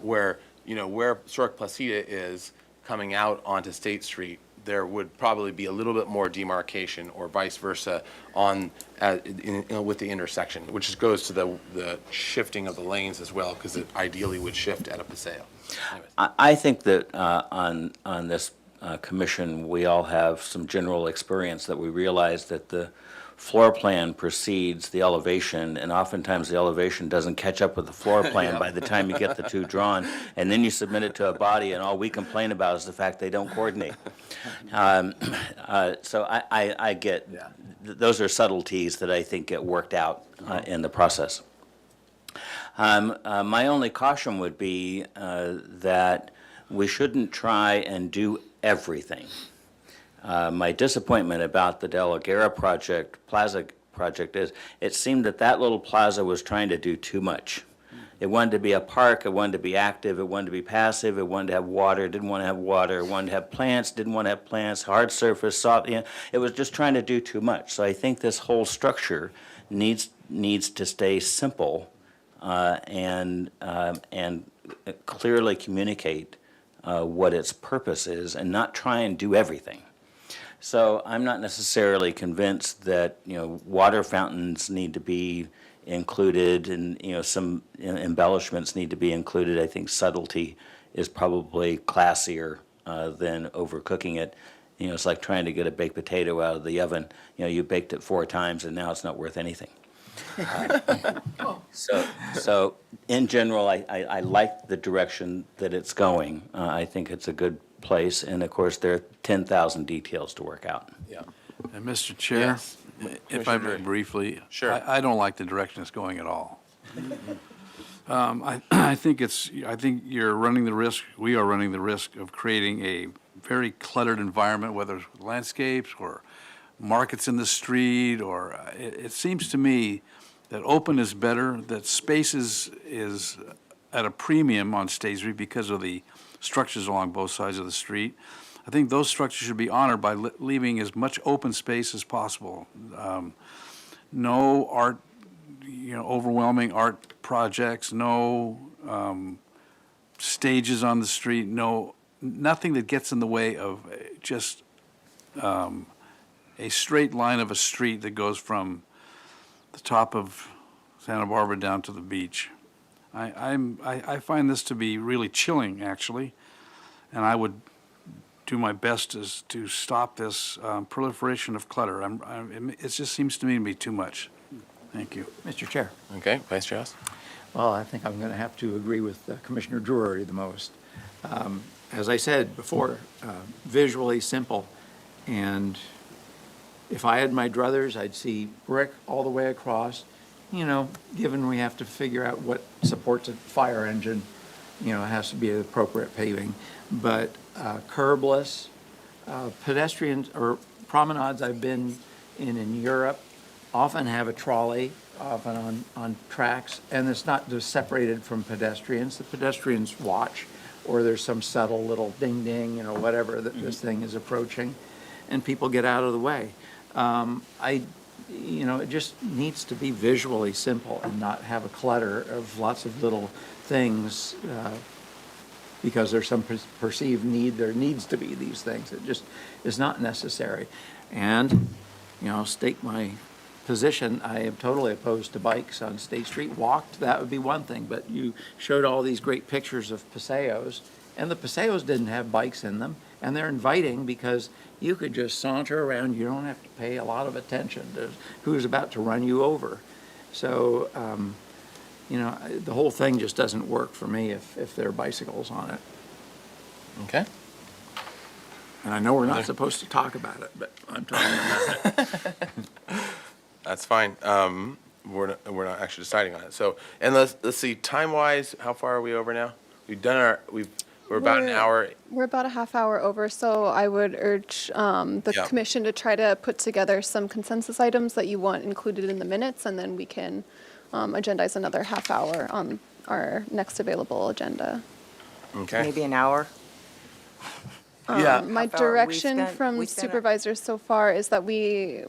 where Sork Placida is coming out onto State Street. There would probably be a little bit more demarcation or vice versa on with the intersection, which goes to the shifting of the lanes as well, because it ideally would shift at a Paseo. Anyways. I think that on this commission, we all have some general experience that we realize that the floor plan precedes the elevation, and oftentimes the elevation doesn't catch up with the floor plan by the time you get the two drawn, and then you submit it to a body, and all we complain about is the fact they don't coordinate. So I get, those are subtleties that I think get worked out in the process. My only caution would be that we shouldn't try and do everything. My disappointment about the De La Guerra plaza project is it seemed that little plaza was trying to do too much. It wanted to be a park, it wanted to be active, it wanted to be passive, it wanted to have water, didn't want to have water, it wanted to have plants, didn't want to have plants, hard surface, soft, it was just trying to do too much. So I think this whole structure needs to stay simple and clearly communicate what its purpose is and not try and do everything. So I'm not necessarily convinced that water fountains need to be included and some embellishments need to be included. I think subtlety is probably classier than overcooking it. It's like trying to get a baked potato out of the oven. You baked it 4 times and now it's not worth anything. So in general, I like the direction that it's going. I think it's a good place, and of course there are 10,000 details to work out. Yeah. And Mr. Chair, Yes. if I may briefly, Sure. I don't like the direction it's going at all. I think you're running the risk, we are running the risk of creating a very cluttered environment, whether it's landscapes or markets in the street, or it seems to me that open is better, that space is at a premium on State Street because of the structures along both sides of the street. I think those structures should be honored by leaving as much open space as possible. No art, overwhelming art projects, no stages on the street, nothing that gets in the way of just a straight line of a street that goes from the top of Santa Barbara down to the beach. I find this to be really chilling, actually, and I would do my best to stop this proliferation of clutter. It just seems to me to be too much. Thank you. Mr. Chair. Okay, Vice Chair House. Well, I think I'm going to have to agree with Commissioner Drury the most. As I said before, visually simple, and if I had my druthers, I'd see brick all the way across. Given we have to figure out what supports a fire engine, it has to be appropriate paving. But curbless, pedestrians or promenades I've been in Europe often have a trolley, often on tracks, and it's not just separated from pedestrians. The pedestrians watch, or there's some subtle little ding ding, whatever that this thing is approaching, and people get out of the way. It just needs to be visually simple and not have a clutter of lots of little things because there's some perceived need. There needs to be these things. It just is not necessary. And, state my position, I am totally opposed to bikes on State Street. Walked, that would be one thing, but you showed all these great pictures of paseos, and the paseos didn't have bikes in them, and they're inviting because you could just saunter around. You don't have to pay a lot of attention to who's about to run you over. So, the whole thing just doesn't work for me if there are bicycles on it. Okay. And I know we're not supposed to talk about it, but I'm talking about it. That's fine. We're not actually deciding on it. So, and let's see, time-wise, how far are we over now? We're about an hour. We're about a half hour over, so I would urge the commission to try to put together some consensus items that you want included in the minutes, and then we can agendize another half hour on our next available agenda. Okay. Maybe an hour? Yeah. My Half hour. direction from supervisors so far is that we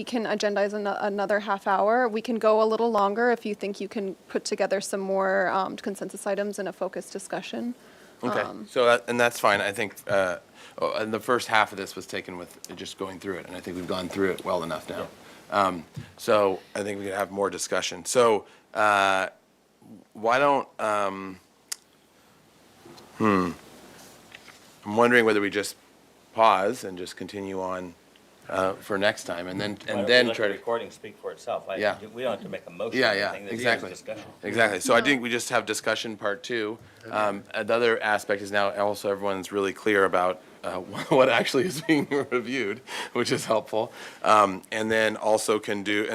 can agendize another half hour. We can go a little longer if you think you can put together some more consensus items in a focused discussion. Okay, and that's fine. I think and the first half of this was taken with just going through it, and I think we've gone through it well enough now. So I think we can have more discussion. So why don't, I'm wondering whether we just pause and just continue on for next time, and then try the to. recording speak for itself. Yeah. We don't have to make a motion. Yeah, or yeah, anything. There's exactly. discussion. Exactly. So I think we just have discussion part two. Another aspect is now also everyone's really clear about what actually is being reviewed, which is helpful. And then also can do,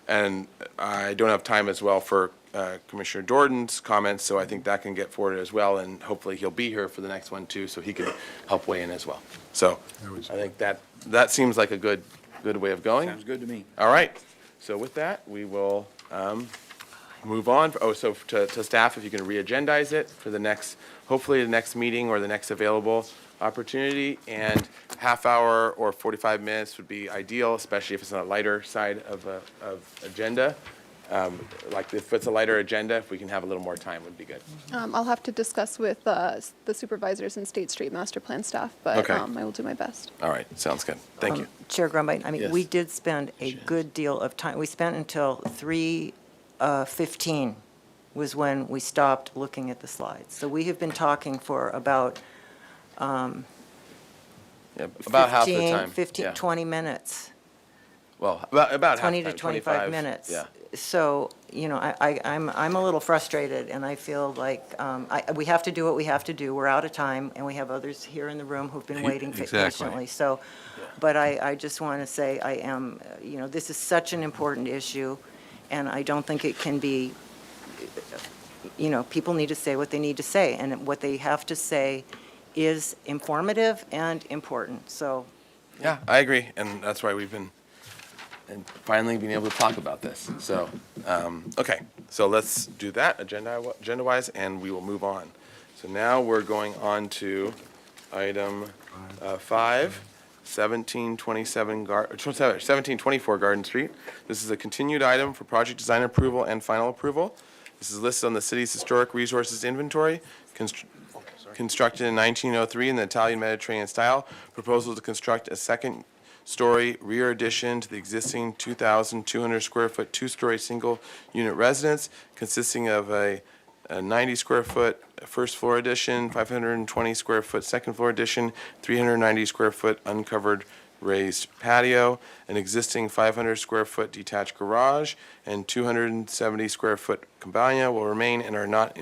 and I don't have time as well for Commissioner Jordan's comments, so I think that can get forwarded as well, and hopefully he'll be here for the next one too, so he can help weigh in as well. So I think that seems like a good way of going. Sounds good to me. All right. So with that, we will move on. So to staff, if you can re-agendize it for the next, hopefully the next meeting or the next available opportunity, and half hour or 45 minutes would be ideal, especially if it's on a lighter side of agenda. Like if it's a lighter agenda, if we can have a little more time would be good. I'll have to discuss with the supervisors and State Street Master Plan staff, but Okay. I will do my best. All right, sounds good. Thank you. Chair Grumbine, Yes. we did spend a good deal of time. We spent until 3:15 was when we stopped looking at the slides. So we have been talking for about About half the time. 20 minutes. Well, about half 20 the to time, 25 minutes. Yeah. So, I'm a little frustrated, and I feel like we have to do what we have to do. We're out of time, and we have others here in the room who've been waiting patiently. So, but I just want to say I am, this is such an important issue, and I don't think it can be, people need to say what they need to say, and what they have to say is informative and important, so. Yeah, I agree, and that's why we've been finally being able to talk about this. So, okay, so let's do that agenda-wise, and we will move on. So now we're going on to item 5, 1724 Garden Street. This is a continued item for project design approval and final approval. This is listed on the city's historic resources inventory, constructed in 1903 in the Italian Mediterranean style. Proposal to construct a second-story rear addition to the existing 2,200 square foot two-story single-unit residence, consisting of a 90 square foot first floor addition, 520 square foot second floor addition, 390 square foot uncovered raised patio, an existing 500 square foot detached garage, and 270 square foot cabana will remain and are not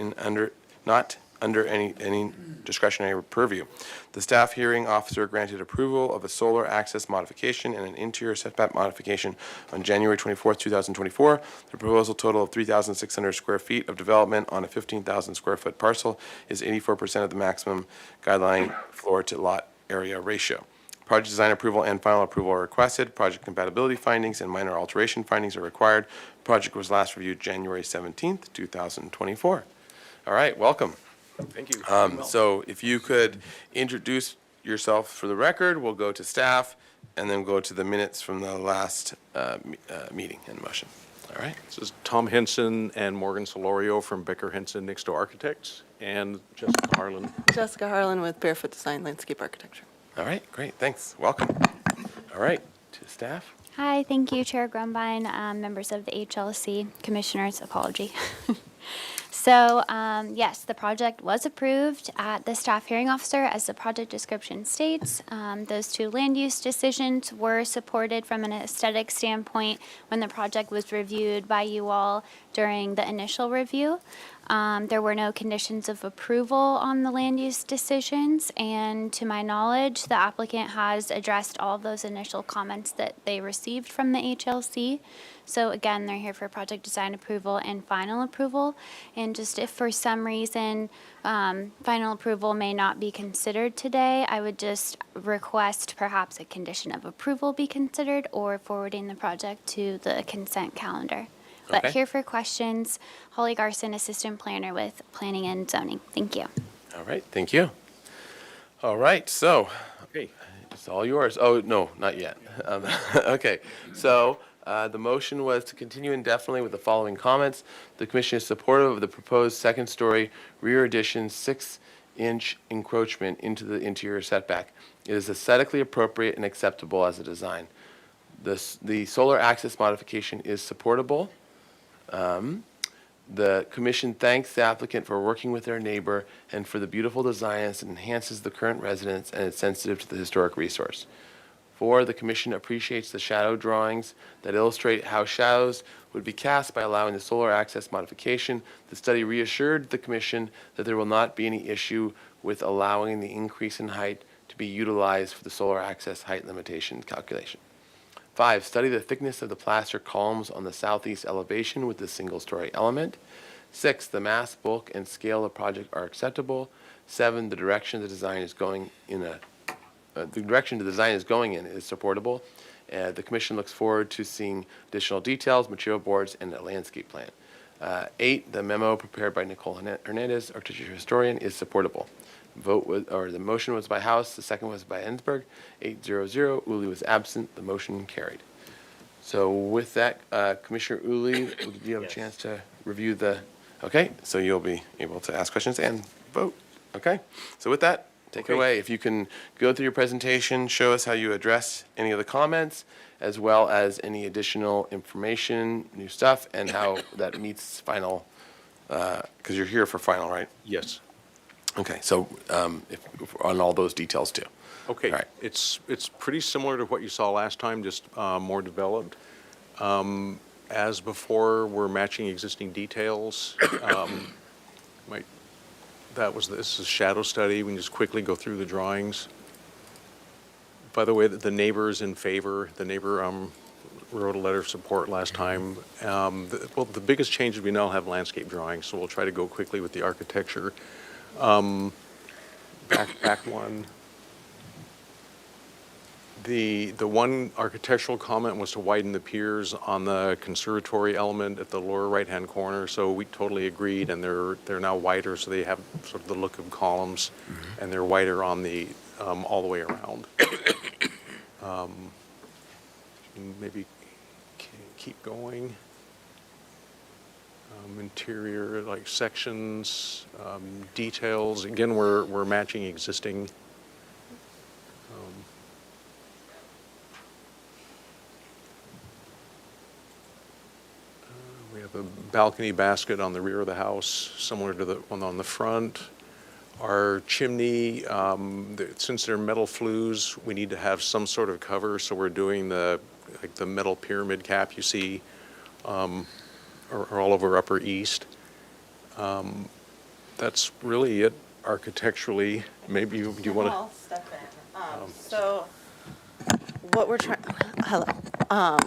under any discretionary purview. The staff hearing officer granted approval of a solar access modification and an interior setback modification on January 24th, 2024. The proposal total of 3,600 square feet of development on a 15,000 square foot parcel is 84% of the maximum guideline floor to lot area ratio. Project design approval and final approval are requested. Project compatibility findings and minor alteration findings are required. Project was last reviewed January 17th, 2024. All right, welcome. Thank you. So if you could introduce yourself for the record, we'll go to staff and then go to the minutes from the last meeting and motion. All right. This is Tom Henson and Morgan Solorio from Becker Henson Nixto Architects, and Jessica Harlan. Jessica Harlan with Barefoot Design Landscape Architecture. All right, great, thanks, welcome. All right, to staff. Hi, thank you, Chair Grumbine, members of the HLC, commissioners, apology. So, yes, the project was approved at the staff hearing officer as the project description states. Those two land use decisions were supported from an aesthetic standpoint when the project was reviewed by you all during the initial review. There were no conditions of approval on the land use decisions, and to my knowledge, the applicant has addressed all of those initial comments that they received from the HLC. So again, they're here for project design approval and final approval. And just if for some reason final approval may not be considered today, I would just request perhaps a condition of approval be considered or forwarding the project to the consent calendar. But Okay. here for questions, Holly Garson, Assistant Planner with Planning and Zoning. Thank you. All right, thank you. All right, so, Okay. it's all yours. Oh, no, not yet. Okay, so the motion was to continue indefinitely with the following comments. The commission is supportive of the proposed second-story rear addition 6-inch encroachment into the interior setback. It is aesthetically appropriate and acceptable as a design. The solar access modification is supportable. The commission thanks the applicant for working with their neighbor and for the beautiful designs that enhances the current residence and is sensitive to the historic resource. 4, the commission appreciates the shadow drawings that illustrate how shadows would be cast by allowing the solar access modification. The study reassured the commission that there will not be any issue with allowing the increase in height to be utilized for the solar access height limitation calculation. 5, study the thickness of the plaster columns on the southeast elevation with the single-story element. 6, the mass, bulk, and scale of project are acceptable. 7, the direction the design is going in is supportable. The commission looks forward to seeing additional details, material boards, and a landscape plan. 8, the memo prepared by Nicole Hernandez, architecture historian, is supportable. The motion was by House, the second was by Ensberg. 8-0-0, Uli was absent, the motion carried. So with that, Commissioner Uli, do you have a chance to review the, okay, so you'll be able to ask questions and vote, okay? So with that, take it away. If you can go through your presentation, show us how you address any of the comments, as well as any additional information, new stuff, and how that meets final, because you're here for final, right? Yes. Okay, so if on all those details too. Okay. All right. It's pretty similar to what you saw last time, just more developed. As before, we're matching existing details. This is shadow study. We can just quickly go through the drawings. By the way, the neighbor is in favor. The neighbor wrote a letter of support last time. The biggest change is we now have landscape drawings, so we'll try to go quickly with the architecture. Back one. The one architectural comment was to widen the piers on the conservatory element at the lower right-hand corner, so we totally agreed, and they're now wider, so they have sort of the look of columns, and they're wider on the all the way around. Maybe keep going. Interior, like sections, details. Again, we're matching existing. We have a balcony basket on the rear of the house, similar to the one on the front. Our chimney, since they're metal flues, we need to have some sort of cover, so we're doing the metal pyramid cap you see. Or all over Upper East. That's really it architecturally. Maybe do you want to? I'll step in. So what we're trying, hello.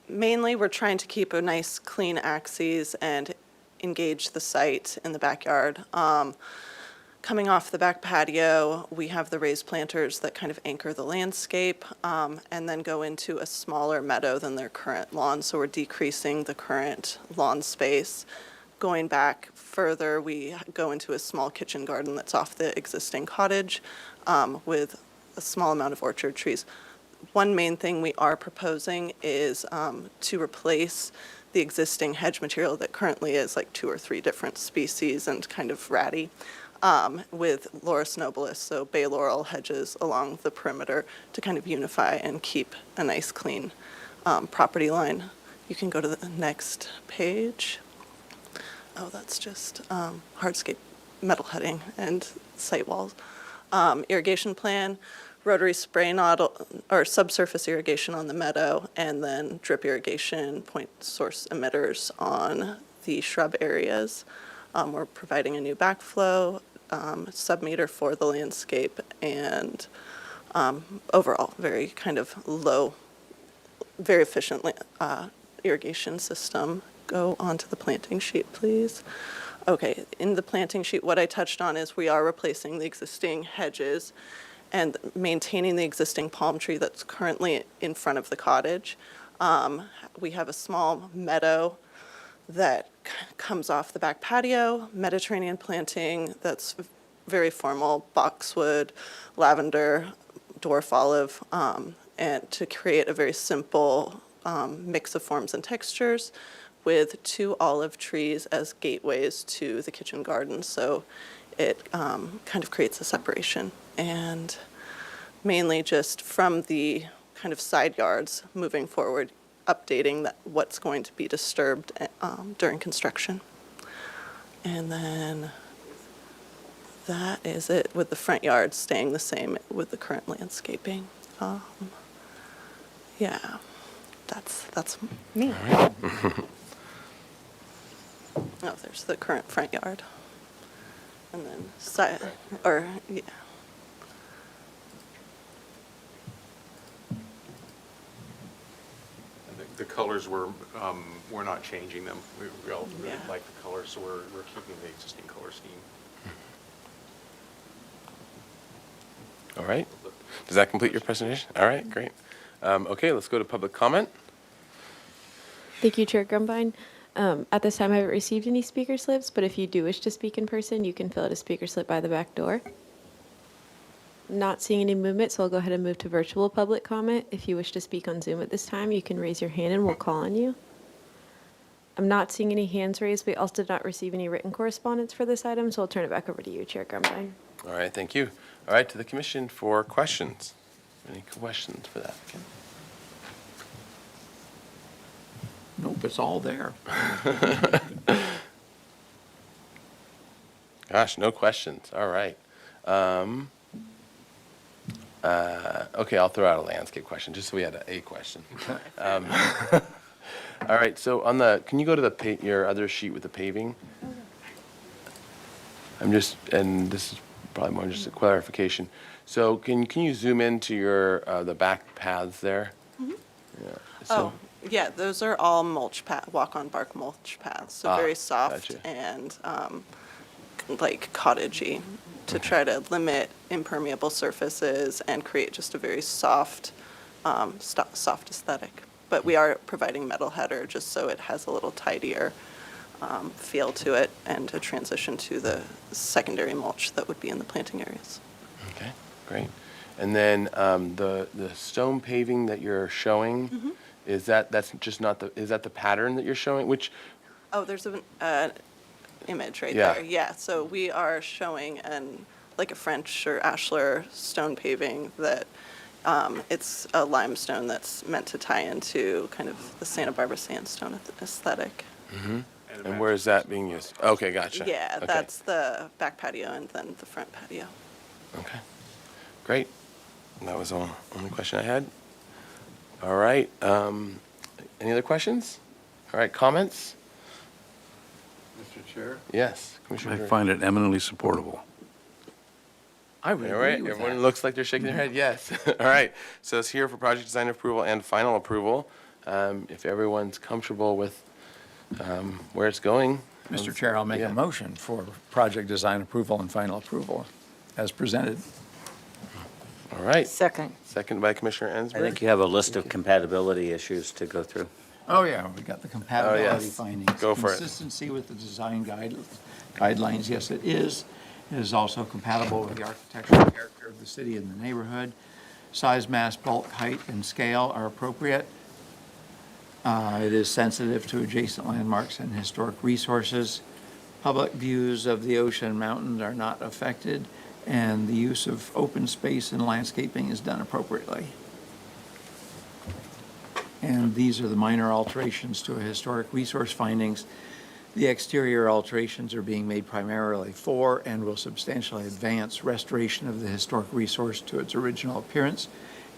Mainly, we're trying to keep a nice, clean axes and engage the site in the backyard. Coming off the back patio, we have the raised planters that kind of anchor the landscape, and then go into a smaller meadow than their current lawn. So we're decreasing the current lawn space. Going back further, we go into a small kitchen garden that's off the existing cottage, with a small amount of orchard trees. One main thing we are proposing is to replace the existing hedge material that currently is like 2 or 3 different species and kind of ratty, with Laurus nobilis, so bay laurel hedges along the perimeter to kind of unify and keep a nice clean property line. You can go to the next page. Oh, that's just hardscape metal heading and site walls. Irrigation plan, rotary spray nozzle or subsurface irrigation on the meadow, and then drip irrigation point source emitters on the shrub areas. We're providing a new backflow, sub-meter for the landscape, and overall very kind of low, very efficient irrigation system. Go onto the planting sheet, please. Okay, in the planting sheet, what I touched on is we are replacing the existing hedges and maintaining the existing palm tree that's currently in front of the cottage. We have a small meadow that comes off the back patio, Mediterranean planting that's very formal, boxwood, lavender, dwarf olive, and to create a very simple mix of forms and textures, with 2 olive trees as gateways to the kitchen garden. So it kind of creates a separation. And mainly just from the kind of side yards moving forward, updating what's going to be disturbed during construction. And then that is it, with the front yard staying the same with the current landscaping. Yeah, that's me. Oh, there's the current front yard. And then side, or, yeah. The colors we're not changing them. We all really like the colors, so we're keeping the existing color scheme. All right. Does that complete your presentation? All right, great. Okay, let's go to public comment. Thank you, Chair Grumbine. At this time, I haven't received any speaker slips, but if you do wish to speak in person, you can fill out a speaker slip by the back door. Not seeing any movement, so I'll go ahead and move to virtual public comment. If you wish to speak on Zoom at this time, you can raise your hand and we'll call on you. I'm not seeing any hands raised. We also did not receive any written correspondence for this item, so I'll turn it back over to you, Chair Grumbine. All right, thank you. All right, to the commission for questions. Any questions for the applicant? Nope, it's all there. Gosh, no questions. All right. Okay, I'll throw out a landscape question, just so we had a question. All right, so on the, can you go to your other sheet with the paving? And this is probably more just a clarification. So can you zoom into your, the back paths there? Mm-hmm. Yeah. So, Yeah, those are all mulch walk-on bark mulch paths, so very soft gotcha. and like cottagey, to try to limit impermeable surfaces and create just a very soft, soft aesthetic. But we are providing metal header just so it has a little tidier feel to it, and a transition to the secondary mulch that would be in the planting areas. Okay, great. And then the stone paving that you're showing, Mm-hmm. is that's just not is that the pattern that you're showing? Which, Oh, there's an image right Yeah. there. Yeah, so we are showing like a French or ashlar stone paving that it's a limestone that's meant to tie into kind of the Santa Barbara sandstone aesthetic. mm-hmm. And where is that being used? Okay, gotcha. Yeah, Okay. that's the back patio and then the front patio. Okay, great. That was the only question I had. All right, any other questions? All right, comments? Mr. Chair? Yes, Commissioner I Drury. find it eminently supportable. I would All right, agree with everyone that. looks like they're shaking their head, yes. All right, so it's here for project design approval and final approval. If everyone's comfortable with where it's going. Mr. Chair, I'll make Yeah. a motion for project design approval and final approval as presented. All right, Second. second by Commissioner Ensberg. I think you have a list of compatibility issues to go through. Oh, yeah, we got the compatibility yes. findings. Go for it. Consistency with the design guidelines, yes, it is. It is also compatible with the architectural character of the city and the neighborhood. Size, mass, bulk, height, and scale are appropriate. It is sensitive to adjacent landmarks and historic resources. Public views of the ocean and mountains are not affected, and the use of open space and landscaping is done appropriately. And these are the minor alterations to a historic resource findings. The exterior alterations are being made primarily for and will substantially advance restoration of the historic resource to its original appearance,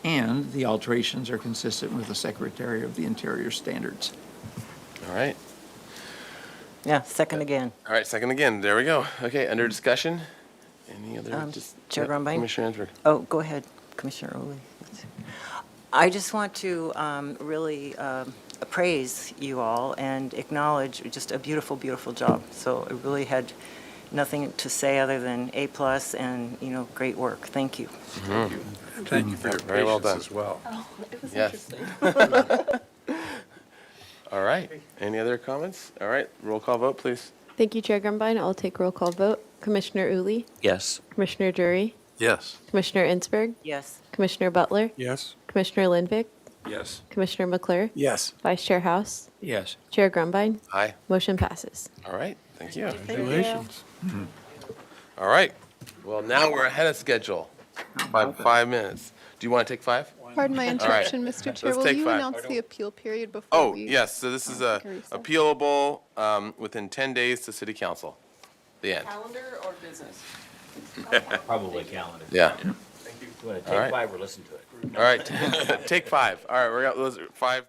and the alterations are consistent with the Secretary of the Interior standards. All right, Yeah, second again. all right, second again, there we go. Okay, under discussion, any other? Chair Grumbine? Commissioner Ensberg. Oh, go ahead, Commissioner Oley. I just want to really praise you all and acknowledge just a beautiful, beautiful job. So I really had nothing to say other than A+ and, great work. Thank you. Thank you for your Very well patience done. as well. Oh, it was Yes. interesting. All right, any other comments? All right, roll call vote, please. Thank you, Chair Grumbine. I'll take roll call vote. Commissioner Uli, Yes. Commissioner Drury, Yes. Commissioner Ensberg, Yes. Commissioner Butler, Yes? Commissioner Lindvik, Yes. Commissioner McClure, Yes. Vice Chair House, Yes. Chair Grumbine. Aye. Motion passes. All right, thank you. Congratulations. All right, well, now we're ahead of schedule by 5 minutes. Do you want to take 5? Pardon my right. interruption, Mr. Chair. Let's Will take you 5. announce the appeal period before Oh, we? yes, so this is take a recess? appealable within 10 days to City Council. The end. Calendar or business? Probably calendar. Yeah. You want to All right. take 5 or listen to it? All right, take 5. All right, we're got those 5.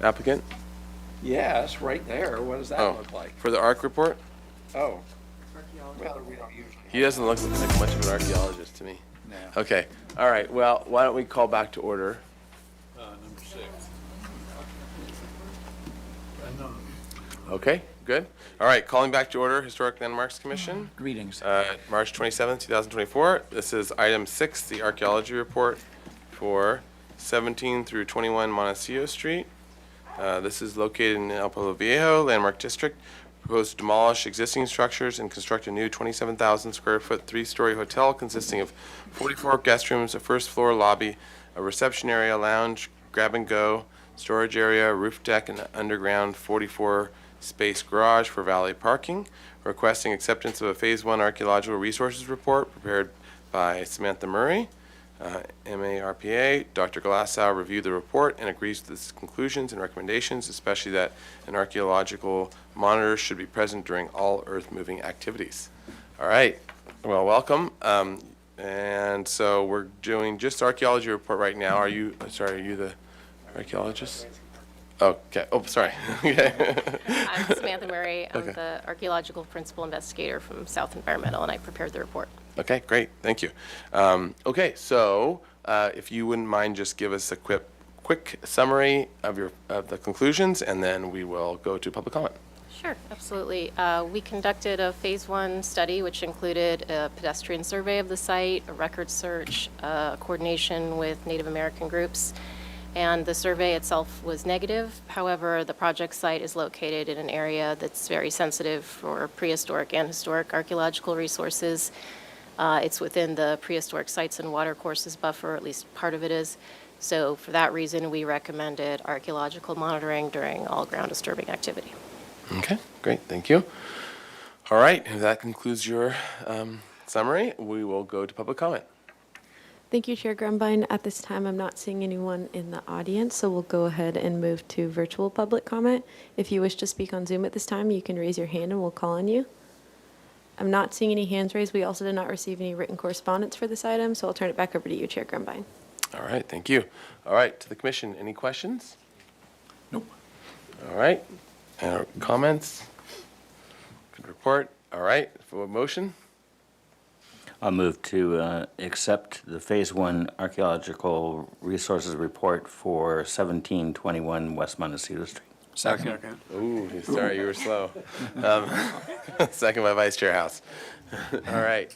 applicant? Yes, right there. What does that Oh, look like? for the ARC report? Oh. Well, we don't usually. He doesn't look like much of an archaeologist to me. No. Okay, all right, well, why don't we call back to order? Number 6. Okay, good. All right, calling back to order, Historic Landmarks Commission. Greetings. March 27th, 2024. This is item 6, the archaeology report for 17 through 21 Montecillo Street. This is located in El Pueblo Viejo, Landmark District. Proposed to demolish existing structures and construct a new 27,000 square foot, 3-story hotel consisting of 44 guest rooms, a first floor lobby, a reception area, lounge, grab and go, storage area, roof deck, and underground 44 space garage for valet parking. Requesting acceptance of a Phase 1 archaeological resources report prepared by Samantha Murray, MARPA. Dr. Glassow reviewed the report and agrees with its conclusions and recommendations, especially that an archaeological monitor should be present during all earth-moving activities. All right, well, welcome. And so we're doing just archaeology report right now. Are you the archaeologist? Okay, oh, sorry. Okay. I'm Samantha Murray. I'm Okay. the archaeological principal investigator from South Environmental, and I prepared the report. Okay, great, thank you. Okay, so if you wouldn't mind, just give us a quick summary of the conclusions, and then we will go to public comment. Sure, absolutely. We conducted a Phase 1 study, which included a pedestrian survey of the site, a record search, coordination with Native American groups, and the survey itself was negative. However, the project site is located in an area that's very sensitive for prehistoric and historic archaeological resources. It's within the prehistoric sites and watercourses buffer, at least part of it is. So for that reason, we recommended archaeological monitoring during all ground disturbing activity. Okay, great, thank you. All right, if that concludes your summary, we will go to public comment. Thank you, Chair Grumbine. At this time, I'm not seeing anyone in the audience, so we'll go ahead and move to virtual public comment. If you wish to speak on Zoom at this time, you can raise your hand and we'll call on you. I'm not seeing any hands raised. We also did not receive any written correspondence for this item, so I'll turn it back over to you, Chair Grumbine. All right, thank you. All right, to the commission, any questions? Nope. All right, comments? Good report. All right, for a motion? I'll move to accept the Phase 1 Archaeological Resources Report for 1721 West Montecillo Street. Second. Ooh, sorry, you were slow. Second by Vice Chair House. All right.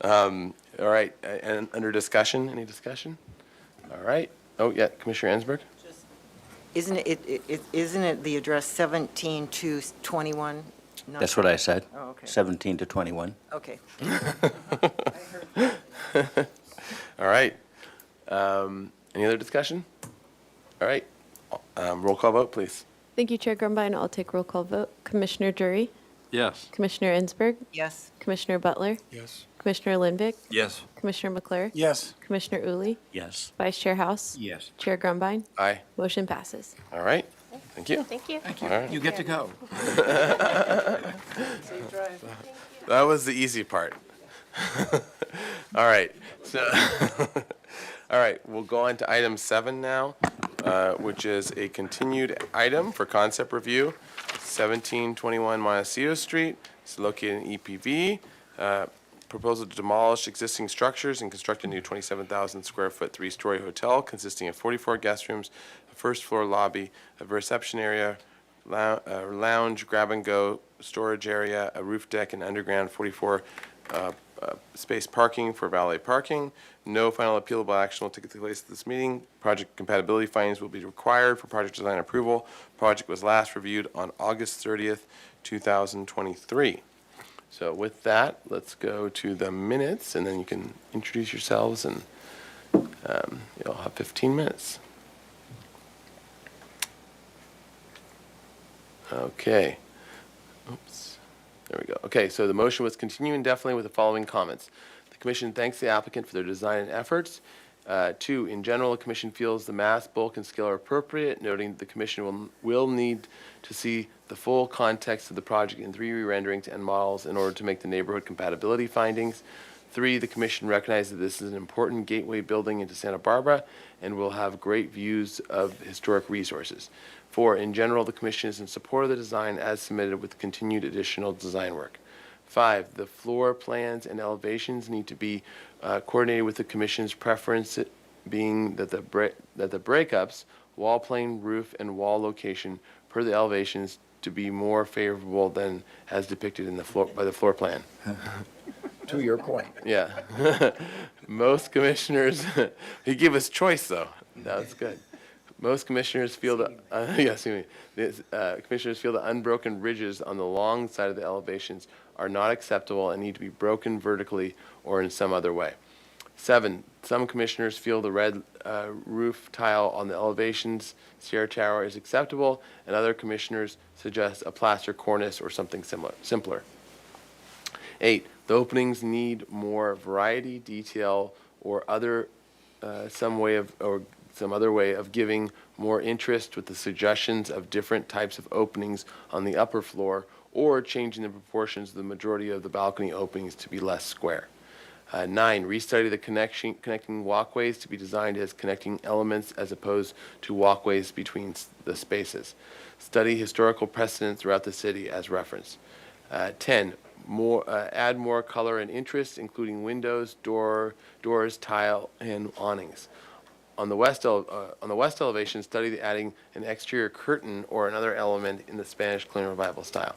And under discussion, any discussion? All right. Oh, yeah, Commissioner Ensberg? Isn't it the address 17 to 21? That's what I said. Oh, okay. 17 to 21. Okay. All right. Any other discussion? All right. Roll call vote, please. Thank you, Chair Grumbine. I'll take roll call vote. Commissioner Drury? Yes. Commissioner Ensberg? Yes. Commissioner Butler? Yes. Commissioner Lindvik? Yes. Commissioner McClure? Yes. Commissioner Uli? Yes. Vice Chair House? Yes. Chair Grumbine? Aye. Motion passes. All right. Thank you. Thank you. Thank you. All right. You get to go. Safe drive. That was the easy part. All right. So, all right, we'll go on to item 7 now, which is a continued item for concept review. 1721 Montecillo Street. It's located in EPV. Proposal to demolish existing structures and construct a new 27,000 square foot, 3-story hotel consisting of 44 guest rooms, a first floor lobby, a reception area, lounge, grab and go, storage area, a roof deck, and underground 44 space parking for valet parking. No final appealable action will take place at this meeting. Project compatibility findings will be required for project design approval. Project was last reviewed on August 30th, 2023. So with that, let's go to the minutes, and then you can introduce yourselves, and you'll have 15 minutes. Okay. Oops. There we go. Okay, so the motion was continue indefinitely with the following comments. The commission thanks the applicant for their design and efforts. 2, in general, the commission feels the mass, bulk, and scale are appropriate, noting that the commission will need to see the full context of the project in 3D renderings and models in order to make the neighborhood compatibility findings. 3, the commission recognizes that this is an important gateway building into Santa Barbara and will have great views of historic resources. 4, in general, the commission is in support of the design as submitted with continued additional design work. 5, the floor plans and elevations need to be coordinated with the commission's preference being that the breakups, wall plane, roof, and wall location per the elevations to be more favorable than as depicted in the floor, by the floor plan. To your point. Yeah. Most commissioners, he gave us choice though. That was good. Most commissioners feel commissioners feel the unbroken ridges on the long side of the elevations are not acceptable and need to be broken vertically or in some other way. 7, some commissioners feel the red roof tile on the elevations Sierra Tower is acceptable, and other commissioners suggest a plaster cornice or something simpler. 8, the openings need more variety, detail, or some other way of giving more interest with the suggestions of different types of openings on the upper floor, or changing the proportions of the majority of the balcony openings to be less square. 9, restudy the connecting walkways to be designed as connecting elements as opposed to walkways between the spaces. Study historical precedent throughout the city as reference. 10, add more color and interest, including windows, doors, tile, and awnings. On the west elevation, study adding an exterior curtain or another element in the Spanish colonial revival style.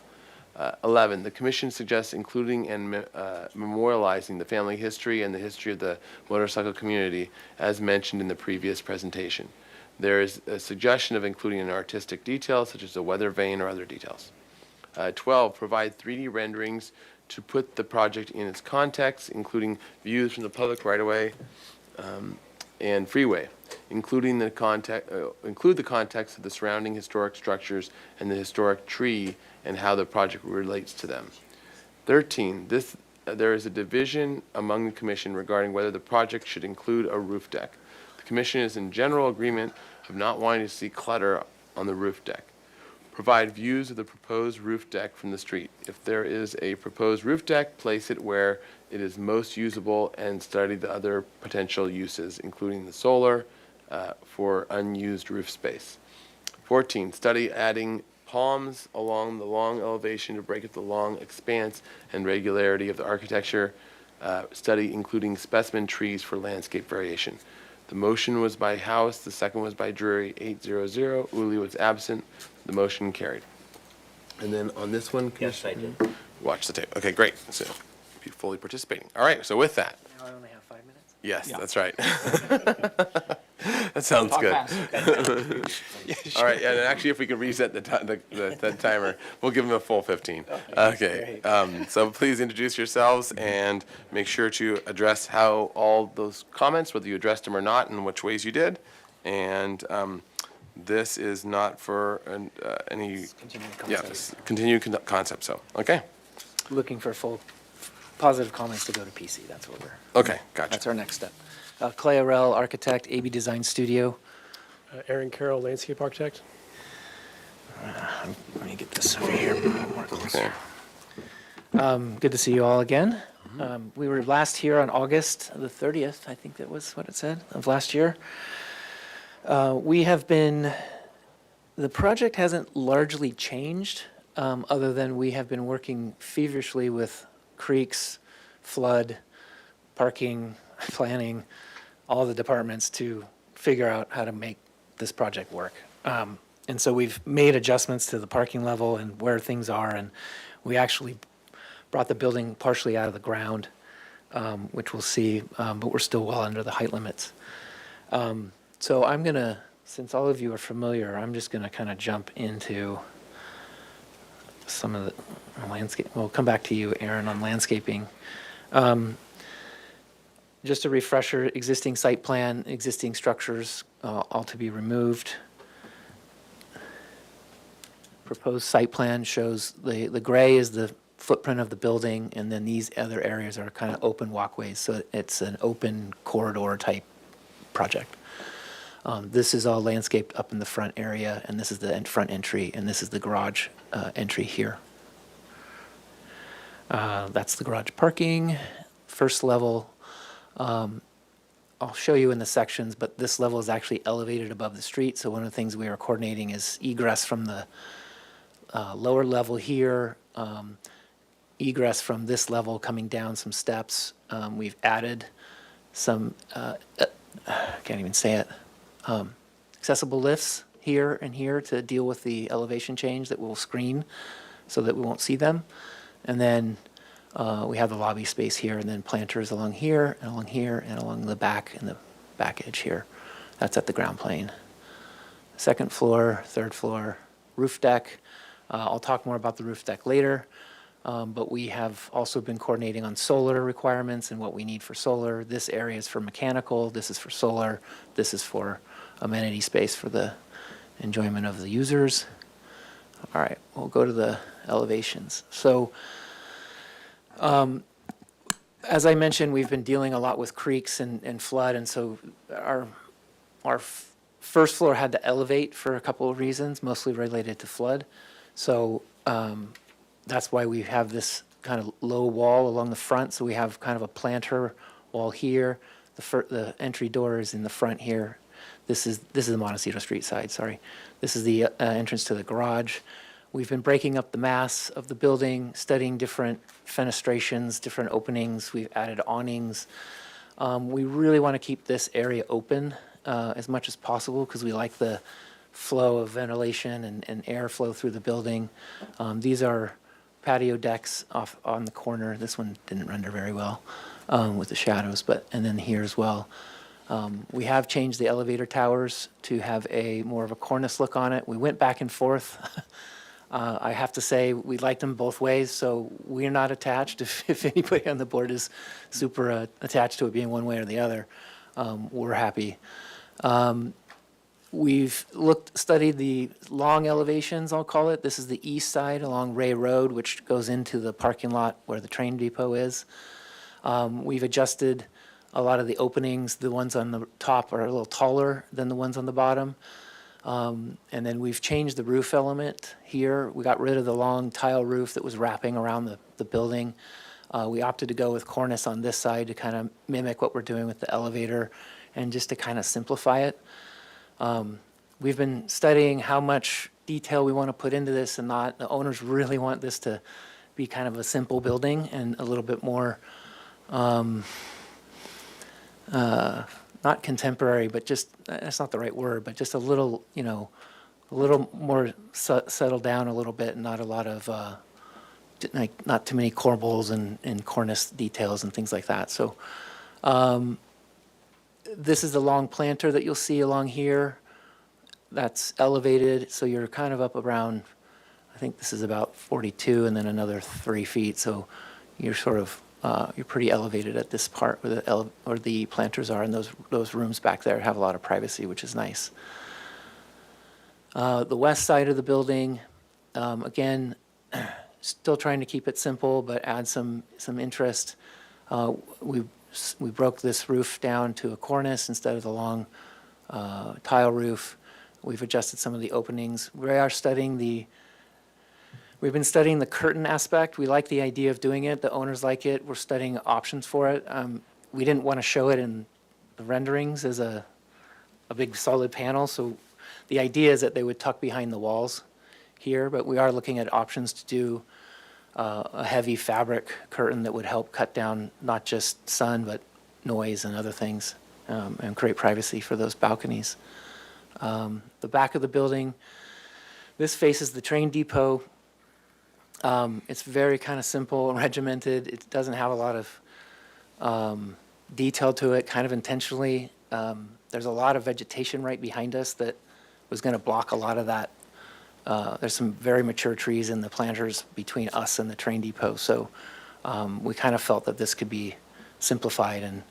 11, the commission suggests including and memorializing the family history and the history of the motorcycle community as mentioned in the previous presentation. There is a suggestion of including an artistic detail such as a weather vane or other details. 12, provide 3D renderings to put the project in its context, including views from the public right-of-way and freeway, include the context of the surrounding historic structures and the historic tree and how the project relates to them. 13, there is a division among the commission regarding whether the project should include a roof deck. The commission is in general agreement of not wanting to see clutter on the roof deck. Provide views of the proposed roof deck from the street. If there is a proposed roof deck, place it where it is most usable and study the other potential uses, including the solar for unused roof space. 14, study adding palms along the long elevation to break up the long expanse and regularity of the architecture. Study including specimen trees for landscape variation. The motion was by House, the second was by Drury, 8-0-0. Uli was absent. The motion carried. And then on this one, Yes, I did. watch the tape. Okay, great. So be fully participating. All right, so with that. Now I only have 5 minutes? Yes, Yeah. that's right. That sounds Talk good. fast. All right, and actually, if we can reset the timer, we'll give them a full 15. Okay, so please introduce yourselves and make sure to address how all those comments, whether you addressed them or not, and which ways you did. And this is not for any. Continuing Yeah, concept. this continued concept, so, okay. Looking for full positive comments to go to PC, that's what we're. Okay, gotcha. That's our next step. Clay Arell, architect, AB Design Studio. Aaron Carroll, landscape architect. Let me get this over here more closer. Good to see you all again. We were last here on August the 30th, I think that was what it said, of last year. We have been, the project hasn't largely changed, other than we have been working feverishly with creeks, flood, parking, planning, all the departments to figure out how to make this project work. And so we've made adjustments to the parking level and where things are, and we actually brought the building partially out of the ground, which we'll see, but we're still well under the height limits. So I'm gonna, since all of you are familiar, I'm just gonna kind of jump into some of the landscape. We'll come back to you, Aaron, on landscaping. Just a refresher, existing site plan, existing structures, all to be removed. Proposed site plan shows the gray is the footprint of the building, and then these other areas are kind of open walkways, so it's an open corridor type project. This is all landscaped up in the front area, and this is the front entry, and this is the garage entry here. That's the garage parking. first level, I'll show you in the sections, but this level is actually elevated above the street. So one of the things we are coordinating is egress from the lower level here, egress from this level coming down some steps. We've added some, can't even say it, accessible lifts here and here to deal with the elevation change that will screen so that we won't see them. And then we have the lobby space here, and then planters along here, and along the back and the back edge here. That's at the ground plane. Second floor, third floor, roof deck. I'll talk more about the roof deck later, but we have also been coordinating on solar requirements and what we need for solar. This area is for mechanical, this is for solar, this is for amenity space for the enjoyment of the users. All right, we'll go to the elevations. So, as I mentioned, we've been dealing a lot with creeks and flood, and so our first floor had to elevate for a couple of reasons, mostly related to flood. So that's why we have this kind of low wall along the front. So we have kind of a planter wall here. The entry door is in the front here. This is the Montecito Street side, sorry. This is the entrance to the garage. We've been breaking up the mass of the building, studying different fenestrations, different openings. We've added awnings. We really want to keep this area open as much as possible because we like the flow of ventilation and airflow through the building. These are patio decks off on the corner. This one didn't render very well with the shadows, and then here as well. We have changed the elevator towers to have more of a cornice look on it. We went back and forth. I have to say we liked them both ways, so we're not attached. If anybody on the board is super attached to it being one way or the other, we're happy. We've studied the long elevations, I'll call it. This is the east side along Ray Road, which goes into the parking lot where the train depot is. We've adjusted a lot of the openings. The ones on the top are a little taller than the ones on the bottom. And then we've changed the roof element here. We got rid of the long tile roof that was wrapping around the building. We opted to go with cornice on this side to kind of mimic what we're doing with the elevator and just to kind of simplify it. We've been studying how much detail we want to put into this and not. The owners really want this to be kind of a simple building and a little bit more, not contemporary, but just, that's not the right word, but just a little, a little more settled down a little bit and not a lot of, not too many corbels and cornice details and things like that. So this is the long planter that you'll see along here. That's elevated, so you're kind of up around, I think this is about 42 and then another 3 feet. So you're sort of, you're pretty elevated at this part where the planters are, and those rooms back there have a lot of privacy, which is nice. The west side of the building, again, still trying to keep it simple, but add some interest. We broke this roof down to a cornice instead of the long tile roof. We've adjusted some of the openings. We've been studying the curtain aspect. We like the idea of doing it. The owners like it. We're studying options for it. We didn't want to show it in the renderings as a big solid panel, so the idea is that they would tuck behind the walls here, but we are looking at options to do a heavy fabric curtain that would help cut down not just sun, but noise and other things, and create privacy for those balconies. The back of the building, this faces the train depot. It's very kind of simple and regimented. It doesn't have a lot of detail to it, kind of intentionally. There's a lot of vegetation right behind us that was going to block a lot of that. There's some very mature trees in the planters between us and the train depot. So we kind of felt that this could be simplified and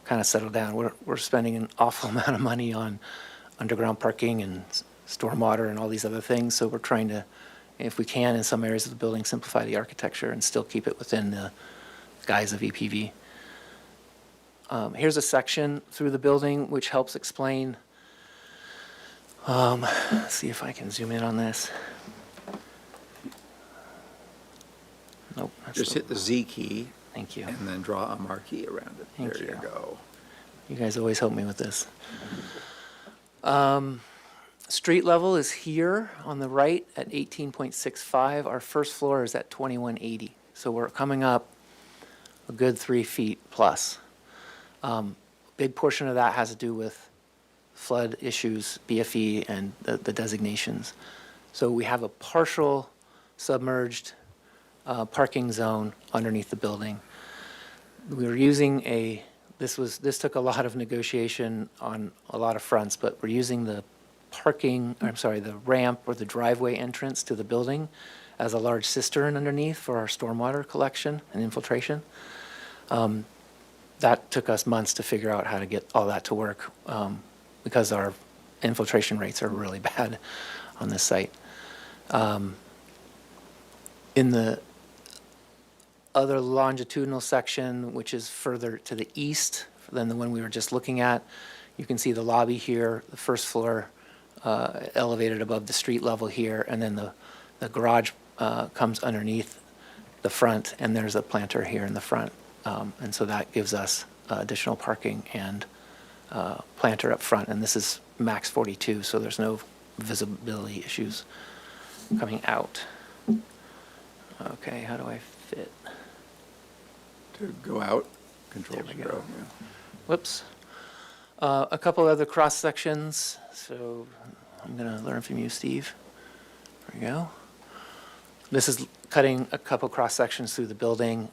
kind of settled down. We're spending an awful amount of money on underground parking and stormwater and all these other things. So we're trying to, if we can, in some areas of the building, simplify the architecture and still keep it within the guise of EPV. Here's a section through the building which helps explain. Let's see if I can zoom in on this. Nope. Just hit the Z key. Thank you. And then draw a marquee around it. Thank There you you. go. You guys always help me with this. Street level is here on the right at 18.65. Our first floor is at 2180. So we're coming up a good 3 feet plus. Big portion of that has to do with flood issues, BFE, and the designations. So we have a partial submerged parking zone underneath the building. We were using this took a lot of negotiation on a lot of fronts, but we're using the the ramp or the driveway entrance to the building as a large cistern underneath for our stormwater collection and infiltration. That took us months to figure out how to get all that to work because our infiltration rates are really bad on this site. In the other longitudinal section, which is further to the east than the one we were just looking at, you can see the lobby here, the first floor elevated above the street level here, and then the garage comes underneath the front, and there's a planter here in the front. And so that gives us additional parking and planter up front, and this is max 42, so there's no visibility issues coming out. Okay, how do I fit? To go out, control There we zero. go. Yeah. Whoops. A couple other cross sections, so I'm gonna learn from you, Steve. There we go. This is cutting a couple cross sections through the building.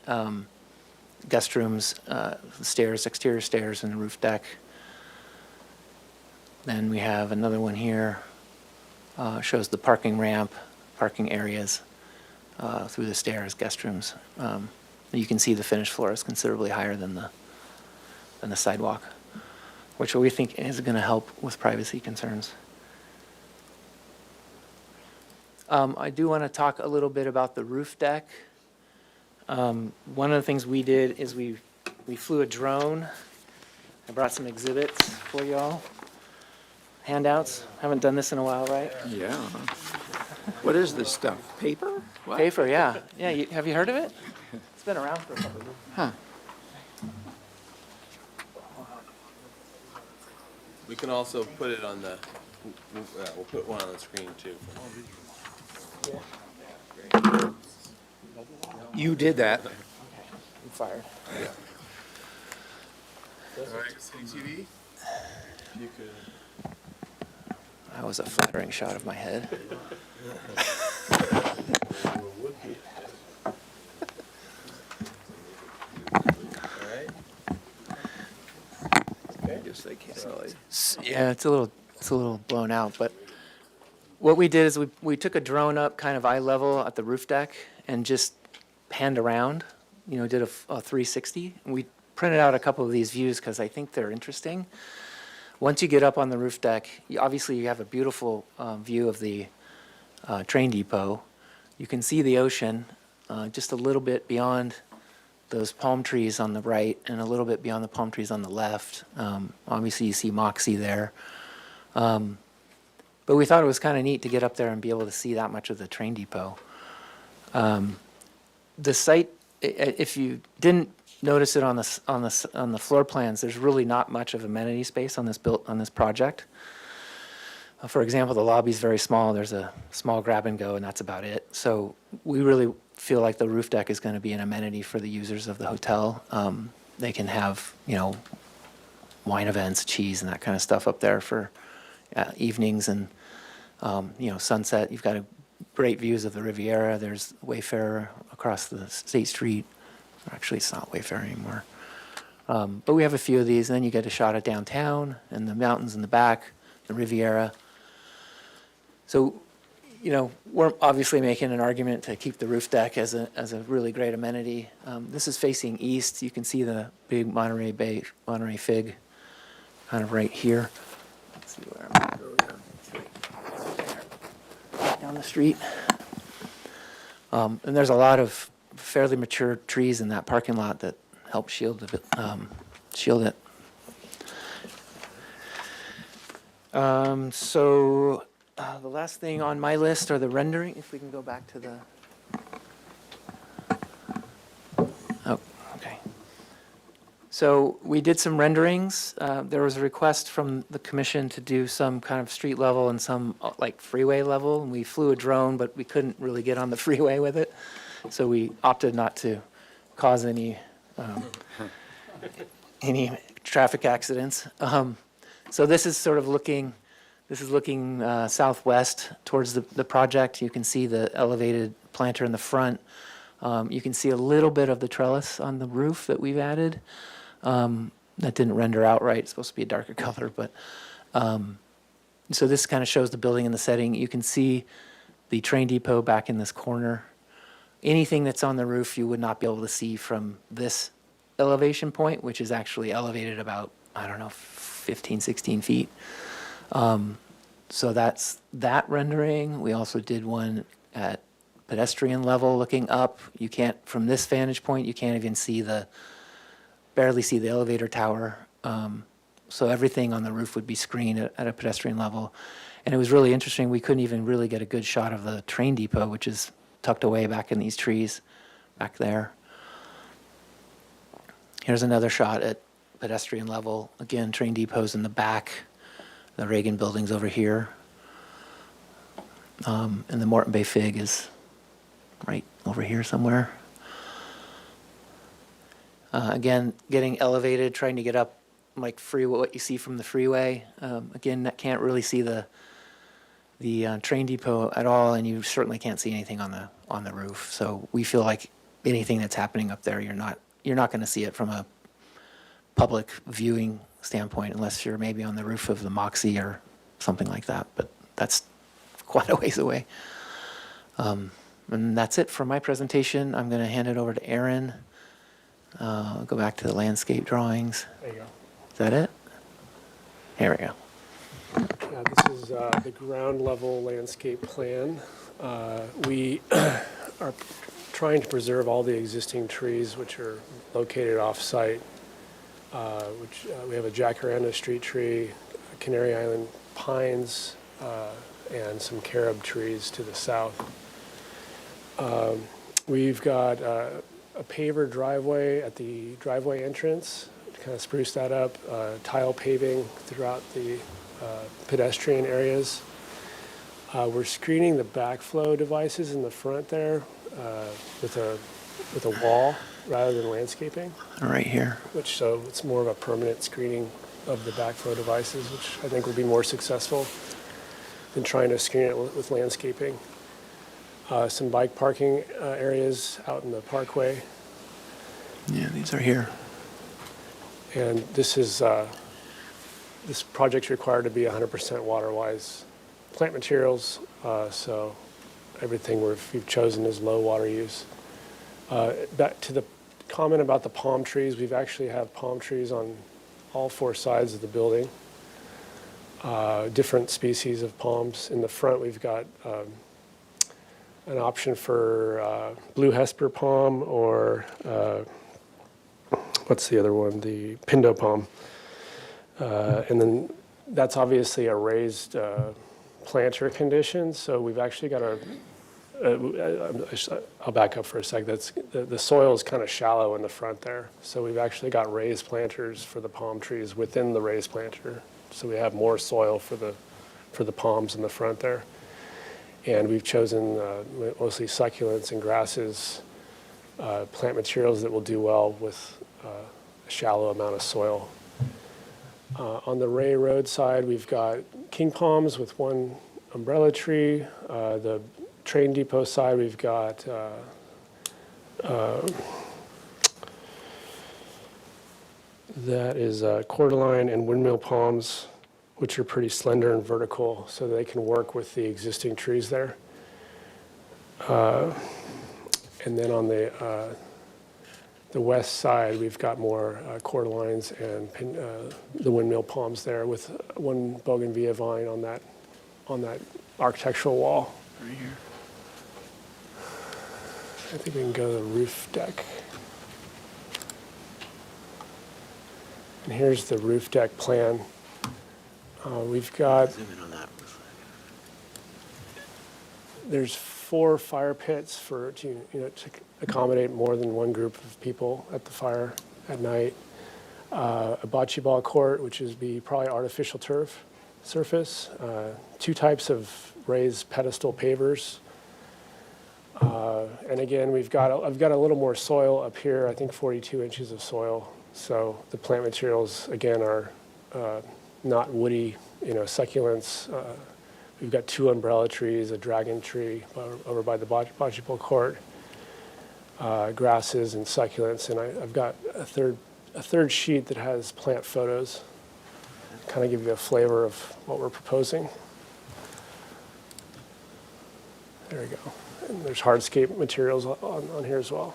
Guest rooms, stairs, exterior stairs, and the roof deck. Then we have another one here, shows the parking ramp, parking areas through the stairs, guest rooms. You can see the finished floor is considerably higher than the sidewalk, which we think is going to help with privacy concerns. I do want to talk a little bit about the roof deck. One of the things we did is we flew a drone. I brought some exhibits for y'all. Handouts. Haven't done this in a while, right? Yeah. What is this stuff? Paper? What? Paper, yeah. Yeah, have you heard of it? It's been around for a couple of years. Huh. We can also put it on the, we'll put one on the screen too. You did that. I'm fired. Yeah. All right, CTV, you could. That was a flattering shot of my head. I guess they can't really. Yeah, it's a little blown out, but what we did is we took a drone up kind of eye level at the roof deck and just panned around, did a 360. And we printed out a couple of these views because I think they're interesting. Once you get up on the roof deck, obviously you have a beautiful view of the train depot. You can see the ocean just a little bit beyond those palm trees on the right and a little bit beyond the palm trees on the left. Obviously you see Moxie there. But we thought it was kind of neat to get up there and be able to see that much of the train depot. The site, if you didn't notice it on the floor plans, there's really not much of amenity space on this project. For example, the lobby's very small. There's a small grab and go, and that's about it. So we really feel like the roof deck is going to be an amenity for the users of the hotel. They can have, wine events, cheese, and that kind of stuff up there for evenings and, sunset. You've got great views of the Riviera. There's Wayfarer across the State Street. Actually, it's not Wayfarer anymore. But we have a few of these, and then you get a shot at downtown and the mountains in the back, the Riviera. So, we're obviously making an argument to keep the roof deck as a really great amenity. This is facing east. You can see the big Monterey Fig kind of right here. Let's see where I'm going to go here. Down the street. And there's a lot of fairly mature trees in that parking lot that help shield it. The last thing on my list are the rendering. If we can go back to the. Oh, So we did some renderings. There was a request from the commission to do some kind of street level and some like freeway level. And we flew a drone, but we couldn't really get on the freeway with it. So we opted not to cause any traffic accidents. So this is sort of looking southwest towards the project. You can see the elevated planter in the front. You can see a little bit of the trellis on the roof that we've added. That didn't render out right. It's supposed to be a darker color, but so this kind of shows the building in the setting. You can see the train depot back in this corner. Anything that's on the roof you would not be able to see from this elevation point, which is actually elevated about, I don't know, 15, 16 feet. So that's that rendering. We also did one at pedestrian level looking up. You can't, from this vantage point, you can't even see barely see the elevator tower. So everything on the roof would be screened at a pedestrian level. And it was really interesting. We couldn't even really get a good shot of the train depot, which is tucked away back in these trees back there. Here's another shot at pedestrian level. Again, train depot's in the back. The Reagan building's over here. And the Morton Bay Fig is right over here somewhere. Again, getting elevated, trying to get up like what you see from the freeway. Again, that can't really see the train depot at all, and you certainly can't see anything on the roof. So we feel like anything that's happening up there, you're not going to see it from a public viewing standpoint unless you're maybe on the roof of the Moxie or something like that. But that's quite a ways away. And that's it for my presentation. I'm going to hand it over to Aaron. Go back to the landscape drawings. There you go. Is that it? Here we go. This is the ground level landscape plan. We are trying to preserve all the existing trees which are located off-site. We have a jacaranda street tree, Canary Island pines, and some carob trees to the south. We've got a paver driveway at the driveway entrance to kind of spruce that up, tile paving throughout the pedestrian areas. We're screening the backflow devices in the front there with a wall rather than landscaping. Right here. So it's more of a permanent screening of the backflow devices, which I think will be more successful than trying to screen it with landscaping. Some bike parking areas out in the parkway. Yeah, these are here. And this project's required to be 100% water-wise plant materials, so everything we've chosen is low water use. Back to the comment about the palm trees, we've actually have palm trees on all four sides of the building. Different species of palms. In the front, we've got an option for blue Hesper palm or what's the other one? The Pindo palm. And then that's obviously a raised planter condition. So we've actually got I'll back up for a sec. The soil is kind of shallow in the front there. So we've actually got raised planters for the palm trees within the raised planter. So we have more soil for the palms in the front there. And we've chosen mostly succulents and grasses, plant materials that will do well with a shallow amount of soil. On the Ray Road side, we've got king palms with one umbrella tree. The train depot side, we've got that is cordyline and windmill palms, which are pretty slender and vertical, so they can work with the existing trees there. And then on the west side, we've got more cordylines and the windmill palms there with one bougainvillea vine on that architectural wall. Right here. I think we can go to the roof deck. And here's the roof deck plan. We've got, there's 4 fire pits to accommodate more than one group of people at the fire at night. a bocce ball court, which is probably artificial turf surface, 2 types of raised pedestal pavers. And again, I've got a little more soil up here, I think 42 inches of soil. So the plant materials, again, are not woody, succulents. We've got 2 umbrella trees, a dragon tree over by the bocce ball court, grasses and succulents. And I've got a third sheet that has plant photos, kind of give you a flavor of what we're proposing. There we go. And there's hardscape materials on here as well.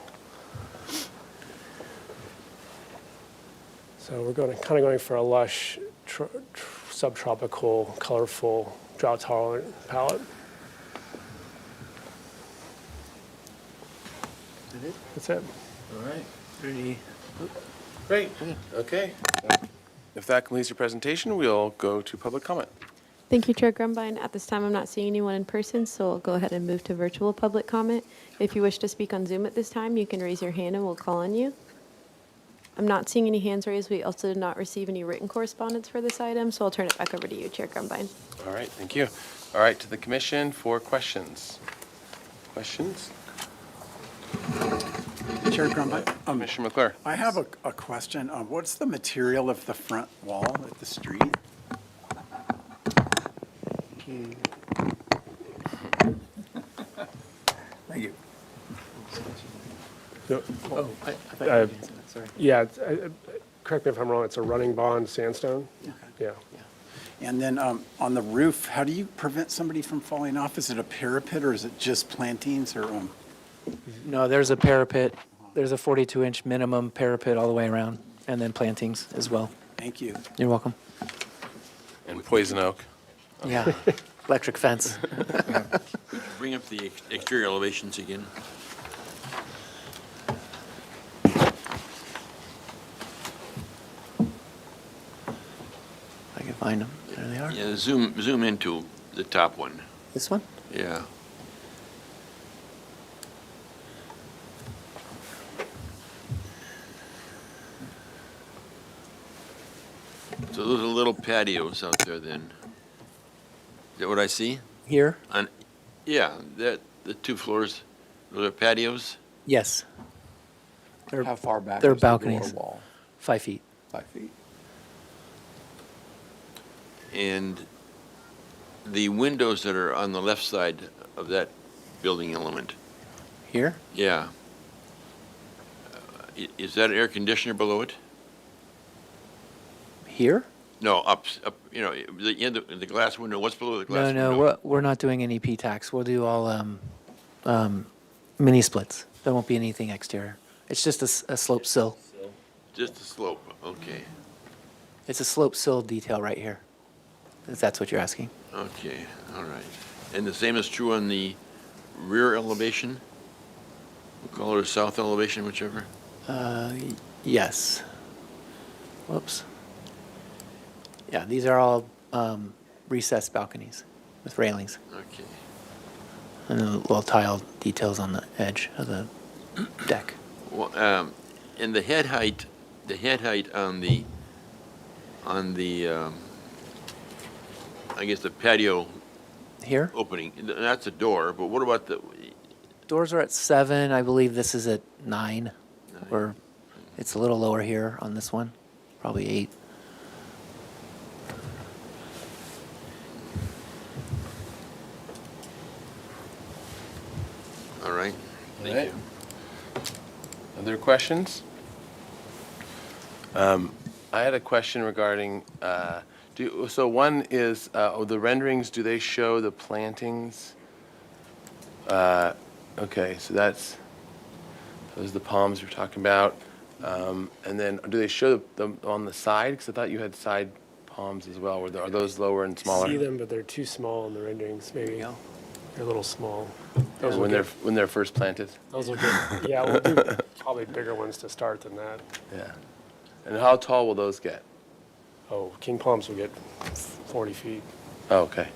So we're kind of going for a lush, subtropical, colorful, drought-tolerant palette. That's it. All right. Great. Okay. If that completes your presentation, we'll go to public comment. Thank you, Chair Grumbine. At this time, I'm not seeing anyone in person, so I'll go ahead and move to virtual public comment. If you wish to speak on Zoom at this time, you can raise your hand and we'll call on you. I'm not seeing any hands raised. We also did not receive any written correspondence for this item, so I'll turn it back over to you, Chair Grumbine. All right, thank you. All right, to the commission for questions. Questions? Chair Grumbine. Commissioner McClure. I have a question. What's the material of the front wall at the street? Thank you. No, Oh, I thought you uh, were answering that, sorry. Yeah, correct me if I'm wrong, it's a running bond sandstone? Yeah. And then on the roof, how do you prevent somebody from falling off? Is it a parapet or is it just plantings or? No, there's a parapet. There's a 42-inch minimum parapet all the way around, and then plantings as well. Thank you. You're welcome. And poison oak. Yeah, electric fence. Bring up the exterior elevations again. I can find them. There they are. Yeah, zoom into the top one. This one? Yeah. So those are little patios out there then. Is that what I see? Here? Yeah, the 2 floors, those are patios? Yes. How far back They're is the door balconies. wall? 5 feet. 5 feet. And the windows that are on the left side of that building element, Here? yeah. Is that an air conditioner below it? Here? No, up, the glass window, what's below the glass window? No, we're not doing any P-tax. We'll do all mini splits. There won't be anything exterior. It's just a slope sill. Just the slope, okay, It's a slope sill detail right here, if that's what you're asking. okay, all right. And the same is true on the rear elevation? We'll call it a south elevation, whichever. Yes. Whoops. Yeah, these are all recessed balconies with railings Okay. and the little tile details on the edge of the deck. Well, and the head height on the I guess the patio Here? opening, that's a door, but what about the, Doors are at 7. I believe this is at 9. Or it's a little lower here on this one, probably 8. all right? Thank Right. you. Other questions? I had a question regarding, so one is, the renderings, do they show the plantings? Okay, so those are the palms we're talking about. And then do they show them on the side? Because I thought you had side palms as well. Are those lower and smaller? See them, but they're too small in the renderings, maybe. They're a little small. Those will When they're first planted? Those will get, yeah, we'll do probably bigger ones to start than that. Yeah. And how tall will those get? Oh, king palms will get 40 feet. Oh, okay.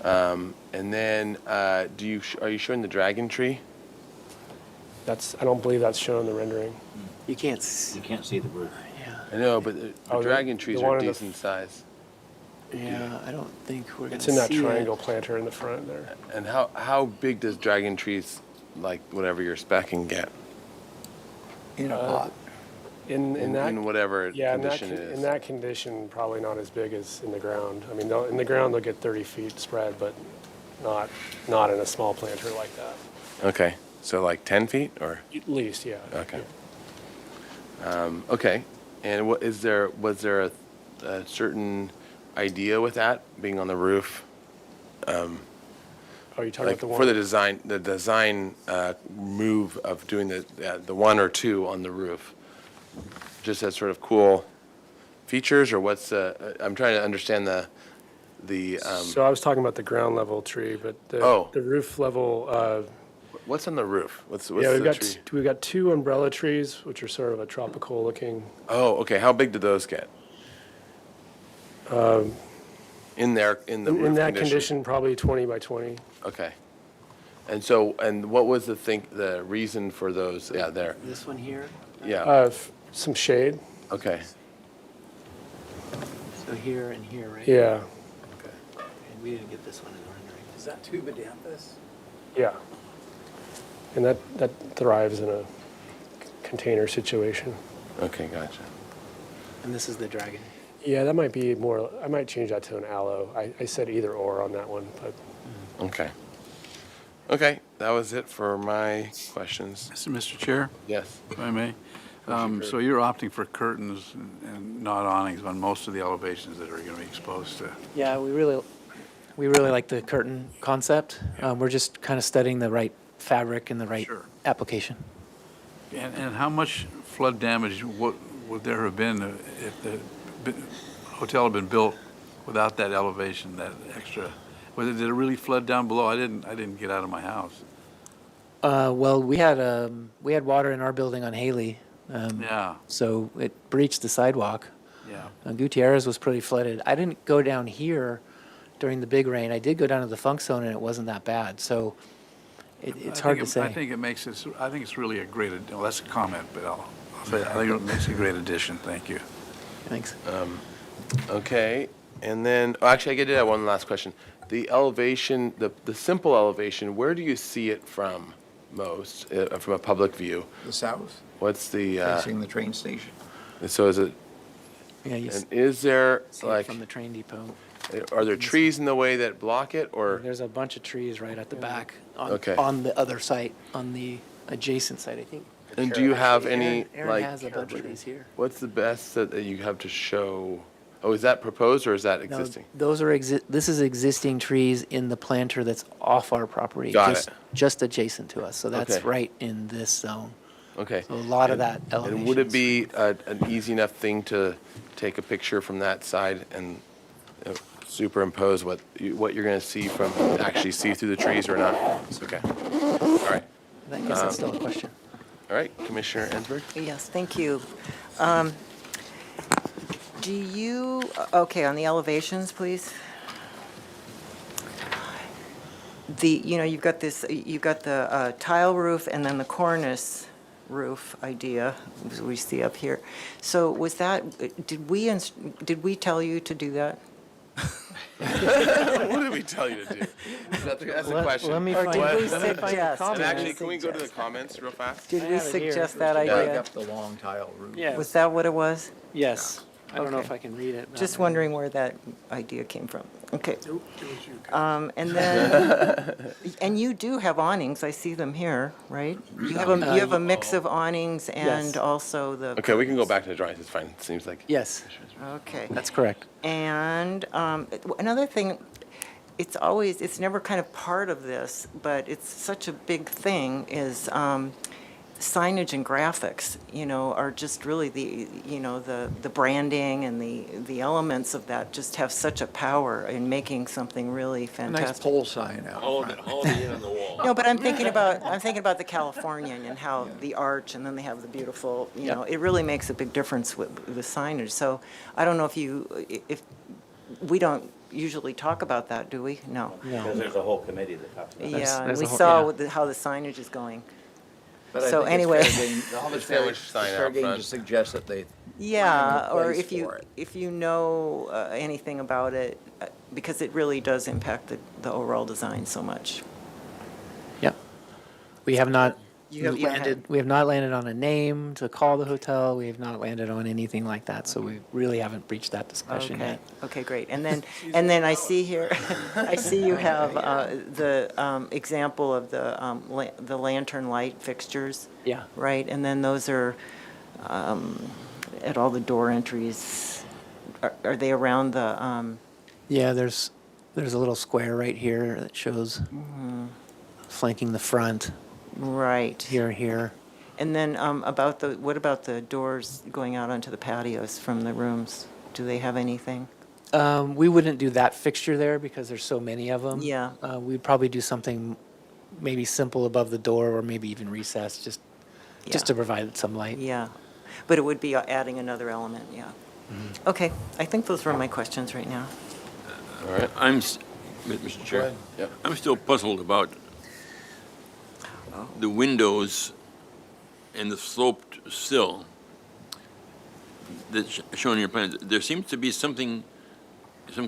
And then, are you showing the dragon tree? I don't believe that's shown in the rendering. You can't see the roof. Yeah. I know, but the Oh, the- dragon trees the are one in the decent size. Yeah, I don't think we're gonna It's in that see it. triangle planter in the front there. And how big does dragon trees, like whatever you're specking, get? In a pot. In that. In whatever Yeah, condition it in is. that condition, probably not as big as in the ground. I mean, in the ground, they'll get 30 feet spread, but not in a small planter like that. Okay, so like 10 feet or? At least, yeah. Okay. Okay, and was there a certain idea with that being on the roof? Oh, you're talking Like about the one? for the design move of doing the one or two on the roof? Just as sort of cool features, or what's I'm trying to understand the So I was talking about the ground level tree, but the roof level. What's on the roof? What's Yeah, the tree? we've got two umbrella trees, which are sort of a tropical looking. Oh, okay. How big do those get? In the roof In that condition, probably 20 by 20. Okay. And what was the reason for those? Yeah, there. This one here? Yeah. Some shade. Okay. So here and here, right? Yeah. And we didn't get this one in the rendering. Is that tubidampus? Yeah. And that thrives in a container situation. Okay, gotcha. And this is the dragon. Yeah, that might be more, I might change that to an aloe. I said either or on that one, but. Okay. Okay, that was it for my questions. Mr. Chair? Yes. If I may. So you're opting for curtains and not awnings on most of the elevations that are going to be exposed to? Yeah, we really like the curtain concept. We're just kind of studying the right fabric and the right application. And how much flood damage would there have been if the hotel had been built without that elevation, that extra? Did it really flood down below? I didn't get out of my house. Well, we had water in our building on Haley. Yeah. So it breached the sidewalk. Yeah. Gutierrez was pretty flooded. I didn't go down here during the big rain. I did go down to the funk zone, and it wasn't that bad. So it's hard to say. I think it makes it. I think it's really a great. Well, that's a comment, but I'll say I think it makes a great addition. Thank you. Thanks. Okay, and then actually I did have one last question. The elevation, the simple elevation, where do you see it from most, from a public view? The south, What's the? facing the train station. So is it? Yeah, you And is there see it like? from the train depot. Are there trees in the way that block it, or? There's a bunch of trees right at the back Okay. on the other site, on the adjacent site, I think. And do you have any Aaron like? has a bunch of these here. What's the best that you have to show? Oh, is that proposed or is that No, existing? those are this is existing trees in the planter that's off our property. Got just, it. Just adjacent to us, so that's Okay. right in this zone. Okay. So a lot of And- that elevation. And would it be an easy enough thing to take a picture from that side and superimpose what you're going to see from, actually see through the trees or not? Okay. All right. I guess that's still a question. All right, Commissioner Ensberg? Yes, thank you. Do you, okay, on the elevations, please? You've got the tile roof and then the cornice roof idea, as we see up here. So was that, did we tell you to do that? What did we tell you to do? That's a question. Let me Or find did we let me find the suggest? comment. And actually, can we go to the comments real fast? Did we have it here. suggest that Dig idea? up the long tile roof. Yeah. Was that what it was? Yes. I don't know Okay. if I can read it. but Just I'm- wondering where that idea came from. Okay. And then, and you do have awnings, I see them here, right? You have a mix of awnings and Yes. also the. Okay, we can go back to the drawings, it's fine, it seems like. Yes, Okay. that's correct. And another thing, it's never kind of part of this, but it's such a big thing, is signage and graphics, are just really the branding and the elements of that just have such a power in making something really A nice fantastic. pole sign out front. on the wall. No, but I'm thinking about the Californian and how the arch, and then they have the beautiful, it really makes a big difference with the signage. So I don't know if we don't usually talk about that, do we? No. Because there's a whole committee that talks about that. Yeah, and there's we a whole- saw yeah. with how the signage is going. But I So think it's anyway. fair game- The it's fair- sandwich sign it's fair out game to front. suggest that they Yeah, or place if you know anything about it, because it really does impact the overall design so much. Yep. We have not You have- you landed, we have not landed on a name to call the hotel. We have not landed on anything like that, so we really haven't breached that discussion Okay, yet. okay, great. And then I see here, I see you have the example of the lantern light fixtures. Yeah. Right, and then those are at all the door entries. Are they around the, Yeah, there's a little square right here that shows flanking the front. right? Here. And then what about the doors going out onto the patios from the rooms? Do they have anything? We wouldn't do that fixture there because there's so many of them. Yeah. We'd probably do something maybe simple above the door or maybe even recessed, just to provide some light. Yeah, but it would be adding another element, yeah. Okay, I think those were my questions right now. All right. Mr. Chair, ahead. Yep. I'm still puzzled about the windows and the sloped sill that's shown in your plans. There seems to be some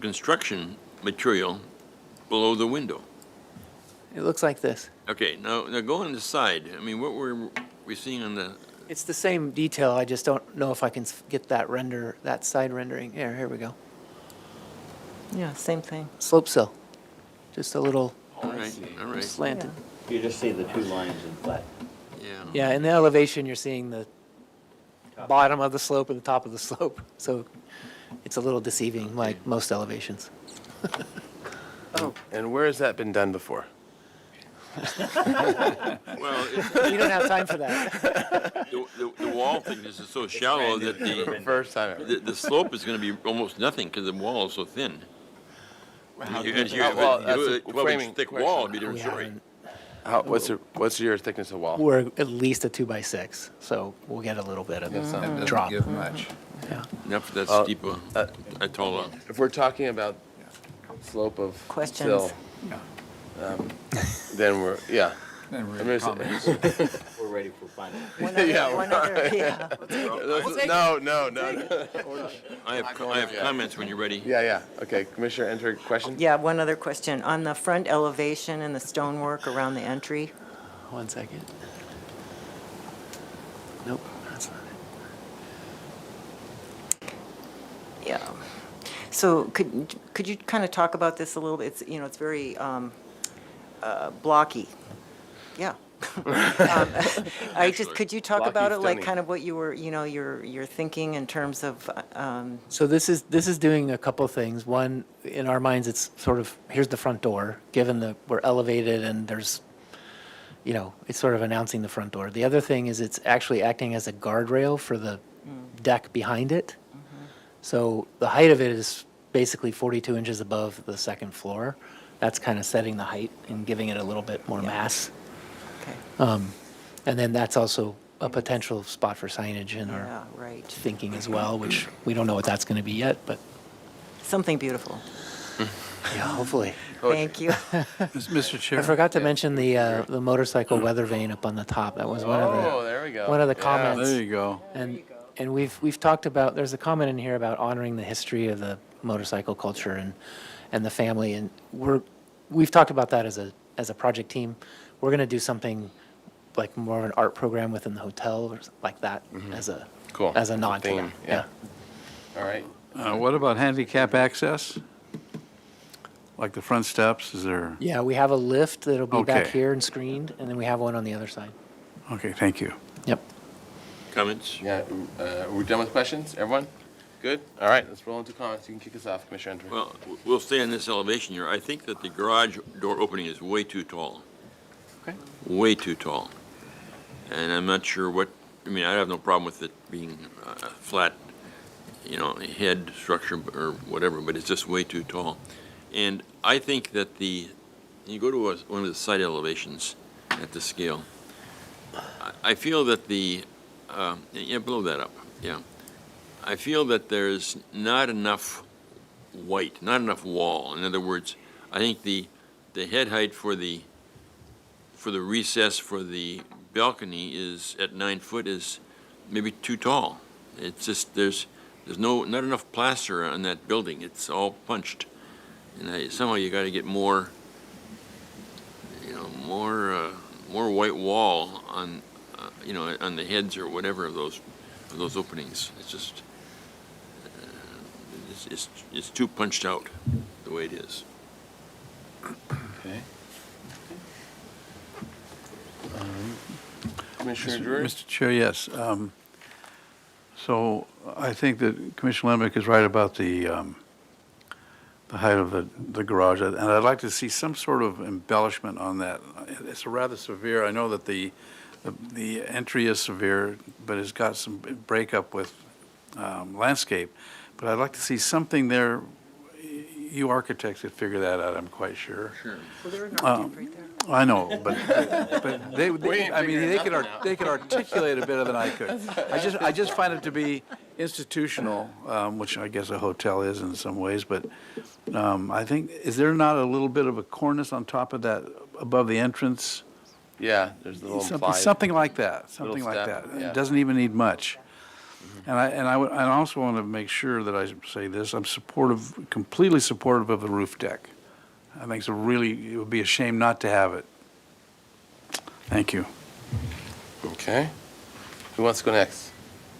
construction material below the window. It looks like this. Okay, now go on the side. I mean, what were we seeing on the, It's the same detail. I just don't know if I can get that side rendering. Here we go. Yeah, same thing. Slope sill. Just a little all right, slanted. You just see the two lines in flat. yeah. Yeah, in the elevation, you're seeing the bottom of the slope and the top of the slope. So it's a little deceiving, like most elevations. And where has that been done before? Well, We don't have time for that. the wall thickness is so shallow that the First time ever. the slope is going to be almost nothing because the wall is so thin. How You do you- guys, you how- have well, a that's a 12-inch framing thick question. wall, it'd be a different We story. haven't- What's your thickness of wall? We're at least a 2x6, so we'll get a little bit of That drop. much. Yeah. Not for that Well, steep a tall. If we're talking about slope of Questions? sill, then we're, yeah. Then I'm we're gonna comments. say- We're ready for final. Yeah, One we're- other, yeah. No. I have comments when you're ready. Yeah. Okay, Commissioner, enter question? Yeah, one other question. On the front elevation and the stonework around the entry, 1 second. Nope, that's not it. yeah. So could you kind of talk about this a little bit? It's very blocky. Yeah. Could you talk Blocky, about it, like stunning. kind of what you were, your thinking in terms of, So this is doing a couple of things. One, in our minds, it's sort of, here's the front door, given that we're elevated and there's, it's sort of announcing the front door. The other thing is it's actually acting as a guardrail for the deck behind it. So the height of it is basically 42 inches above the second floor. That's kind of setting the height and giving it a little bit more mass. okay, And then that's also a potential spot for signage in our yeah, right. thinking as well, which we don't know what that's going to be yet, but Something beautiful. yeah, hopefully. Thank you. Mr. Chair. I forgot to mention the motorcycle weather vane up on the top. That was one of the Oh, there we go. one of the Yeah. comments. There you go. And we've talked about, there's a comment in here about honoring the history of the motorcycle culture and the family, and we've talked about that as a project team. We're going to do something like more of an art program within the hotel or like that as a Cool. as a nod to Theme, that. yeah. All right. What about handicap access? Like the front steps, is there? Yeah, we have a lift that'll be back Okay. here and screened, and then we have one on the other side. Okay, thank you. Yep. Comments? Yeah, we're done with questions, everyone? Good? All right, let's roll into comments. You can kick us off, Commissioner Enter. Well, we'll stay on this elevation here. I think that the garage door opening is way too tall. Okay. Way too tall. And I'm not sure I have no problem with it being a flat, head structure or whatever, but it's just way too tall. And I think that you go to one of the side elevations at the scale, I feel that blow that up, yeah. I feel that there's not enough white, not enough wall. In other words, I think the head height for the recess for the balcony is at 9 foot is maybe too tall. It's just, there's not enough plaster on that building. It's all punched. And somehow you got to get more, more white wall on, on the heads or whatever of those openings. It's just, it's too punched out the way it is. Okay. Commissioner Drury? Mr. Chair, yes. So I think that Commissioner Lembeck is right about the height of the garage, and I'd like to see some sort of embellishment on that. It's rather severe. I know that the entry is severe, but it's got some breakup with landscape. But I'd like to see something there. You architects could figure that out, I'm quite sure. Sure. Well, there are no right there. I know, but they could articulate it better than I could. I just find it to be institutional, which I guess a hotel is in some ways, but I think, is there not a little bit of a cornice on top of that, above the entrance? Yeah, there's a little implied. Something like that, Little something like step, that. yeah. It doesn't even need much. I also want to make sure that I say this, I'm completely supportive of the roof deck. I think it would be a shame not to have it. Thank you. Okay. Who wants to go next?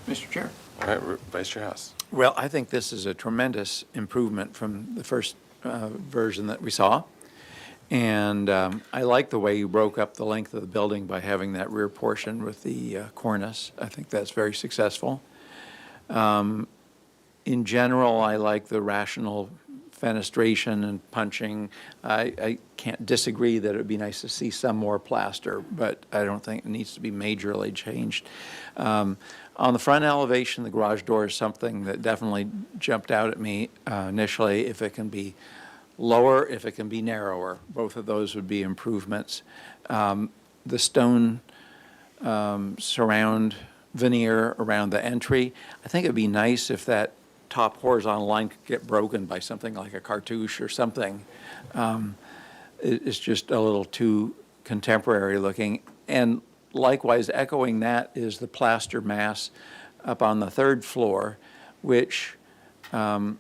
Mr. Chair. All right, Vice Chair House. Well, I think this is a tremendous improvement from the first version that we saw. And I like the way you broke up the length of the building by having that rear portion with the cornice. I think that's very successful. In general, I like the rational fenestration and punching. I can't disagree that it would be nice to see some more plaster, but I don't think it needs to be majorly changed. On the front elevation, the garage door is something that definitely jumped out at me initially. If it can be lower, if it can be narrower, both of those would be improvements. The stone surround veneer around the entry, I think it'd be nice if that top horizontal line could get broken by something like a cartouche or something. It's just a little too contemporary looking. And likewise, echoing that is the plaster mass up on the third floor, which, right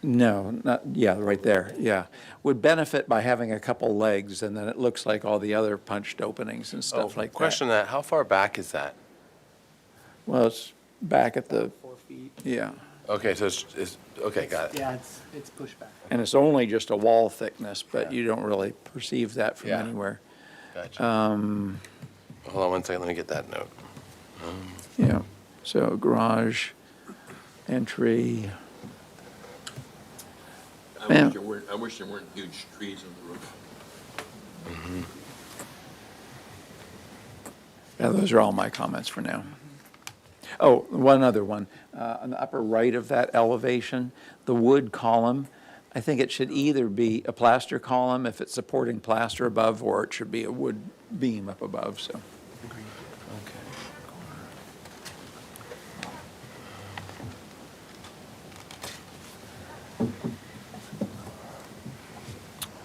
there, yeah, would benefit by having a couple legs, and then it looks like all the other punched openings and stuff like that. Question that, how far back is that? Well, it's back at the, 4 feet. yeah. Okay, so it's okay, got it. Yeah, it's pushed back. And it's only just a wall thickness, but you don't really perceive that from Yeah. anywhere. Gotcha. Hold on one second, let me get that note. Yeah, so garage, entry. I wish there weren't huge trees on the roof. Mm-hmm. Yeah, those are all my comments for now. Oh, one other one. On the upper right of that elevation, the wood column, I think it should either be a plaster column if it's supporting plaster above, or it should be a wood beam up above, so.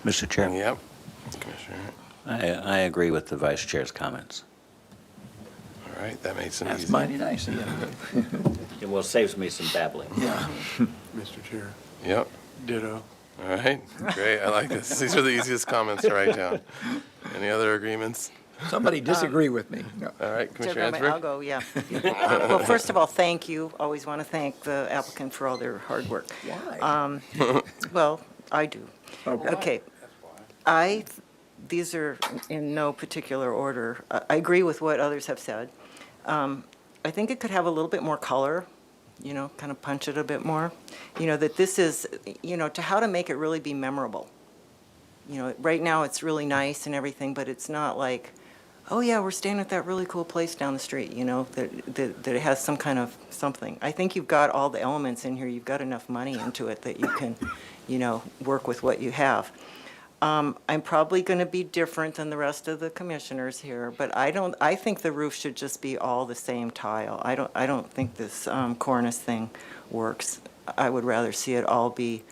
Mr. Chair. Yep. Commissioner. I agree with the Vice Chair's comments. All right, that makes it That's easy. mighty nice of you. It will save me some babbling. Yeah. Mr. Chair, Yep. ditto. All right, great, I like this. These are the easiest comments to write down. Any other agreements? Somebody disagree with me. No. All right, So Commissioner I'll Ansberg? go, yeah. Well, first of all, thank you. Always want to thank the applicant for all their hard work. Why? Well, I do. Okay. These are in no particular order. I agree with what others have said. I think it could have a little bit more color, kind of punch it a bit more. That this is, to how to make it really be memorable. Right now it's really nice and everything, but it's not like, oh yeah, we're staying at that really cool place down the street, that it has some kind of something. I think you've got all the elements in here. You've got enough money into it that you can, work with what you have. I'm probably going to be different than the rest of the commissioners here, but I think the roof should just be all the same tile. I don't think this cornice thing works. I would rather see it all be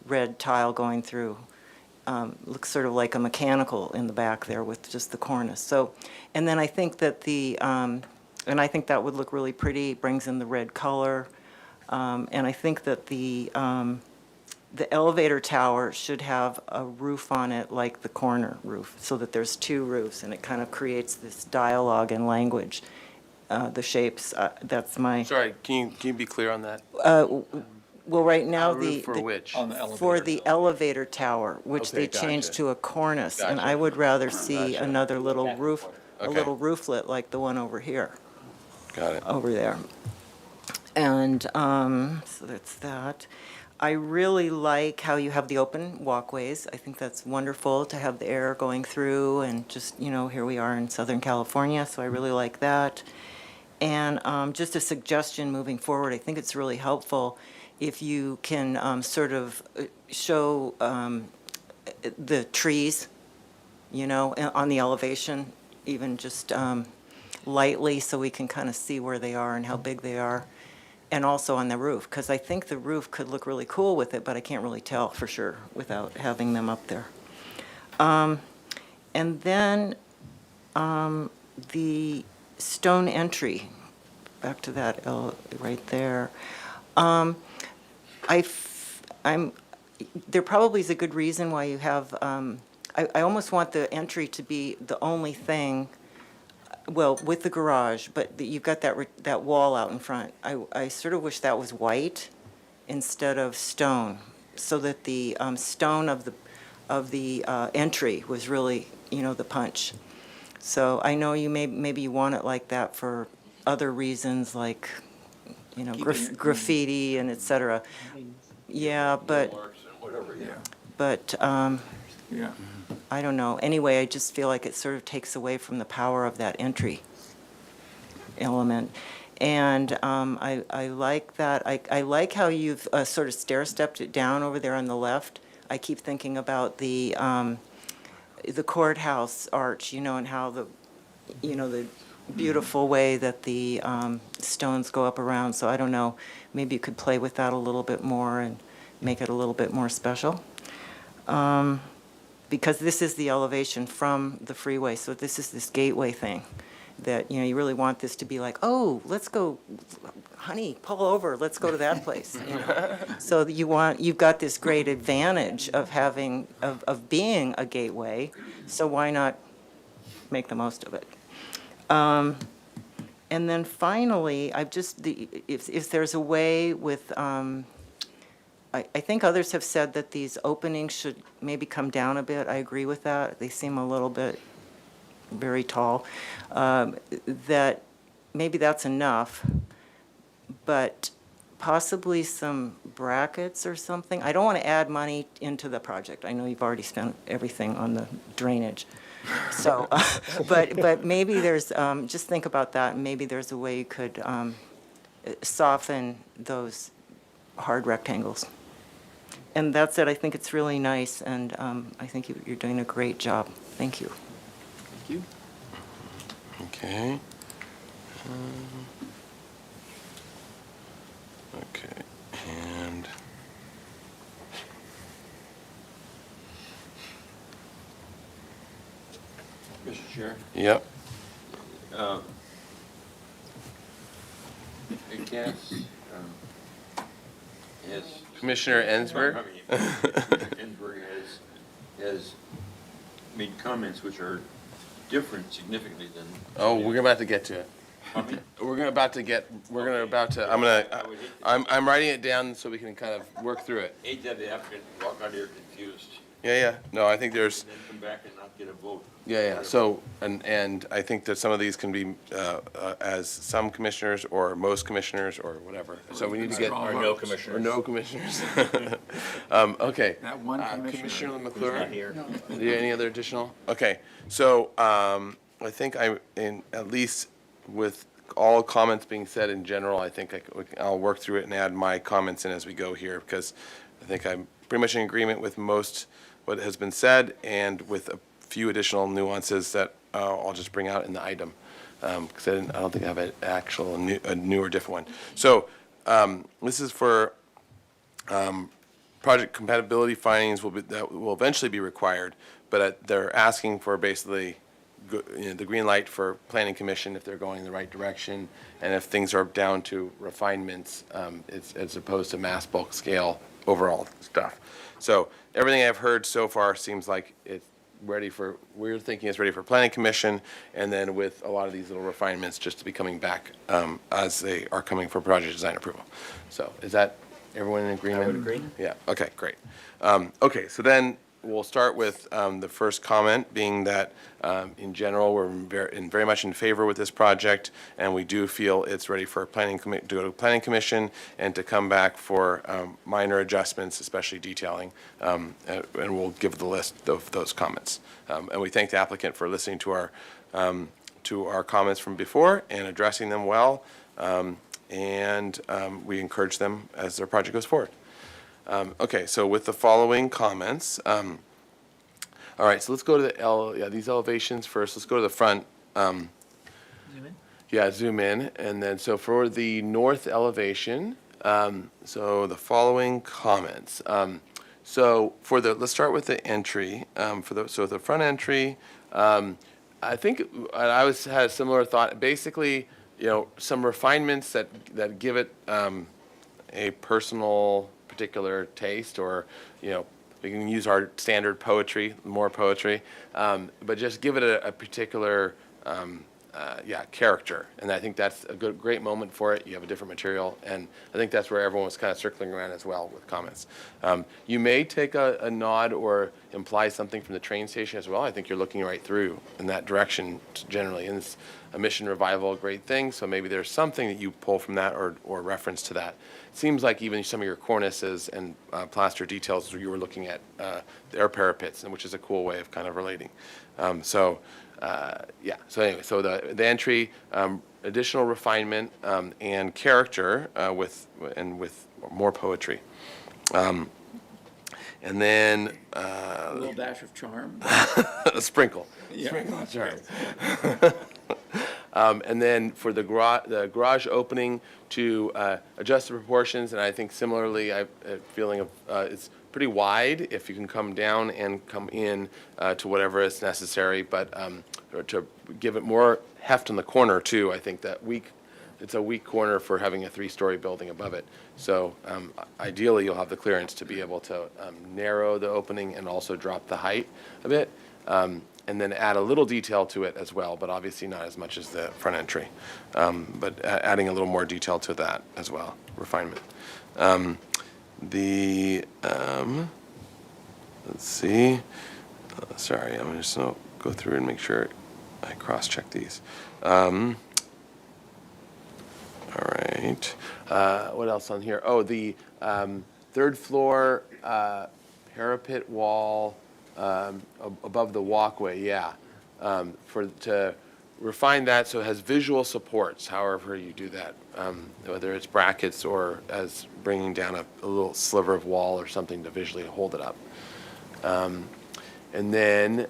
red tile going through. Looks sort of like a mechanical in the back there with just the cornice. So, and then I think that the And I think that would look really pretty, brings in the red color. And I think that the elevator tower should have a roof on it like the corner roof, so that there's two roofs, and it kind of creates this dialogue and language. The shapes, that's my. Sorry, can you be clear on that? Well, right now, Roof for which? for the elevator tower, which Okay, they changed gotcha. to a cornice, and Gotcha. I would rather see Gotcha. another little roof, a Okay. little rooflet like the one over here. Got it. Over there. And so that's that. I really like how you have the open walkways. I think that's wonderful to have the air going through, and just, here we are in Southern California, so I really like that. And just a suggestion moving forward, I think it's really helpful if you can sort of show the trees, on the elevation, even just lightly, so we can kind of see where they are and how big they are. And also on the roof, because I think the roof could look really cool with it, but I can't really tell for sure without having them up there. And then the stone entry, back to that right there. There probably is a good reason why you have, I almost want the entry to be the only thing, well, with the garage, but you've got that wall out in front. I sort of wish that was white instead of stone, so that the stone of the entry was really, the punch. So I know you maybe you want it like that for other reasons, like, graffiti and et cetera. Yeah, but, Yeah. I don't know. Anyway, I just feel like it sort of takes away from the power of that entry element. And I like that. I like how you've sort of stair-stepped it down over there on the left. I keep thinking about the courthouse arch, and how the beautiful way that the stones go up around. So I don't know, maybe you could play with that a little bit more and make it a little bit more special. Because this is the elevation from the freeway, so this is this gateway thing that, you really want this to be like, oh, let's go, honey, pull over, let's go to that place. So that you've got this great advantage of being a gateway, so why not make the most of it? And then finally, if there's a way with, I think others have said that these openings should maybe come down a bit. I agree with that. They seem a little bit very tall. That maybe that's enough, but possibly some brackets or something. I don't want to add money into the project. I know you've already spent everything on the drainage. So, but maybe there's, just think about that, and maybe there's a way you could soften those hard rectangles. And that's it. I think it's really nice, and I think you're doing a great job. Thank you. Thank you. Okay. Okay, and Mr. Chair? yep. I guess, has. Commissioner Ensberg? Ensberg has made comments which are different significantly than. Oh, we're about to get to it. I'm writing it down so we can kind of work through it. Hate to have the applicant walk out here confused. Yeah. No, I think there's, And then come back and not get a vote. yeah. So, and I think that some of these can be as some commissioners or most commissioners or whatever. So we need to get. Or no commissioners. Or no commissioners. Okay. That one commissioner. Commissioner Who's McClure? not here. Any other additional? Okay, so I think at least with all comments being said in general, I think I'll work through it and add my comments in as we go here, because I think I'm pretty much in agreement with most what has been said, and with a few additional nuances that I'll just bring out in the item, because I don't think I have a new or different one. So this is for project compatibility findings that will eventually be required, but they're asking for basically the green light for planning commission if they're going in the right direction, and if things are down to refinements, as opposed to mass bulk scale overall stuff. So everything I've heard so far seems like it's ready for, we're thinking it's ready for planning commission, and then with a lot of these little refinements just to be coming back as they are coming for project design approval. So is that everyone in agreement? I would agree. Yeah, okay, great. Okay, so then we'll start with the first comment being that in general, we're very much in favor with this project, and we do feel it's ready for to go to planning commission and to come back for minor adjustments, especially detailing, and we'll give the list of those comments. And we thank the applicant for listening to our comments from before and addressing them well, and we encourage them as their project goes forward. Okay, so with the following comments, all right, so let's go to these elevations first. Let's go to the front. Zoom in? Yeah, zoom in. And then, so for the north elevation, so the following comments. So let's start with the entry. So the front entry, I think I had a similar thought. Basically, some refinements that give it a personal, particular taste, or we can use our standard poetry, more poetry, but just give it a particular character. And I think that's a great moment for it. You have a different material, and I think that's where everyone was kind of circling around as well with comments. You may take a nod or imply something from the train station as well. I think you're looking right through in that direction generally. And it's a mission revival, a great thing, so maybe there's something that you pull from that or reference to that. It seems like even some of your cornices and plaster details, you were looking at their parapets, which is a cool way of kind of relating. So anyway, so the entry, additional refinement and character with more poetry. And then A little dash of charm. a sprinkle. Yeah. Sprinkle of charm. And then for the garage opening to adjust the proportions, and I think similarly, I have a feeling of it's pretty wide if you can come down and come in to whatever is necessary, but or to give it more heft on the corner too. I think that it's a weak corner for having a 3-story building above it. So ideally, you'll have the clearance to be able to narrow the opening and also drop the height a bit. And then add a little detail to it as well, but obviously not as much as the front entry. But adding a little more detail to that as well, refinement. Let's see. Sorry, I'm just going to go through and make sure I cross-check these. All right. What else on here? Oh, the third floor parapet wall above the walkway, to refine that so it has visual supports, however you do that, whether it's brackets or as bringing down a little sliver of wall or something to visually hold it up. And then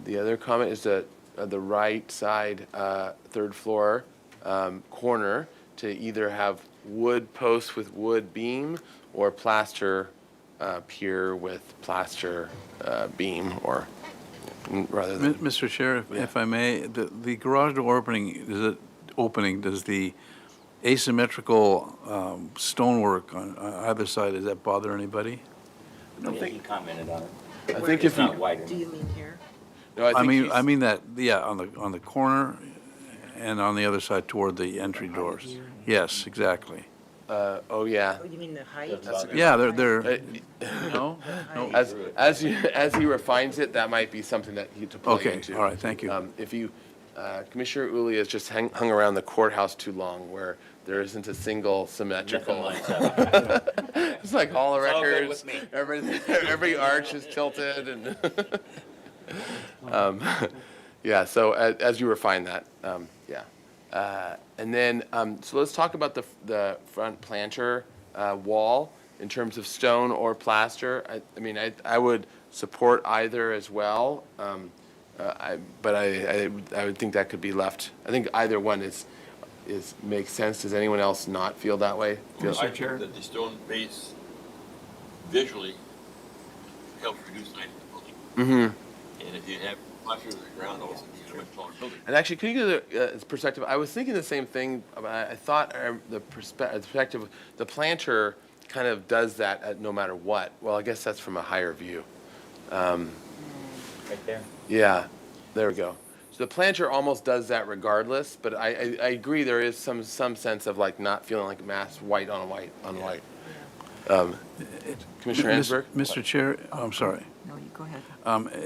the other comment is that the right side third floor corner to either have wood posts with wood beam or plaster pier with plaster beam, or rather than. Mr. Chair, if I may, the garage door opening, does the asymmetrical stonework on either side, does that bother anybody? I don't think he commented on it. I think if you. Do you mean here? No, I mean that, on the corner and on the other side toward the entry doors. Yes, exactly. Oh yeah. Oh, you mean the height? Yeah, they're no. As he refines it, that might be something that he to play Okay, into. all right, thank you. If you, Commissioner Uli has just hung around the courthouse too long, where there isn't a single symmetrical. It's like all the records, every arch is tilted, and yeah. So as you refine that, and then so let's talk about the front planter wall in terms of stone or plaster. I mean, I would support either as well, but I would think that could be left. I think either one makes sense. Does anyone else not feel that way? I think that the stone base visually helps reduce height of the building. Mm-hmm. And if you have And actually, can you give the perspective? I was thinking the same thing. I thought the perspective, the planter kind of does that no matter what. Well, I guess that's from a higher view. Right there. Yeah, there we go. So the planter almost does that regardless, but I agree there is some sense of like not feeling like mass white on white on white. Commissioner Ansberg? Mr. Chair, I'm sorry. No, you go ahead.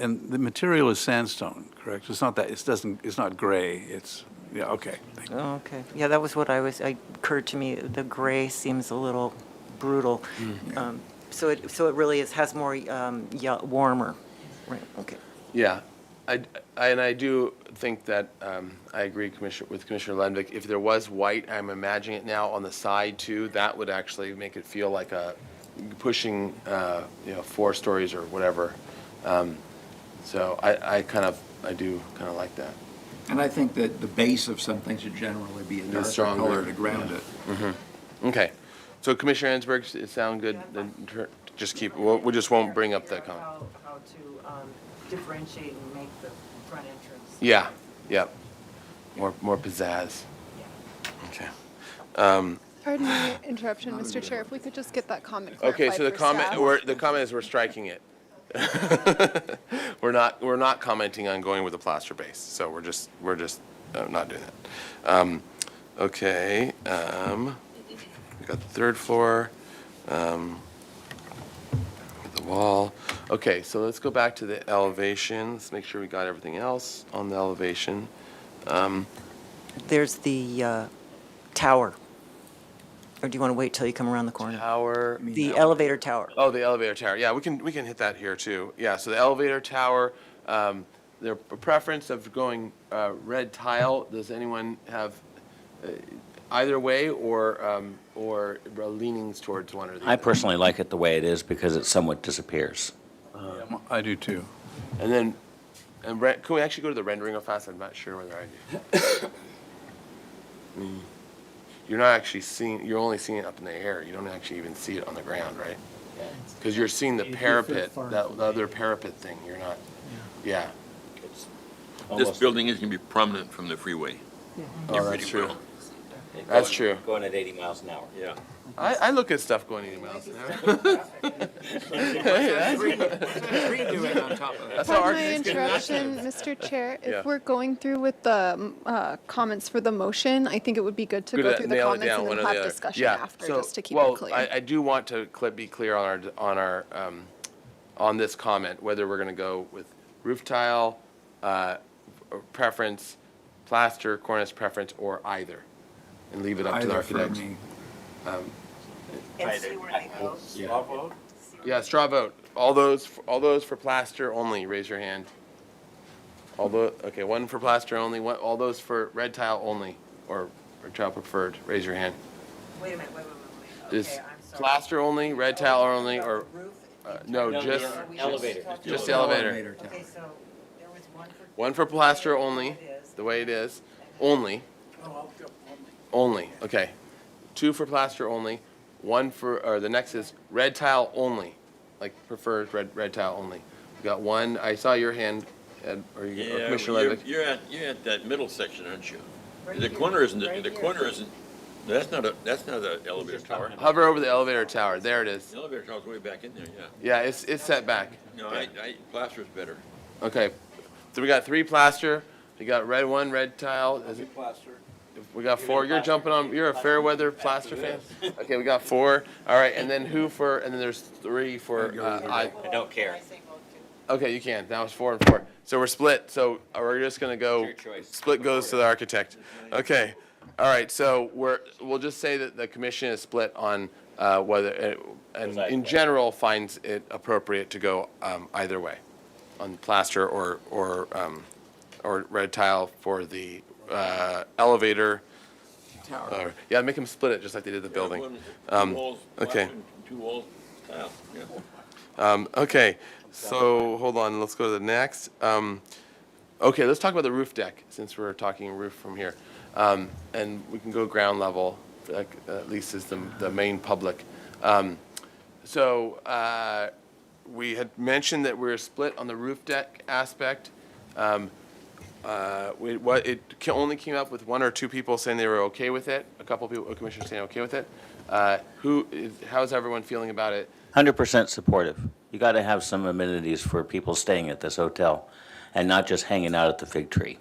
And the material is sandstone, correct? It's not that, it's not gray, it's, yeah, okay. Oh, okay. Yeah, that was what it occurred to me. The gray seems a little brutal. So it really has more warmer. Right, okay. Yeah, I do think that I agree with Commissioner Lenvik. If there was white, I'm imagining it now on the side too, that would actually make it feel like a pushing, 4 stories or whatever. So I do kind of like that. And I think that the base of something should generally be a darker color to ground it. Mm-hmm. Okay, so Commissioner Ansberg, does it sound good? Then just keep. We just won't bring up that comment. How to differentiate and make the front entrance. Yeah. Yep. More pizzazz. Okay. Pardon my interruption, Mr. Chair, if we could just get that comment clarified Okay, so the for comment staff. is we're striking it. We're not commenting on going with a plaster base, so we're just not doing that. Okay, we got the 3rd floor, the wall. Okay, so let's go back to the elevation. Let's make sure we got everything else on the elevation. There's the tower. Or do you want to wait till you come around the corner? Tower. The elevator tower. Oh, the elevator tower. Yeah, we can hit that here too. Yeah, so the elevator tower, their preference of going red tile. Does anyone have either way or leanings towards one or the other? I personally like it the way it is because it somewhat disappears. I do too. And then, can we actually go to the rendering real fast? I'm not sure whether I do. You're not actually seeing, you're only seeing it up in the air. You don't actually even see it on the ground, right? Because you're seeing the parapet, the other parapet thing. You're not, yeah. This building is going to be prominent from the freeway. Oh, that's true. That's true. Going at 80 miles an hour. Yeah. I look at stuff going 80 miles an hour. That's how Pardon my architects get interruption, Mr. Chair. If we're going through with the comments for the motion, I think it would be good to go through the comments and then have discussion after, just to keep it clear. I do want to be clear on this comment, whether we're going to go with roof tile, preference, plaster, cornice preference, or either, and leave it up to the architects. And see where they go. Straw vote? Yeah, straw vote. All those for plaster only, raise your hand. Okay, one for plaster only, all those for red tile only, or tile preferred, raise your hand. Wait a minute, wait. Is Okay, I'm sorry. plaster only, red tile only, or, no, just elevator. Just the elevator. Okay, so there was One for plaster only, the way it is, only. Only, okay. 2 for plaster only, 1 for, or the next is red tile only, like preferred red tile only. We got 1, I saw your hand, Ed, or Commissioner Levick. You're at that middle section, aren't you? The corner isn't, that's not a elevator tower. Hover over the elevator tower, there it is. The elevator tower's way back in there, yeah. Yeah, it's set back. No, plaster's better. Okay, so we got 3 plaster, we got one red tile. Is it Plaster. We got 4. You're jumping on. You're a fair weather plaster fan. Okay, we got 4. All right, and then who for? And then there's 3 for. I don't care. Okay, you can. Now it's 4 and 4. So we're split. So we're just gonna go. Your choice. Split goes to the architect. Okay. All right. So we'll just say that the commission is split on whether and in general finds it appropriate to go either way, on plaster or red tile for the elevator. Tower. Yeah, make them split it just like they did the building. Okay. 2 walls, tile, yeah. Okay, so hold on, let's go to the next. Okay, let's talk about the roof deck, since we're talking roof from here. And we can go ground level, at least as the main public. So we had mentioned that we're split on the roof deck aspect. only came up with 1 or 2 people saying they were okay with it, a couple people, commissioners saying okay with it. How's everyone feeling about it? 100% supportive. You got to have some amenities for people staying at this hotel and not just hanging out at the fig tree.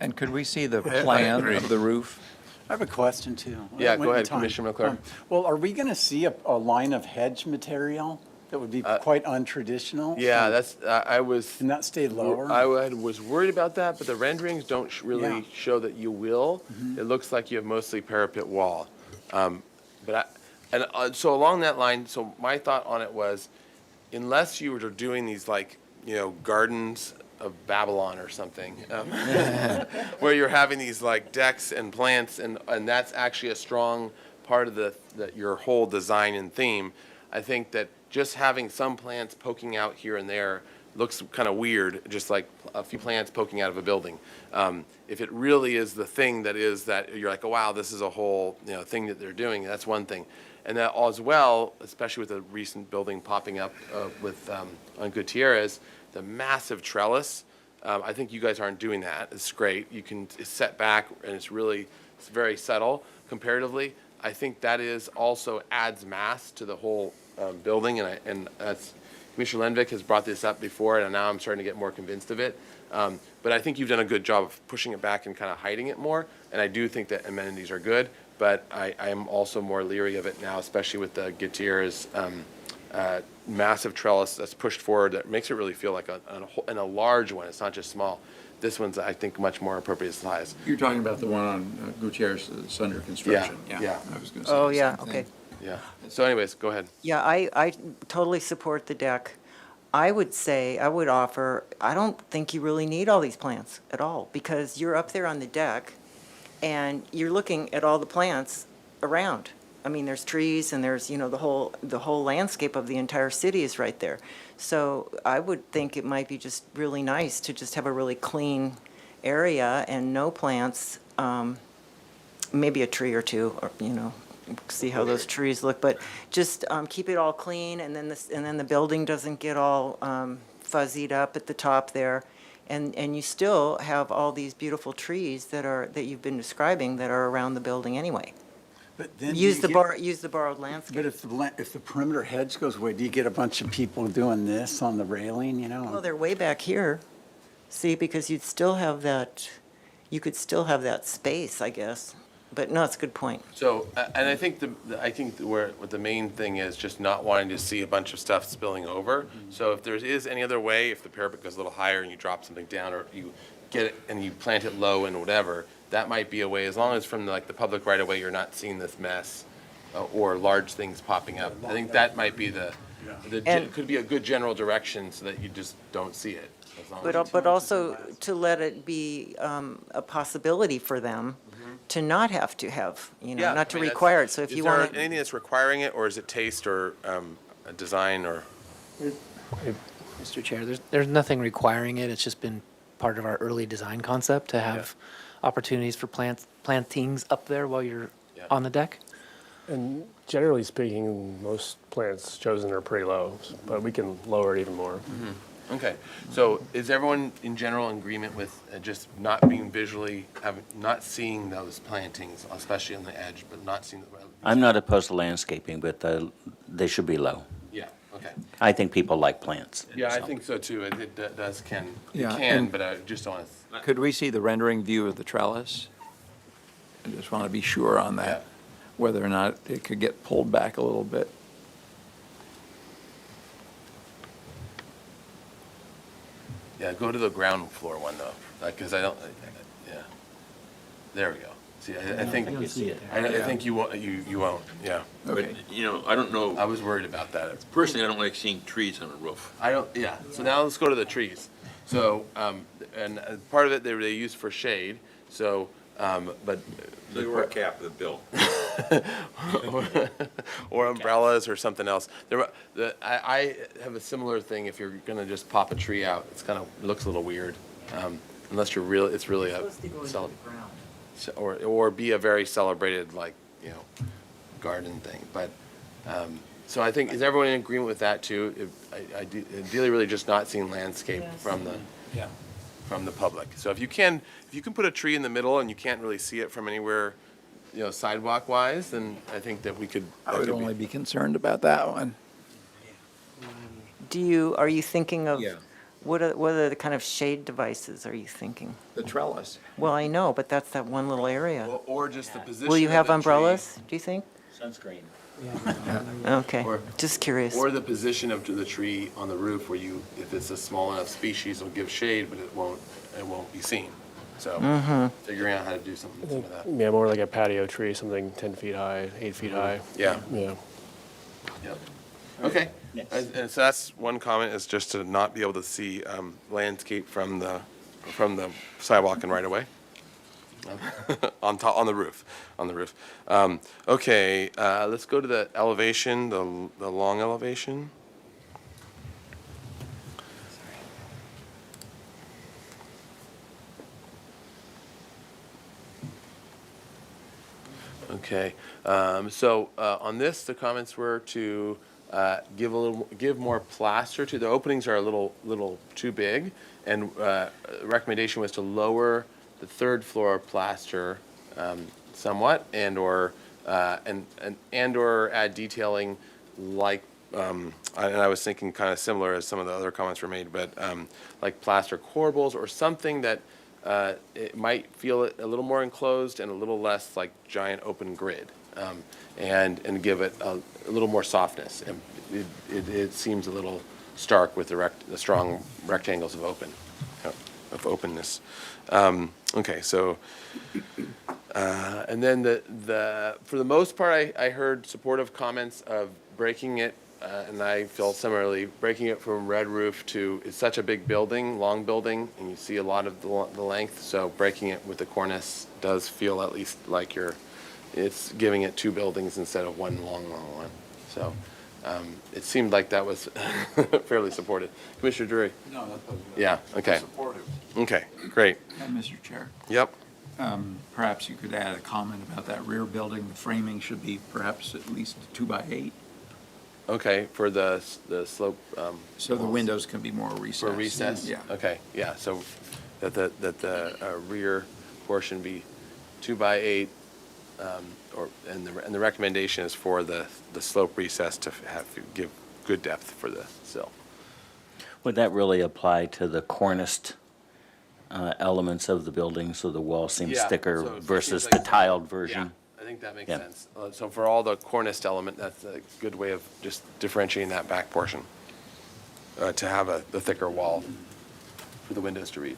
And could we see the plan of the roof? I have a question too. Yeah, When go ahead, time. Commissioner McClure. Well, are we going to see a line of hedge material that would be quite untraditional? Yeah, that's, I was. Can that stay lower? I was worried about that, but the renderings don't really show that you will. It looks like you have mostly parapet wall. So along that line, so my thought on it was, unless you were doing these like, gardens of Babylon or something, where you're having these like decks and plants, and that's actually a strong part of your whole design and theme. I think that just having some plants poking out here and there looks kind of weird, just like a few plants poking out of a building. If it really is the thing that you're like, oh wow, this is a whole thing that they're doing, that's one thing. And that as well, especially with the recent building popping up on Gutierrez, the massive trellis. I think you guys aren't doing that. It's great. It's set back and it's very subtle comparatively. I think that also adds mass to the whole building, and that's Commissioner Lenvik has brought this up before, and now I'm starting to get more convinced of it. But I think you've done a good job of pushing it back and kind of hiding it more, and I do think that amenities are good, but I am also more leery of it now, especially with the Gutierrez massive trellis that's pushed forward that makes it really feel like a large one. It's not just small. This one's, I think, much more appropriate size. You're talking about the one on Gutierrez that's under construction. Yeah. I was going to say Oh, the yeah, same okay. thing. Yeah. So anyways, go ahead. Yeah, I totally support the deck. I would offer, I don't think you really need all these plants at all, because you're up there on the deck and you're looking at all the plants around. I mean, there's trees and there's, the whole landscape of the entire city is right there. So I would think it might be just really nice to just have a really clean area and no plants, maybe a tree or two, or, see how those trees look, but just keep it all clean, and then the building doesn't get all fuzzied up at the top there, and you still have all these beautiful trees that you've been describing that are around the building anyway. But then Use the borrowed landscape. But if the perimeter hedge goes away, do you get a bunch of people doing this on the railing, Well, they're way back here. See, because you could still have that space, I guess. But no, it's a good point. So, and I think what the main thing is just not wanting to see a bunch of stuff spilling over. So if there is any other way, if the parapet goes a little higher and you drop something down, or you get it and you plant it low and whatever, that might be a way, as long as from the public right away you're not seeing this mess or large things popping up. I think that might be could be a good general direction so that you just don't see it. But also to let it be a possibility for them to not have to have, not to require it. So if you want Is there anything that's requiring it, or is it taste or a design or? Mr. Chair, there's nothing requiring it. It's just been part of our early design concept to have opportunities for plantings up there while you're on the deck. And generally speaking, most plants chosen are pretty low, but we can lower it even more. Mm-hmm. Okay, so is everyone in general in agreement with just not being not seeing those plantings, especially on the edge, but not seeing the? I'm not opposed to landscaping, but they should be low. Yeah. Okay. I think people like plants. Yeah, I think so too. It can, and but I just don't want to. Could we see the rendering view of the trellis? I just want to be sure on that, whether or not it could get pulled back a little bit. Yeah, go to the ground floor one though, because I don't. Yeah, there we go. See, I think I think you won't. You won't. Yeah. But I don't know. I was worried about that. Personally, I don't like seeing trees on a roof. I don't. Yeah. So now let's go to the trees. So and part of it they use for shade. So but they wear a cap with a bill. or umbrellas or something else. I have a similar thing. If you're gonna just pop a tree out, it looks a little weird, unless it's really a or be a very celebrated garden thing. But so I think, is everyone in agreement with that too? Ideally, really just not seeing landscape from the. Yeah. from the public. So if you can put a tree in the middle and you can't really see it from anywhere, sidewalk wise, then I think that we could. I would only be concerned about that one. Are you thinking of? Yeah. What are the kind of shade devices are you thinking? The trellis. Well, I know, but that's that one little area. Or just the position. Will you of have the umbrellas, do you think? Sunscreen. Okay, Or- just curious. Or the position of the tree on the roof where if it's a small enough species, it'll give shade, but it won't be seen. So figuring out how to do something with some of that. Yeah, more like a patio tree, something 10 feet high, 8 feet high. Yeah. Yeah. Yep. Okay. And so that's one comment, is just to not be able to see landscape from the sidewalk and right away. On the roof. Okay, let's go to the elevation, the long elevation. Okay, so on this, the comments were to give more plaster to the openings are a little too big, and recommendation was to lower the third floor plaster somewhat, and/or add detailing like. And I was thinking kind of similar as some of the other comments were made, but like plaster corbels or something that it might feel a little more enclosed and a little less like giant open grid, and give it a little more softness. And it seems a little stark with the strong rectangles of openness. Okay, so and then for the most part, I heard supportive comments of breaking it. And I feel similarly, breaking it from red roof to, it's such a big building, long building, and you see a lot of the length, so breaking it with the cornice does feel at least like it's giving it two buildings instead of one long one. So it seemed like that was fairly supported. Commissioner Drury? No, that was good. Yeah, okay. Supportive. Okay, great. Mr. Chair, Yep. perhaps you could add a comment about that rear building. The framing should be perhaps at least 2 by 8. Okay, for the slope. So the windows can be more recessed. For recess? Yeah. Okay, yeah, so that the rear portion be 2 by 8, and the recommendation is for the slope recess to give good depth for the sill. Would that really apply to the corniced elements of the building, so the wall seems Yeah, thicker so it versus seems the like- tiled version? I think that makes Yeah. sense. So for all the corniced element, that's a good way of just differentiating that back portion, to have the thicker wall for the windows to read.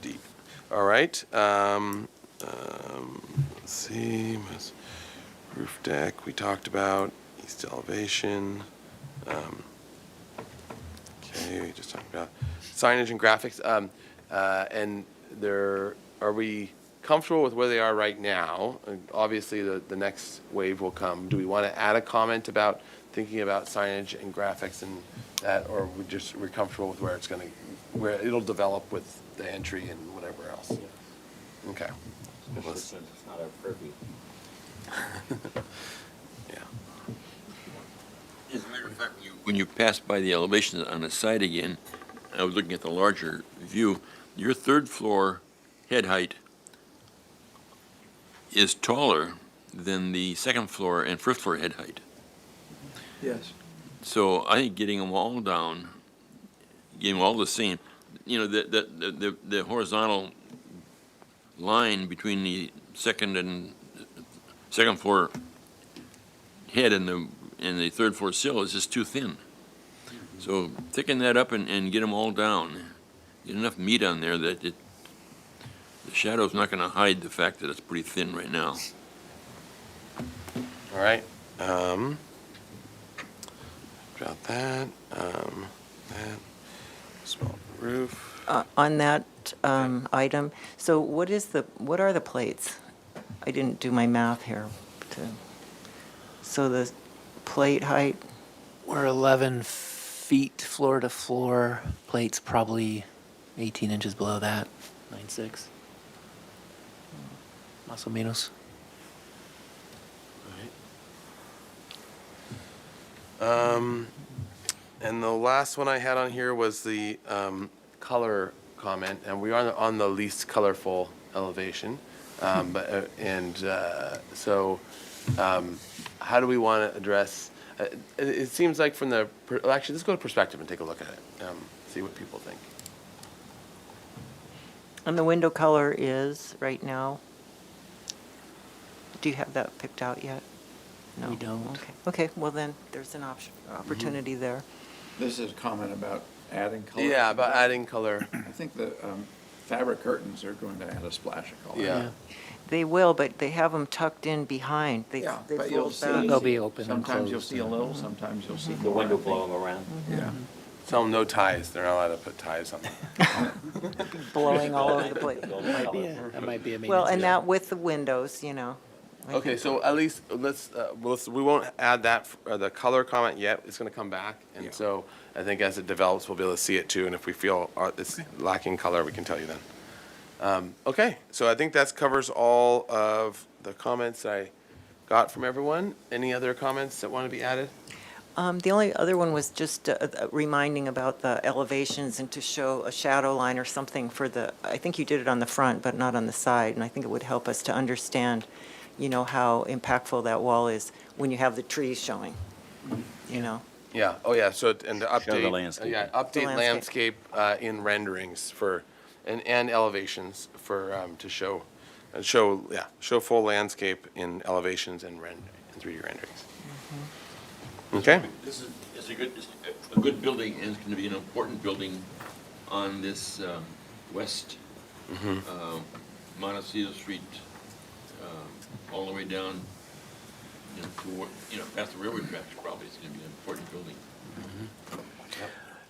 Deep. All right. Let's see. Roof deck we talked about. East elevation. Okay, we just talked about signage and graphics. And are we comfortable with where they are right now? Obviously, the next wave will come. Do we want to add a comment about thinking about signage and graphics and that, or we're comfortable with where it'll develop with the entry and whatever else? Okay. It's not our purview. Yeah. As a matter of fact, when you pass by the elevations on the side again, I was looking at the larger view, your third floor head height is taller than the second floor and first floor head height. Yes. So I think getting them all down, getting them all the same, the horizontal line between the second floor head and the third floor sill is just too thin. So thicken that up and get them all down. Get enough meat on there that the shadow's not going to hide the fact that it's pretty thin right now. All right. About that. Small roof. On that item, so what are the plates? I didn't do my math here. So the plate height, We're 11 feet floor to floor. Plates probably 18 inches below that, 9.6. Más o menos. And the last one I had on here was the color comment, and we are on the least colorful elevation. How do we want to address, it seems like from the, actually, let's go to perspective and take a look at it, see what people think. And the window color is, right now, do you have that picked out yet? No. We don't. Okay. Okay, well then, there's an opportunity there. This is a comment about adding color. Yeah, about adding color. I think the fabric curtains are going to add a splash of color. Yeah. They will, but they have them tucked in behind. They Yeah, they but you'll fold see. back. They'll be open and Sometimes you'll closed, see a little, sometimes you'll see The more. window I think. blowing around. Yeah. Tell them no ties, they're not allowed to put ties on them. Blowing all over the place. That might be a Well, and maintenance. that with the windows, you know. I Okay, think- so at least we won't add that, the color comment yet, it's gonna come back. And so I think as it develops, we'll be able to see it too, and if we feel it's lacking color, we can tell you then. Okay, so I think that covers all of the comments I got from everyone. Any other comments that want to be added? The only other one was just reminding about the elevations and to show a shadow line or something for the, I think you did it on the front, but not on the side, and I think it would help us to understand, you know, how impactful that wall is when you have the trees showing, you know? Yeah, oh yeah, so, and to update. the landscape. Yeah, update landscape in renderings for, and elevations for, to show, show full landscape in elevations and in 3D renderings. Okay? This is a good building, and it's going to be an important building on this west Montecito Street, all the way down, past the railroad tracks probably. It's going to be an important building.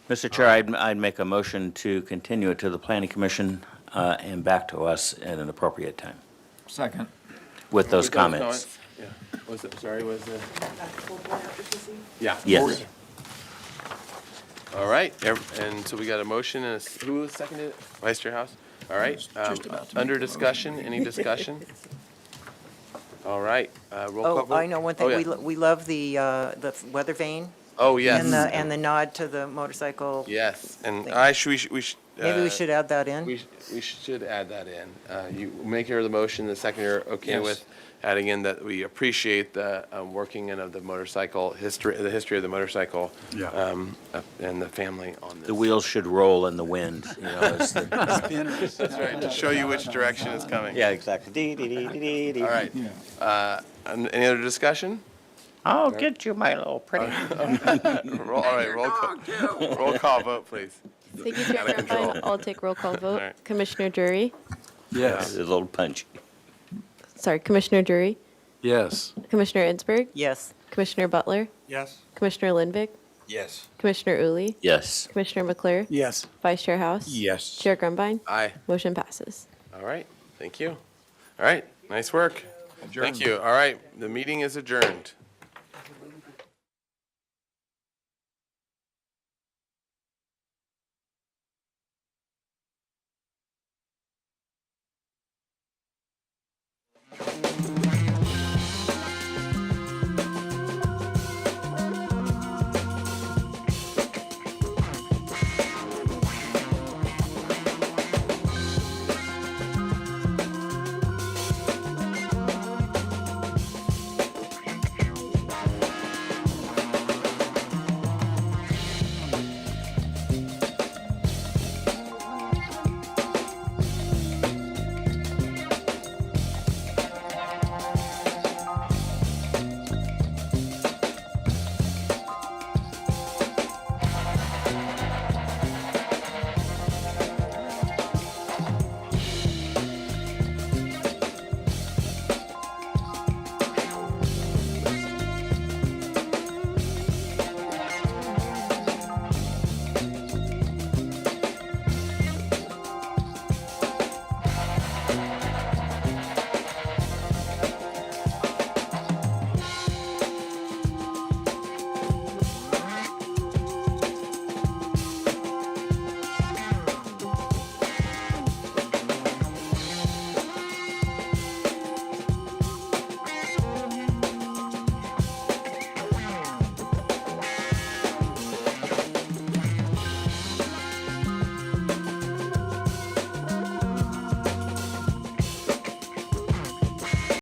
Mr. Chair, I'd make a motion to continue it to the Planning Commission and back to us at an appropriate time Second. with those comments. Yeah, was it, sorry, was it? Yeah. Yes. All right, and so we got a motion, and who seconded it? Vice Chair House? All right, under discussion, any discussion? All right, roll call Oh, vote. I know one Oh, thing, yeah. we love the weather vane. Oh, yes. And the nod to the motorcycle. Yes, and thing. we should. Maybe we should add that in. We should add that in. You make your the motion, the second you're okay Yes. with adding in that we appreciate the working in of the motorcycle history, the history of the motorcycle. Yeah. And the family on this. The wheels should roll in the wind, you know. as the- Spinners. That's right, to show you which direction it's coming. Yeah, exactly. Dee, dee, dee, dee, dee. All right. And any other discussion? I'll get you, my little pretty. All right, roll call vote, please. Thank you, Chair Out of control. Grunbein. I'll take roll call vote. right. Commissioner Drury. Yes. It's a little punchy. Sorry, Commissioner Drury. Yes. Commissioner Ensberg. Yes. Commissioner Butler. Yes. Commissioner Lindvik. Yes. Commissioner Uli. Yes. Commissioner McClure. Yes. Vice Chair House. Yes. Chair Grunbein. Aye. Motion passes. All right, thank you. All right, nice work. Thank you. All right, the meeting is adjourned.